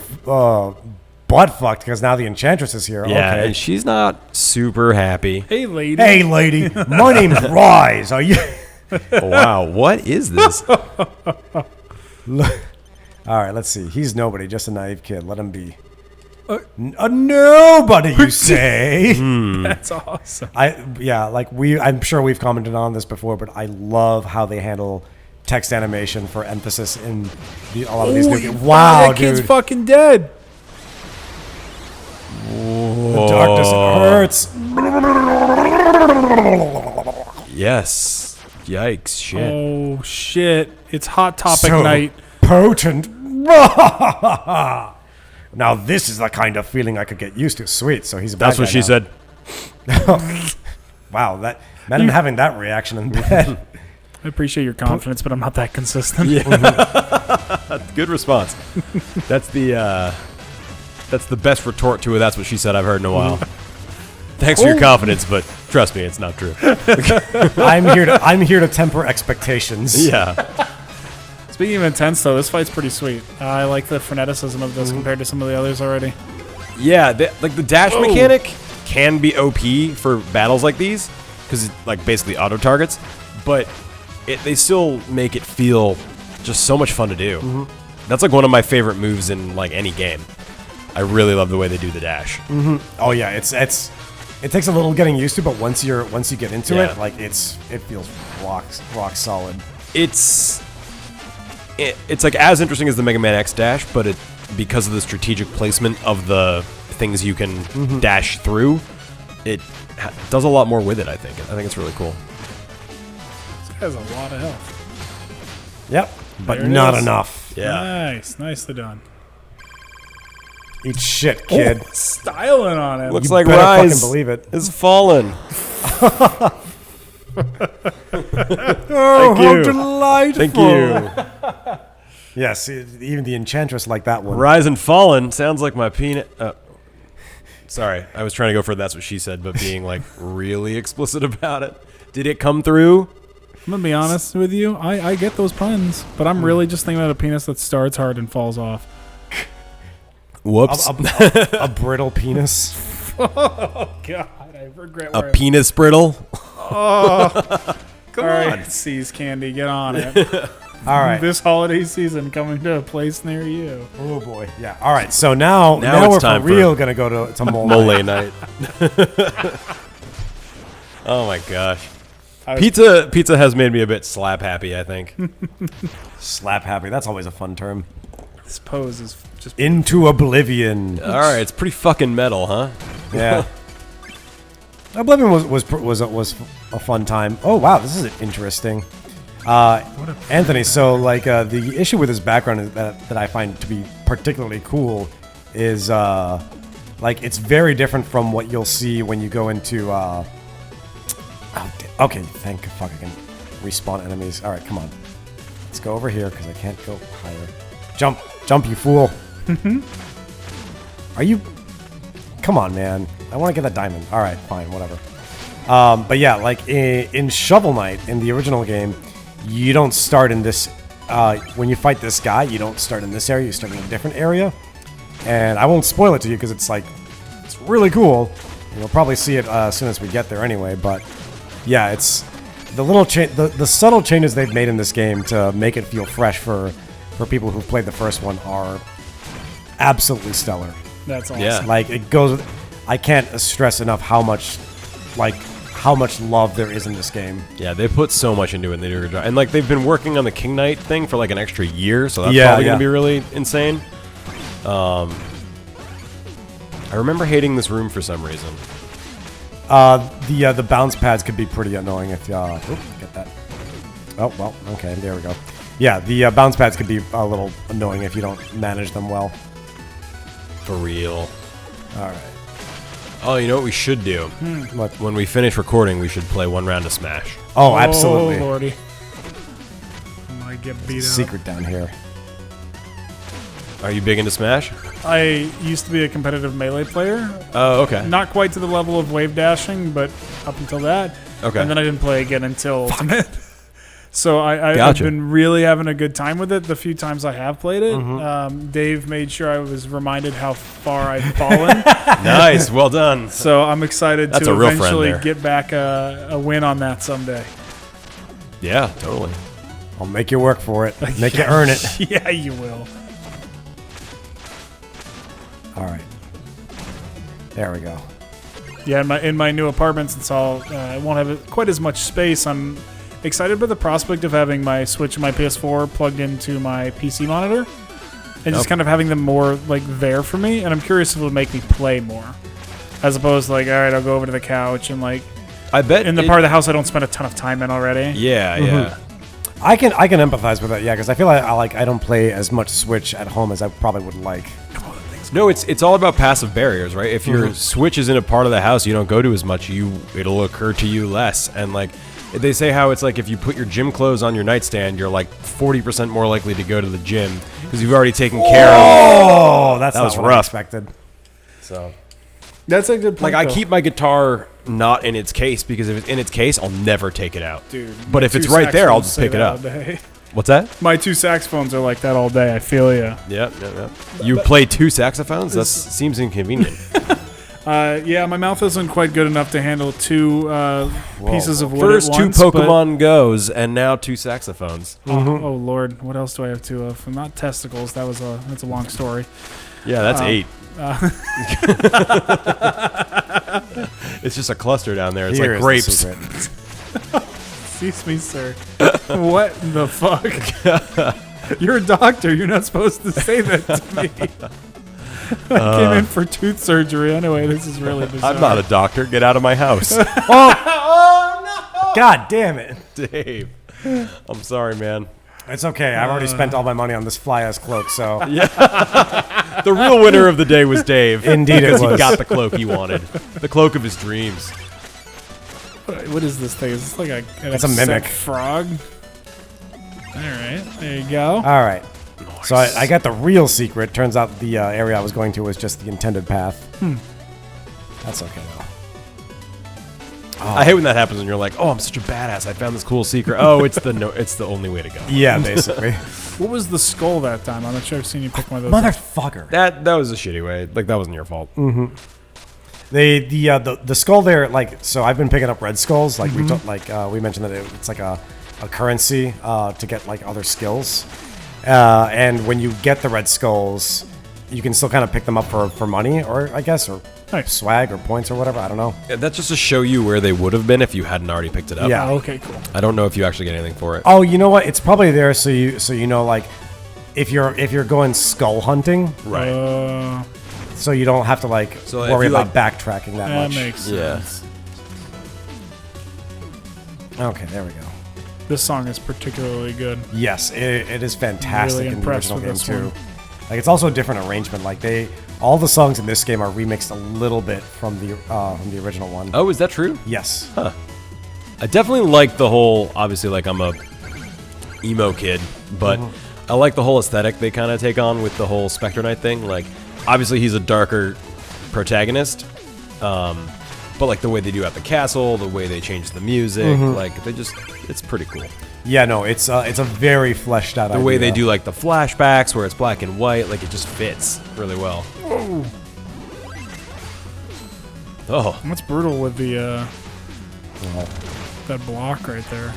butt fucked because now the Enchantress is here. Yeah, Okay. and she's not super happy. Hey lady. Hey, lady, my name's Rise. Are you? Wow, what is this? All right, let's see. He's nobody, just a naive kid. Let him be. A nobody, you say? That's awesome. I'm sure we've commented on this before, but I love how they handle text animation for emphasis in a lot of these new games. Wow, that kid's dude. fucking dead. The darkness hurts. Yes. Yikes, shit. Oh shit! It's Hot Topic So night. potent. Now this is the kind of feeling I could get used to. Sweet. So he's a bad That's what guy she now. said. Wow, imagine having that reaction in bed. I appreciate your confidence, but I'm not that consistent. Good response. That's the best retort to a "that's what she said" I've heard in a while. Thanks for your confidence, but trust me, it's not true. I'm here to temper expectations. Yeah. Speaking of intense, though, this fight's pretty sweet. I like the freneticism of this compared to some of the others already. Yeah, the dash mechanic can be OP for battles like these because it's like basically auto targets, but they still make it feel just so much fun to do. That's like one of my favorite moves in like any game. I really love the way they do the dash. Oh yeah, it takes a little getting used to, but once you get into it, like it feels rock solid. It's like as interesting as the Mega Man X dash, but because of the strategic placement of the things you can dash through, it does a lot more with it. I think it's really cool. This guy has a lot of health. Yep, but There it not is. enough. Yeah. Nice. Nicely done. Eat shit, kid. Styling on it. Looks You like better Reize fucking believe it. is fallen. Oh, how you. delightful! Thank you. Yes, even the Enchantress like that one. Rise and fallen sounds like my peanut. Sorry, I was trying to go for "that's what she said," but being like really explicit about it. Did it come through? I'm gonna be honest with you. I get those puns, but I'm really just thinking about a penis that starts hard and falls off. Whoops. A brittle penis. Oh God, I regret. A penis brittle. Come on, Seize Candy, get on it. All right. This holiday season coming to a place near you. Oh boy. Yeah. All right. So now Now it's we're time for for real gonna go to Mole Mole Night. night. Oh my gosh. Pizza has made me a bit slap happy, I think. Slap happy. That's always a fun term. This pose is just Into oblivion. All right, it's pretty fucking metal, huh? Yeah. Oblivion was a fun time. Oh wow, this is interesting. Anthony, so like the issue with his background is that I find to be particularly cool is like it's very different from what you'll see when you go into. Okay, thank fuck I can respawn enemies. All right, come on, let's go over here because I can't go higher. Jump, you fool! Are you? Come on, man. I want to get that diamond. All right, fine, whatever. But yeah, like in Shovel Knight in the original game, you don't start in this. When you fight this guy, you don't start in this area. You start in a different area. And I won't spoil it to you because it's really cool. You'll probably see it as soon as we get there anyway. But yeah, it's the little the subtle changes they've made in this game to make it feel fresh for people who've played the first one are absolutely stellar. That's awesome. Yeah. Like it goes. I can't stress enough how much love there is in this game. Yeah, they put so much into it. And they do a good job. And like they've been working on the King Knight thing for like an extra year, so that's probably gonna be really insane. I remember hating this room for some reason. The bounce pads could be pretty annoying if get that. Oh well, okay, there we go. Yeah, the bounce pads could be a little annoying if you don't manage them well. For real. All right. Oh, you know what we should do? What? When we finish recording, we should play one round of Smash. Oh, absolutely. Oh, lordy. I might get beat up. Secret down here. Are you big into Smash? I used to be a competitive melee player. Oh, okay. Not quite to the level of wave dashing, but up until that. Okay. And then I didn't play again until Ultimate. So I've Gotcha. been really having a good time with it the few times I have played it. Dave made sure I was reminded how far I've fallen. Nice, well done. So I'm excited That's to a real friend eventually there. get back a win on that someday. Yeah, totally. I'll make you work for it. Make you earn it. Yeah, you will. All right. There we go. Yeah, in my new apartment, since I won't have quite as much space, I'm excited by the prospect of having my Switch and my PS4 plugged into my PC monitor, and just kind of having them more like there for me. And I'm curious if it'll make me play more, as opposed to like, all right, I'll go over to the couch and like. I bet in the part of the house I don't spend a ton of time in already. Yeah, yeah. I can empathize with that, yeah, because I feel like I don't play as much Switch at home as I probably would like. No, it's all about passive barriers, right? If your Switch is in a part of the house you don't go to as much, it'll occur to you less. And like they say how it's like if you put your gym clothes on your nightstand, you're like 40% more likely to go to the gym because you've already taken care of. Oh, that was what I rough. expected. So That's a good point. like I though. keep my guitar not in its case because if it's in its case, I'll never take it out. Dude, But my if it's two right there, I'll saxophones just say pick it that up. all day. What's that? My two saxophones are like that all day. I feel ya. Yep. You play two saxophones? That seems inconvenient. Yeah, my mouth isn't quite good enough to handle two pieces of wood First at two once, but- Pokemon Goes and now two saxophones. Oh Lord, what else do I have two of? Not testicles. That's a long story. Yeah, that's 8. It's just a cluster down there. It's Here like is the grapes. secret. Excuse me, sir. What the fuck? You're a doctor. You're not supposed to say that to me. I came in for tooth surgery. Anyway, this is really bizarre. I'm not a doctor. Get out of my house. God damn it. Dave. I'm sorry, man. It's okay. I've already spent all my money on this fly-ass cloak, so... The real winner of the day was Dave. Indeed it because was. he got the cloak he wanted. The cloak of his dreams. What is this thing? Is this like It's a mimic. frog? All right, there you go. All right. So I got the real secret. Turns out the area I was going to was just the intended path. That's okay, though. I hate when that happens and you're like, oh, I'm such a badass. I found this cool secret. Oh, it's the only way to go. Yeah, basically. What was the skull that time? I'm not sure I've seen you pick one of those. Motherfucker. That was a shitty way. Like, that wasn't your fault. The skull there, like, so I've been picking up red skulls. Like we mentioned that it's like a currency to get like other skills. And when you get the red skulls, you can still kind of pick them up for money, or I guess, or swag or points or whatever. I don't know. Yeah, that's just to show you where they would have been if you hadn't already picked it up. Yeah. Oh, okay, cool. I don't know if you actually get anything for it. Oh, you know what? It's probably there so you know, like, if you're going skull hunting, Right. so you don't have to like So if worry you, about like- backtracking that That much. makes Yeah. sense. Okay, there we go. This song is particularly good. Yes, it is fantastic Really in the impressed original with game this too. one. Like it's also a different arrangement. Like all the songs in this game are remixed a little bit from the original one. Oh, is that true? Yes. Huh. I definitely like the whole. Obviously, like I'm a emo kid, but I like the whole aesthetic they kind of take on with the whole Specter Knight thing. Like, obviously he's a darker protagonist, but like the way they do at the castle, the way they change the music, like it's pretty cool. Yeah, no, it's a very fleshed out. The way they do like the flashbacks where it's black and white, like it just fits really well. Oh, That's brutal with the that block right there.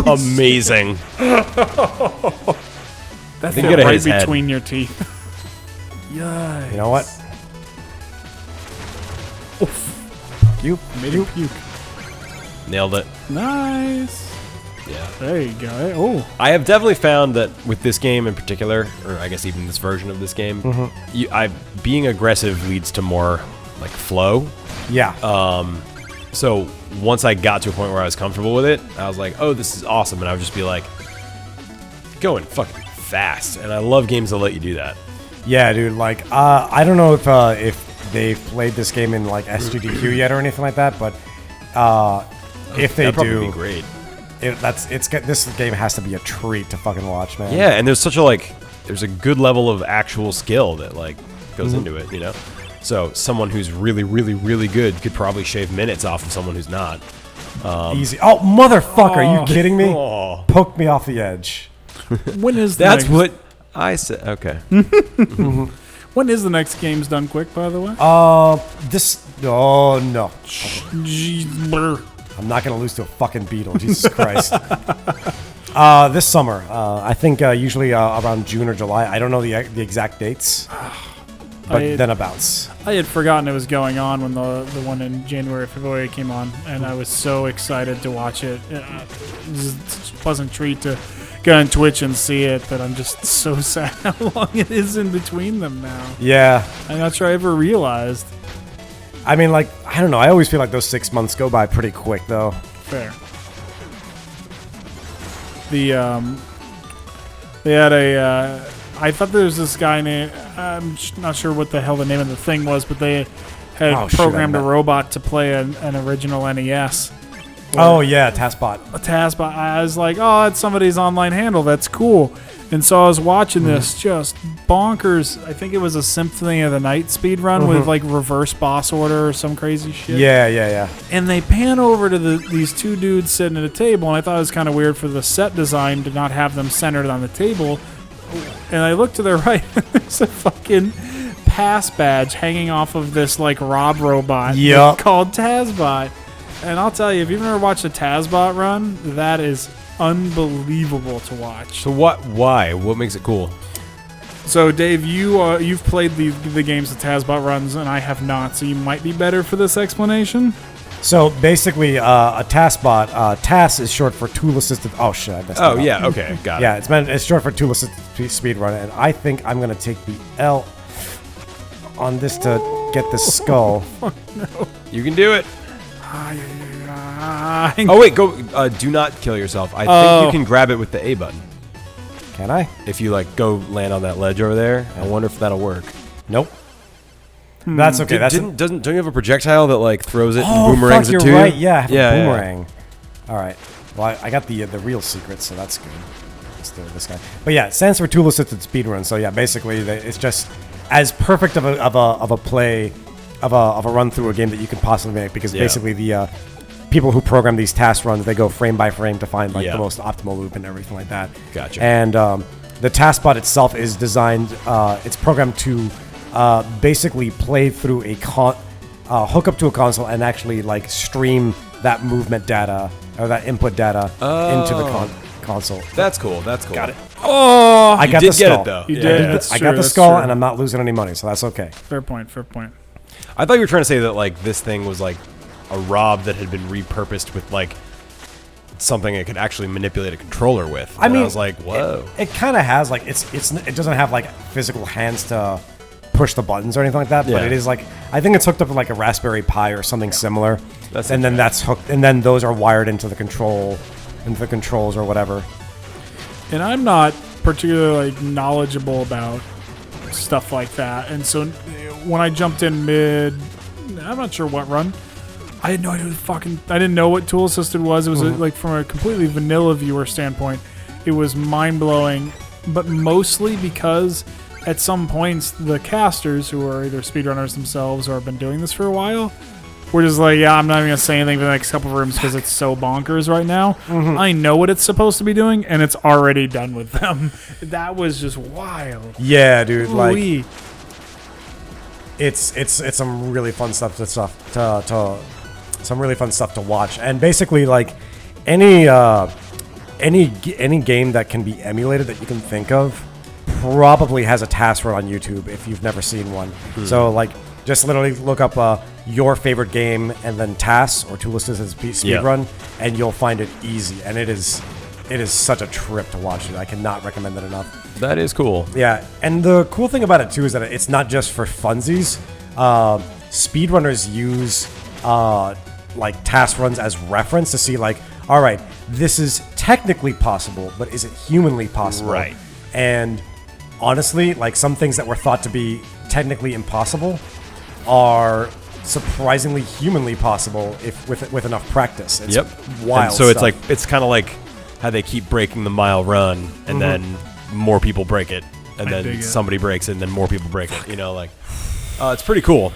amazing! That think fit it hit right his head. between your teeth. Yikes. You know what? You Made it puke. Nailed it. Nice. Yeah. There you go. Oh, I have definitely found that with this game in particular, or I guess even this version of this game, being aggressive leads to more like flow. Yeah. So once I got to a point where I was comfortable with it, I was like, "Oh, this is awesome!" And I would just be like, going fucking fast. And I love games that let you do that. Yeah, dude. Like, I don't know if they've played this game in like SGDQ yet or anything like that, but if they That'd probably do, be great. This game has to be a treat to fucking watch, man. Yeah, and there's there's a good level of actual skill that like goes into it, you know. So someone who's really, really, really good could probably shave minutes off of someone who's not. Easy. Oh, motherfucker! Are you kidding me? Oh. Poked me off the edge. when is the That's next, what I said. Okay. When is the next game's done quick? By the way. This. Oh no. Jeez, blur. I'm not gonna lose to a fucking beetle. Jesus Christ. This summer, I think usually around June or July. I don't know the exact dates, but then abouts. I had forgotten it was going on when the one in January, February came on, and I was so excited to watch it. It was such a pleasant treat to get on Twitch and see it, but I'm just so sad how long it is in between them now. Yeah. I'm not sure I ever realized. I mean, like, I don't know. I always feel like those 6 months go by pretty quick, though. Fair. They had a. I thought there was this guy named. I'm not sure what the hell the name of the thing was, but they had Oh, shit, programmed I a bet. robot to play an original NES. Oh, yeah, TaskBot. A TaskBot. I was like, oh, that's somebody's online handle. That's cool. And so I was watching this just bonkers. I think it was a Symphony of the Night speed run with like reverse boss order or some crazy shit. Yeah. And they pan over to these two dudes sitting at a table, and I thought it was kind of weird for the set design to not have them centered on the table. And I look to their right, and there's a fucking pass badge hanging off of this like Rob robot Yup. called TaskBot. And I'll tell you, if you've never watched a TaskBot run, that is unbelievable to watch. So what? Why? What makes it cool? So Dave, you've played the games that TaskBot runs, and I have not. So you might be better for this explanation. So basically, a TaskBot, TAS is short for Tool Assisted. Oh shit! I messed that Oh up. yeah. Okay. Got it. Yeah, it's short for Tool Assisted Speed Run, and I think I'm gonna take the L on this to get the skull. You can do it. Oh Oh wait, go. Do not kill yourself. I think you can grab it with the A button. Can I? If you like go land on that ledge over there, I wonder if that'll work. Nope. That's okay. That's Don't you have a projectile that like throws it oh and boomerangs fuck, it you're too? right. Yeah, I have yeah, a yeah. boomerang. All right. Well, I got the real secret, so that's good. Let's do this guy. But yeah, it stands for Tool Assisted Speedrun. So yeah, basically, it's just as perfect of a play of a run through a game that you can possibly make, because basically the people who program these task runs, they go frame by frame to find like the most optimal loop and everything like that. Gotcha. And the TaskBot itself is designed. It's programmed to basically play through hook up to a console and actually like stream that movement data or that input data into the console. That's cool. That's cool. Got it. Oh, I got did the skull. get it though. You Yeah. did. I That's got true, the that's skull, true. and I'm not losing any money, so that's okay. Fair point. Fair point. I thought you were trying to say that like this thing was like a Rob that had been repurposed with like something it could actually manipulate a controller with. I And mean, I was like, whoa. It kind of has like it doesn't have like physical hands to push the buttons or anything like that. But Yeah. it is like, I think it's hooked up to like a Raspberry Pi or something similar. That's and then that's hooked, and then those are wired into the controls or whatever. And I'm not particularly like, knowledgeable about stuff like that. And so when I jumped in mid, I'm not sure what run. I had no idea I didn't know what tool assisted was. It was like from a completely vanilla viewer standpoint, it was mind blowing. But mostly because at some points the casters, who are either speedrunners themselves or have been doing this for a while, were just like, yeah, I'm not even gonna say anything for the next couple of rooms because it's so bonkers right now. I know what it's supposed to be doing, and it's already done with them. That was just wild. Yeah, dude. Like, Ooh-wee. it's some really fun stuff some really fun stuff to watch. And basically, like any game that can be emulated that you can think of probably has a task run on YouTube if you've never seen one. So like, just literally look up your favorite game and then tasks or tool assisted speedrun, and you'll find it easy. And it is such a trip to watch it. I cannot recommend it enough. That is cool. Yeah, and the cool thing about it too is that it's not just for funsies. Speedrunners use like task runs as reference to see like, all right, this is technically possible, but is it humanly possible? Right. And honestly, like some things that were thought to be technically impossible are surprisingly humanly possible if with enough practice. It's wild. And so it's stuff. like, it's kind of like how they keep breaking the mile run, and then more people break it, and dig then it. somebody breaks it, and then more people break it. You know, like it's pretty cool.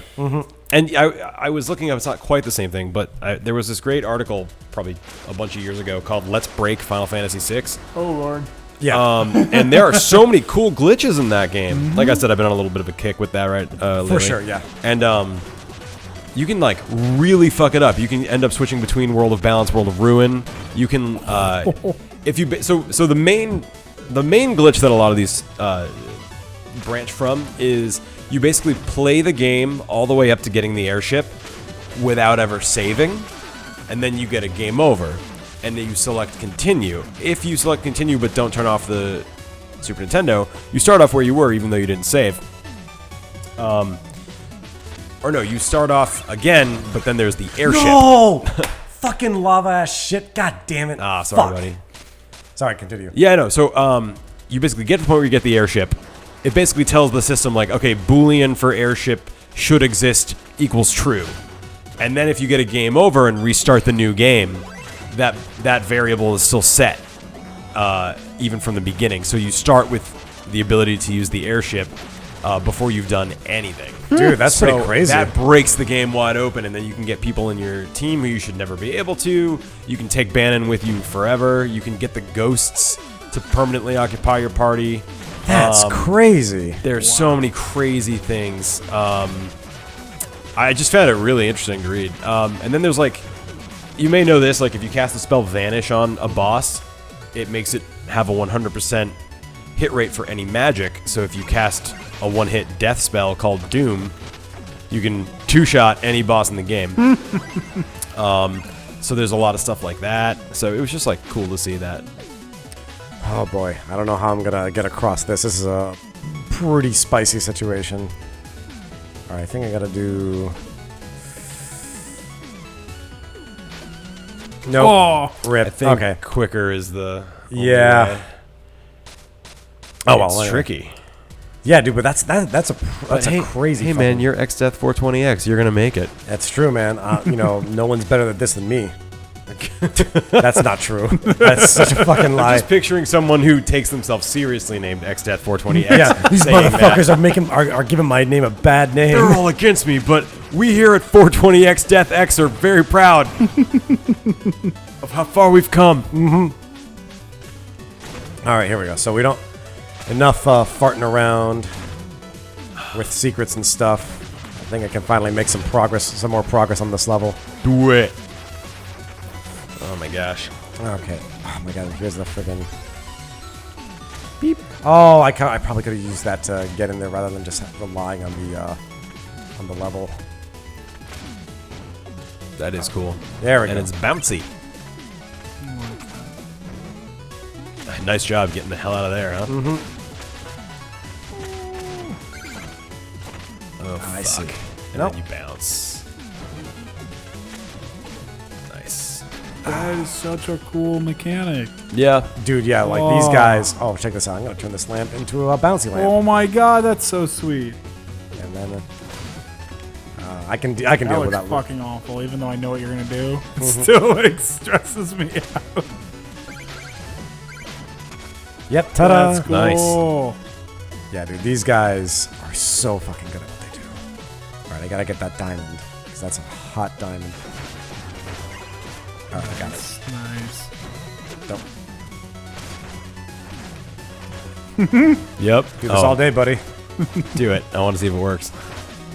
And I was looking up, it's not quite the same thing, but there was this great article probably a bunch of years ago called "Let's Break Final Fantasy VI." Oh Lord. yeah, And there are so many cool glitches in that game. Like I said, I've been on a little bit of a kick with that, right? Lately. for sure. Yeah. And you can like really fuck it up. You can end up switching between World of Balance, World of Ruin. You can if you so the main glitch that a lot of these branch from is you basically play the game all the way up to getting the airship without ever saving, and then you get a game over, and then you select continue. If you select continue but don't turn off the Super Nintendo, you start off where you were even though you didn't save. Or no, you start off again, but then there's the airship. No! Fucking lava ass shit. God damn it. Ah, sorry, Fuck. buddy. Sorry, continue. Yeah, I know. So, you basically get to the point where you get the airship. It basically tells the system, like, okay, Boolean for airship should exist equals true. And then if you get a game over and restart the new game, that variable is still set, even from the beginning. So you start with the ability to use the airship before you've done anything. Dude, that's pretty So crazy. That breaks the game wide open, and then you can get people in your team who you should never be able to. You can take Bannon with you forever. You can get the ghosts to permanently occupy your party. That's crazy. There's so many crazy things. I just found it really interesting to read. And then there's like, you may know this, like if you cast the spell Vanish on a boss, it makes it have a 100% hit rate for any magic. So if you cast a one-hit death spell called Doom, you can two-shot any boss in the game. So there's a lot of stuff like that. So it was just like cool to see that. Oh boy, I don't know how I'm gonna get across this. This is a pretty spicy situation. Alright, I think I gotta do... Nope. Oh, Rip. I think Okay. quicker is the only Yeah. way. Oh, well, It's anyway. tricky. Yeah, dude, but that's a crazy. Hey fucking- man, you're XDeath 420X. You're gonna make it. That's true, man. You know, no one's better at this than me. That's not true. That's such a fucking lie. Just picturing someone who takes themselves seriously named XDeath 420X. Yeah, these saying that. motherfuckers are giving my name a bad name. They're all against me, but we here at 420X Death X are very proud of how far we've come. All right, here we go. So we don't enough farting around with secrets and stuff. I think I can finally make some more progress on this level. Do it. Oh my gosh. Okay. Oh my god, here's the friggin' beep. Oh, I probably could have used that to get in there rather than just relying on the level. That is cool. There we And go. it's bouncy. Nice job getting the hell out of there, huh? see. And Nope. then you bounce. Nice. That is such a cool mechanic. Yeah. Dude, yeah, like these guys. Oh, check this out. I'm gonna turn this lamp into a bouncy lamp, Oh my god, that's so sweet. and then I can deal with That that. looks fucking awful, even though I know what you're gonna do. It still like stresses me out. Yep, ta-da! That's Nice. cool. Yeah, dude, these guys are so fucking good at what they do. All right, I gotta get that diamond because that's a hot diamond. All right, I got it. Nice. Don't Yep. do this all day, buddy. Do it. I want to see if it works.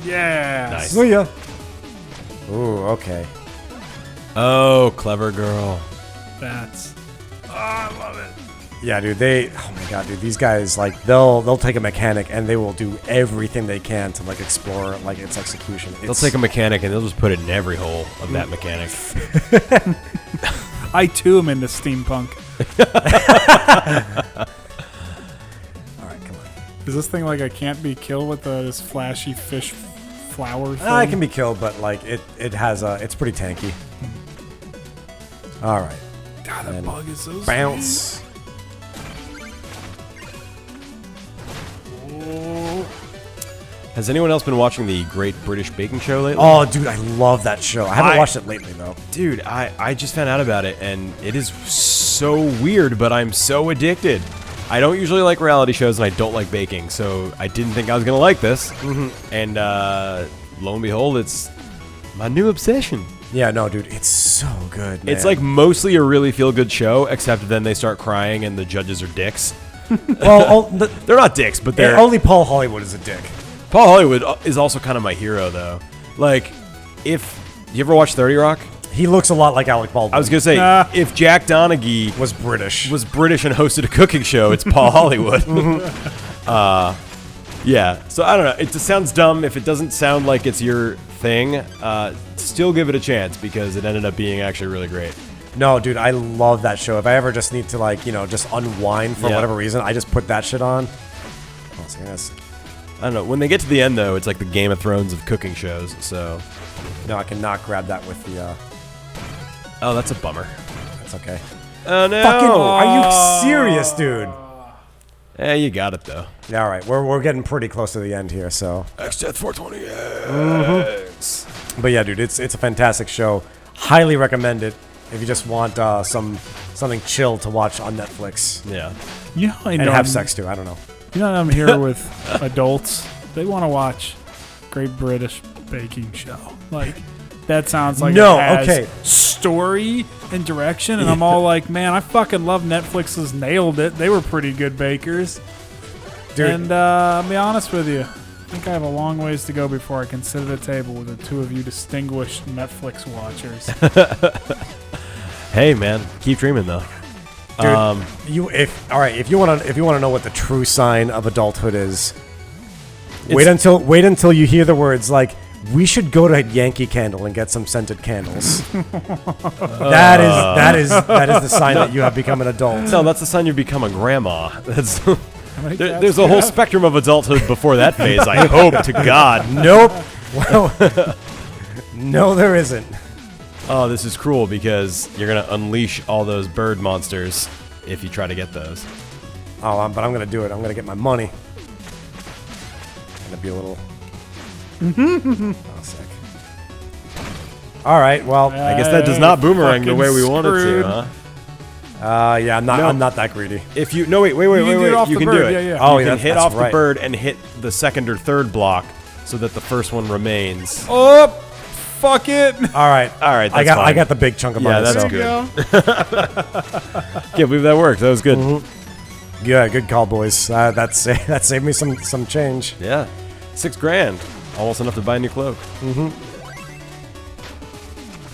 Yeah. Nice. See ya. Ooh, okay. Oh, clever girl. That's. Yeah, dude, oh my god, dude, these guys, like, they'll take a mechanic and they will do everything they can to, like, explore, like, its execution. They'll take a mechanic and they'll just put it in every hole of that mechanic. I too am into steampunk. All right, come on. Is this thing like I can't be killed with this flashy fish flower thing? It can be killed, but, like, it has it's pretty tanky. All right. God, that and bug is so Bounce. Has anyone else been watching the Great British Baking Show lately? Oh, dude, I love that show. I haven't watched it lately, though. Dude, I just found out about it, and it is so weird, but I'm so addicted. I don't usually like reality shows, and I don't like baking, so I didn't think I was going to like this. And lo and behold, it's my new obsession. Yeah, no, dude, it's so good, man. It's like mostly a really feel-good show, except then they start crying, and the judges are dicks. well, They're not dicks, but they're... only Paul Hollywood is a dick. Paul Hollywood is also kind of my hero, though. Like, if... You ever watch 30 Rock? He looks a lot like Alec Baldwin. I was going to say, if Jack Donaghy was British. and hosted a cooking show, it's Paul Hollywood. Yeah, so I don't know. It just sounds dumb. If it doesn't sound like it's your thing, still give it a chance because it ended up being actually really great. No, dude, I love that show. If I ever just need to, like, just unwind for whatever reason, I just put that shit on. Oh, so I don't know. When they get to the end, though, it's like the Game of Thrones of cooking shows, so... no, I cannot grab that with the, Oh, that's a bummer. that's okay. Oh, no! Fucking, are you serious, dude? Eh, you got it, though. Yeah, all right, we're getting pretty close to the end here, so. X-Death 420 But yeah, dude, it's a fantastic show. Highly recommend it if you just want something chill to watch on Netflix. Yeah. You know, And have sex, too, I don't know. You know, I'm here with adults. They want to watch Great British Baking Show. Like, that sounds like No, it has okay. story and direction, and I'm all like, man, I fucking love Netflix's Nailed It. They were pretty good bakers. Dude, And I'll be honest with you, I think I have a long ways to go before I can sit at a table with the two of you distinguished Netflix watchers. Hey, man. Keep dreaming, though. dude, if you want to know what the true sign of adulthood is, wait until you hear the words like, we should go to Yankee Candle and get some scented candles. that is the sign that you have become an adult. No, that's the sign you become a grandma. That's... Like, There's a whole spectrum of adulthood before that phase, I hope to God. Nope. Well, no, there isn't. Oh, this is cruel because you're going to unleash all those bird monsters if you try to get those. Oh, but I'm gonna do it. I'm gonna get my money. Gonna be a little. Oh, sick. All right. Well, I guess that does not boomerang the way we want it screwed. to, huh? yeah. I'm not. No. I'm not that greedy. If you wait, You can do it off you the can do bird, it. yeah. Oh, You yeah, can hit that's off the right. bird and hit the second or third block so that the first one remains. Oh, fuck it. All right. All right, I that's fine. got the big chunk of Yeah, money. that's so. good. Can't believe that worked. That was good. Yeah, good call, boys. That saved me some change. Yeah, $6,000, almost enough to buy a new cloak.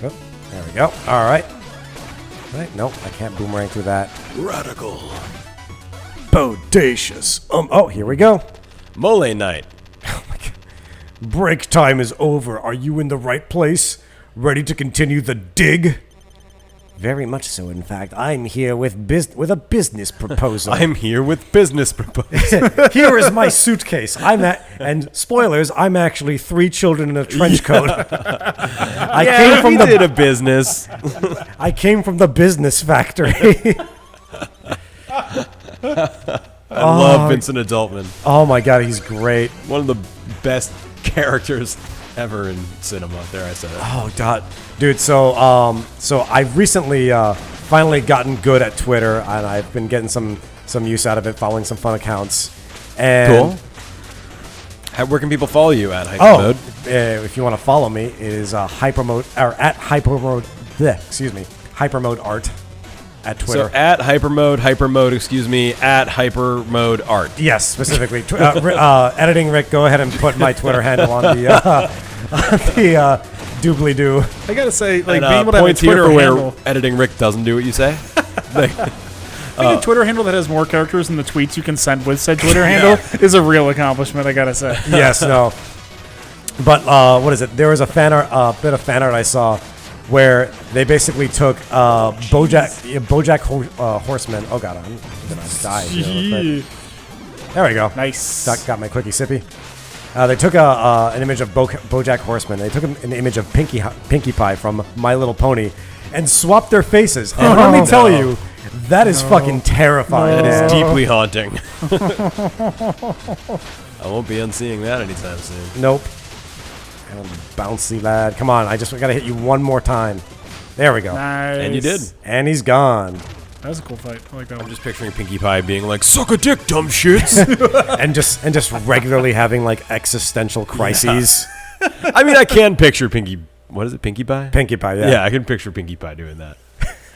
Oh, there we go. All right. Right. Nope. I can't boomerang through that. Radical. Bodacious. Oh, here we go. Mole Night. Break time is over. Are you in the right place? Ready to continue the dig? Very much so, in fact. I'm here with a business proposal. I'm here with business proposal. Here is my suitcase. And spoilers, I'm actually 3 children in a trench coat. I did a business. I came from the business factory. I love Vincent Adultman. Oh my god, he's great. One of the best characters ever in cinema. There, I said it. Oh god, dude. So I've recently finally gotten good at Twitter, and I've been getting some use out of it, following some fun accounts. And Where can people follow you at Hypermode? If you want to follow me, it is Hypermode or at Hypermode. Hypermode Art at Twitter. So at Hypermode, at Hypermode Art. Yes, specifically. Editing Rick, go ahead and put my Twitter handle on the doobly-doo. I gotta say, like, And, being able to have a points here Twitter for handle, where editing Rick doesn't do what you say. having a Twitter handle that has more characters than the tweets you can send with said Twitter handle is a real accomplishment, I gotta say. Yes, no. But what is it? There was a bit of fan art I saw where they basically took BoJack Horseman. Oh god, I'm gonna die here real quick. There we go. Nice. Got my quickie sippy. They took an image of BoJack Horseman. They took an image of Pinkie Pie from My Little Pony, and swapped their faces. And let me tell you, that is fucking terrifying. That man. is deeply haunting. I won't be unseeing that anytime soon. Nope. Oh, bouncy lad. Come on, I gotta hit you one more time. There we go. Nice. And you did. And he's gone. That was a cool fight. I like that I'm one. just picturing Pinkie Pie being like, "Suck a dick, dumb shits." and just regularly having like existential crises. I mean, I can picture Pinkie. What is it, Pinkie Pie? Pinkie Pie, yeah. Yeah, I can picture Pinkie Pie doing that.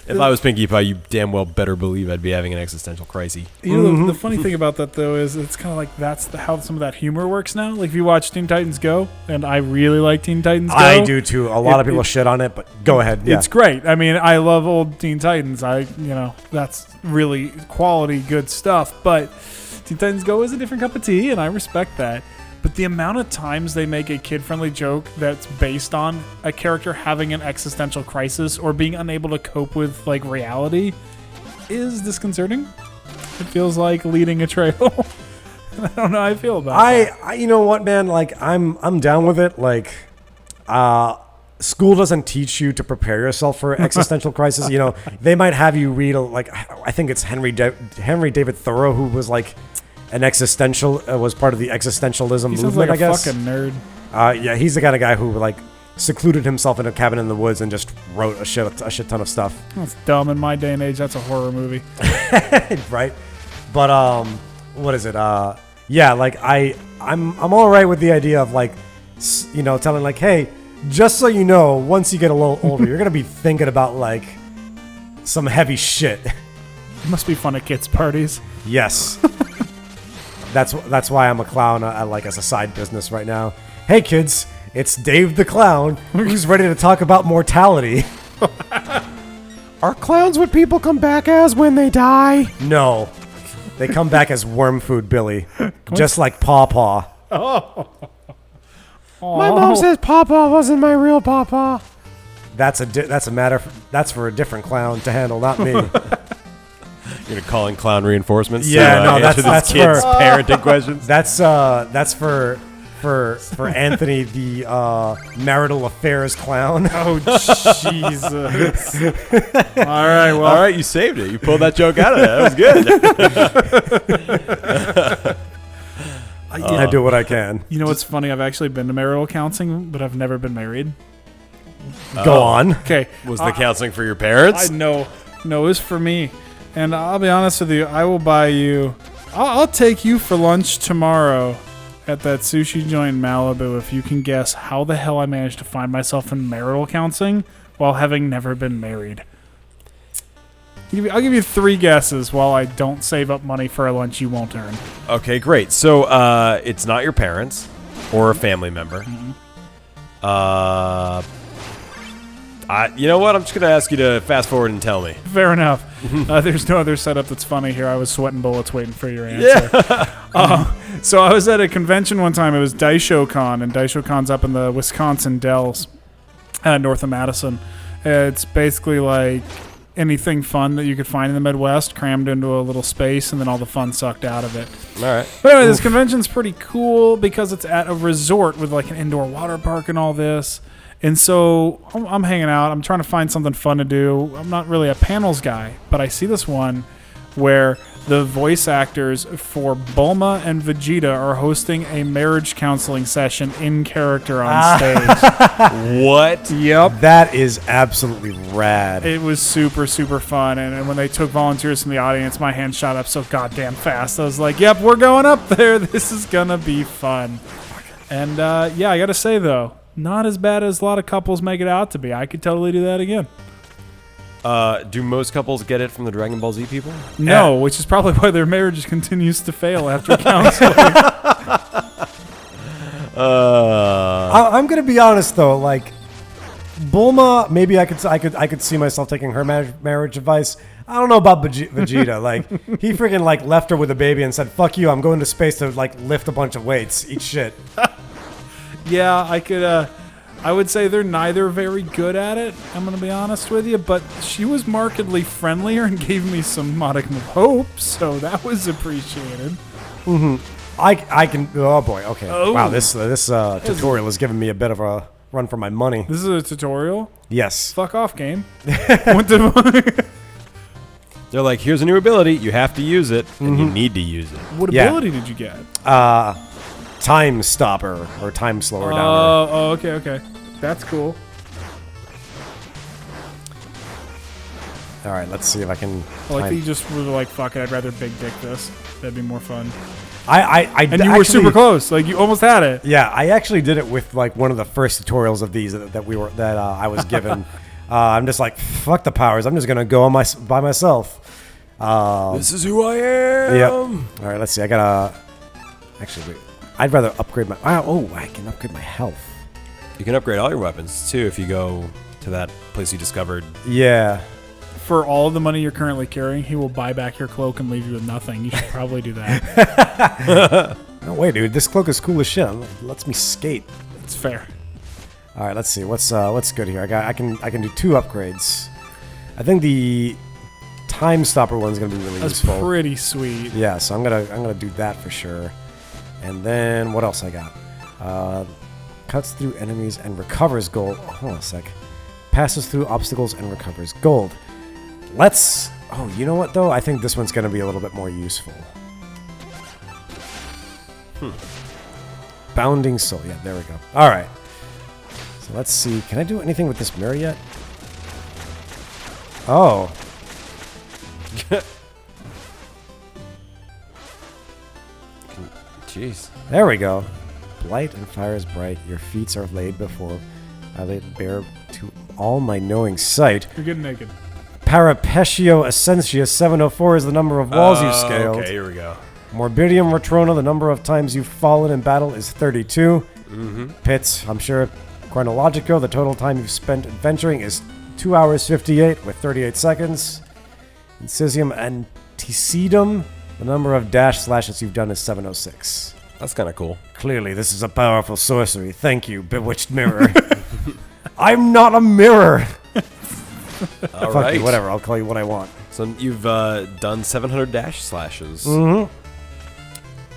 If I was Pinkie Pie, you damn well better believe I'd be having an existential crisis. You know, the funny thing about that, though, is it's kind of like that's how some of that humor works now. Like, if you watch Teen Titans Go, and I really like Teen Titans Go. I do too. A lot of people shit on it, but go ahead. Yeah. It's great. I mean, I love old Teen Titans. That's really quality, good stuff. But Teen Titans Go is a different cup of tea, and I respect that. But the amount of times they make a kid-friendly joke that's based on a character having an existential crisis or being unable to cope with, like, reality is disconcerting. It feels like leading a trail. I don't know how I feel about that. I you know what, man? Like, I'm down with it. Like, school doesn't teach you to prepare yourself for existential crisis. You know, they might have you read, I think it's Henry David Thoreau, who was like an was part of the existentialism He sounds movement, like I a guess. fucking nerd. Yeah, he's the kind of guy who like secluded himself in a cabin in the woods and just wrote a shit ton of stuff. That's dumb. In my day and age, that's a horror movie. Right? But what is it? Yeah, like I'm all right with the idea of like, you know, telling like, hey, just so you know, once you get a little older, you're gonna be thinking about like some heavy shit. It must be fun at kids' parties. Yes. That's why I'm a clown as a side business right now. Hey kids, it's Dave the Clown who's ready to talk about mortality. Are clowns what people come back as when they die? No, they come back as worm food Billy, just like Paw Paw. My mom says Papa wasn't my real Papa. That's for a different clown to handle, not me. You're gonna call in clown reinforcements? Yeah, to, no, answer that's these kids' for parenting questions. That's for Anthony, the marital affairs clown. Oh, Jesus. All right, well. All right, you saved it. You pulled that joke out of that. That was good. I do what I can. You know what's funny? I've actually been to marital counseling, but I've never been married. Go on. Okay. Was the counseling for your parents? No, it was for me. And I'll be honest with you, I will buy you. I'll take you for lunch tomorrow at that sushi joint in Malibu if you can guess how the hell I managed to find myself in marital counseling while having never been married. I'll give you 3 guesses while I don't save up money for a lunch you won't earn. Okay, great. So it's not your parents or a family member. You know what? I'm just going to ask you to fast forward and tell me. Fair enough. There's no other setup that's funny here. I was sweating bullets waiting for your answer. Yeah. So I was at a convention one time. It was 𝗙ICE_CON, and 𝗙ICE_CON's up in the Wisconsin Dells, north of Madison. It's basically like anything fun that you could find in the Midwest crammed into a little space, and then all the fun sucked out of it. All right. But anyway, this convention's pretty cool because it's at a resort with like an indoor water park and all this. And so I'm hanging out. I'm trying to find something fun to do. I'm not really a panels guy, but I see this one where the voice actors for Bulma and Vegeta are hosting a marriage counseling session in character on stage. What? Yep. That is absolutely rad. It was super, super fun. And when they took volunteers from the audience, my hand shot up so goddamn fast. I was like, yep, we're going up there. This is going to be fun. And yeah, I got to say, though, not as bad as a lot of couples make it out to be. I could totally do that again. Do most couples get it from the Dragon Ball Z people? No, which is probably why their marriage continues to fail after counseling. I'm gonna be honest though, like Bulma, maybe I could see myself taking her marriage advice. I don't know about Vegeta. Like he freaking like left her with a baby and said, "Fuck you, I'm going to space to like lift a bunch of weights, eat shit." Yeah, I would say they're neither very good at it, I'm going to be honest with you, but she was markedly friendlier and gave me some modicum of hope, so that was appreciated. Mm-hmm. I can, oh boy, okay. Oh. Wow, this tutorial is giving me a bit of a run for my money. This is a tutorial? Yes. Fuck off, game. What the They're like, here's a new ability, you have to use it, and you need to use it. What ability did you get? Time stopper or time slower downer. Oh, okay. That's cool. All right, let's see if I can. I like that you just were like, fuck it, I'd rather big dick this. That'd be more fun. And you were super close. Like you almost had it. Yeah, I actually did it with like one of the first tutorials of these that I was given. I'm just like, fuck the powers. I'm just gonna go on by myself. This is who I am. Yep. All right, let's see. I gotta. Actually, wait. I'd rather upgrade my... I can upgrade my health. You can upgrade all your weapons, too, if you go to that place you discovered. Yeah. For all of the money you're currently carrying, he will buy back your cloak and leave you with nothing. You should probably do that. No way, dude. This cloak is cool as shit. It lets me skate. It's fair. All right, let's see. What's good here? I can do 2 upgrades. I think the time stopper one's gonna be really That's useful. pretty sweet. Yeah, so I'm gonna do that for sure. And then what else I got? Cuts through enemies and recovers gold. Oh, hold on a sec. Passes through obstacles and recovers gold. Let's... Oh, you know what, though? I think this one's going to be a little bit more useful. Bounding Soul. Yeah, there we go. All right. So let's see. Can I do anything with this mirror yet? Oh. Jeez. There we go. Blight and fire is bright. Your feet are laid before I lay bare to all my knowing sight. You're getting naked. 𝗵𝗵𝗆𝗄 704 is the number of walls you've scaled. Okay, here we go. Morbidium Retrona, the number of times you've fallen in battle is 32. Pits, I'm sure. Chronologico, the total time you've spent adventuring is 2 hours 58 with 38 seconds. Incisium Antecedum, the number of dash slashes you've done is 706. That's kind of cool. Clearly, this is a powerful sorcery. Thank you, bewitched mirror. I'm not a mirror. All Fuck right. you, whatever. I'll call you what I want. So you've done 700 dash slashes. Mm-hmm.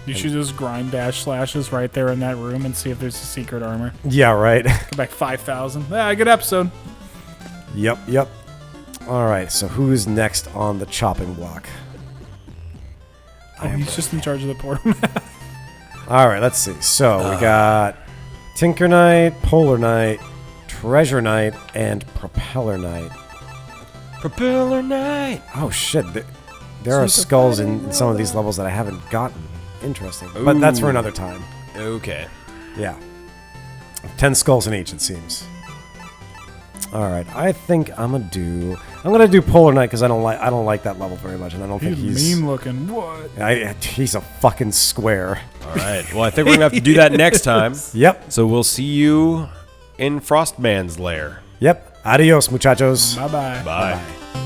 You should just grind dash slashes right there in that room and see if there's a secret armor. Yeah, right. Go back 5,000. Yeah, good episode. Yep. All right, so who's next on the chopping block? Oh, he's just in charge of the portal. All right, let's see. So we got Tinker Knight, Polar Knight, Treasure Knight, and Propeller Knight. Propeller Knight. Oh, shit. There are skulls in some of these levels that I haven't gotten. Interesting. But that's for another time. Okay. Yeah. 10 skulls in each, it seems. All right, I think I'm gonna do Polar Knight because I don't like that level very much, and I don't think he's mean looking. What? He's a fucking square. All right. Well, I think we're gonna have to do that next time. Yep. So we'll see you in Frostman's lair. Yep. Adios, muchachos. Bye-bye. Bye. Bye.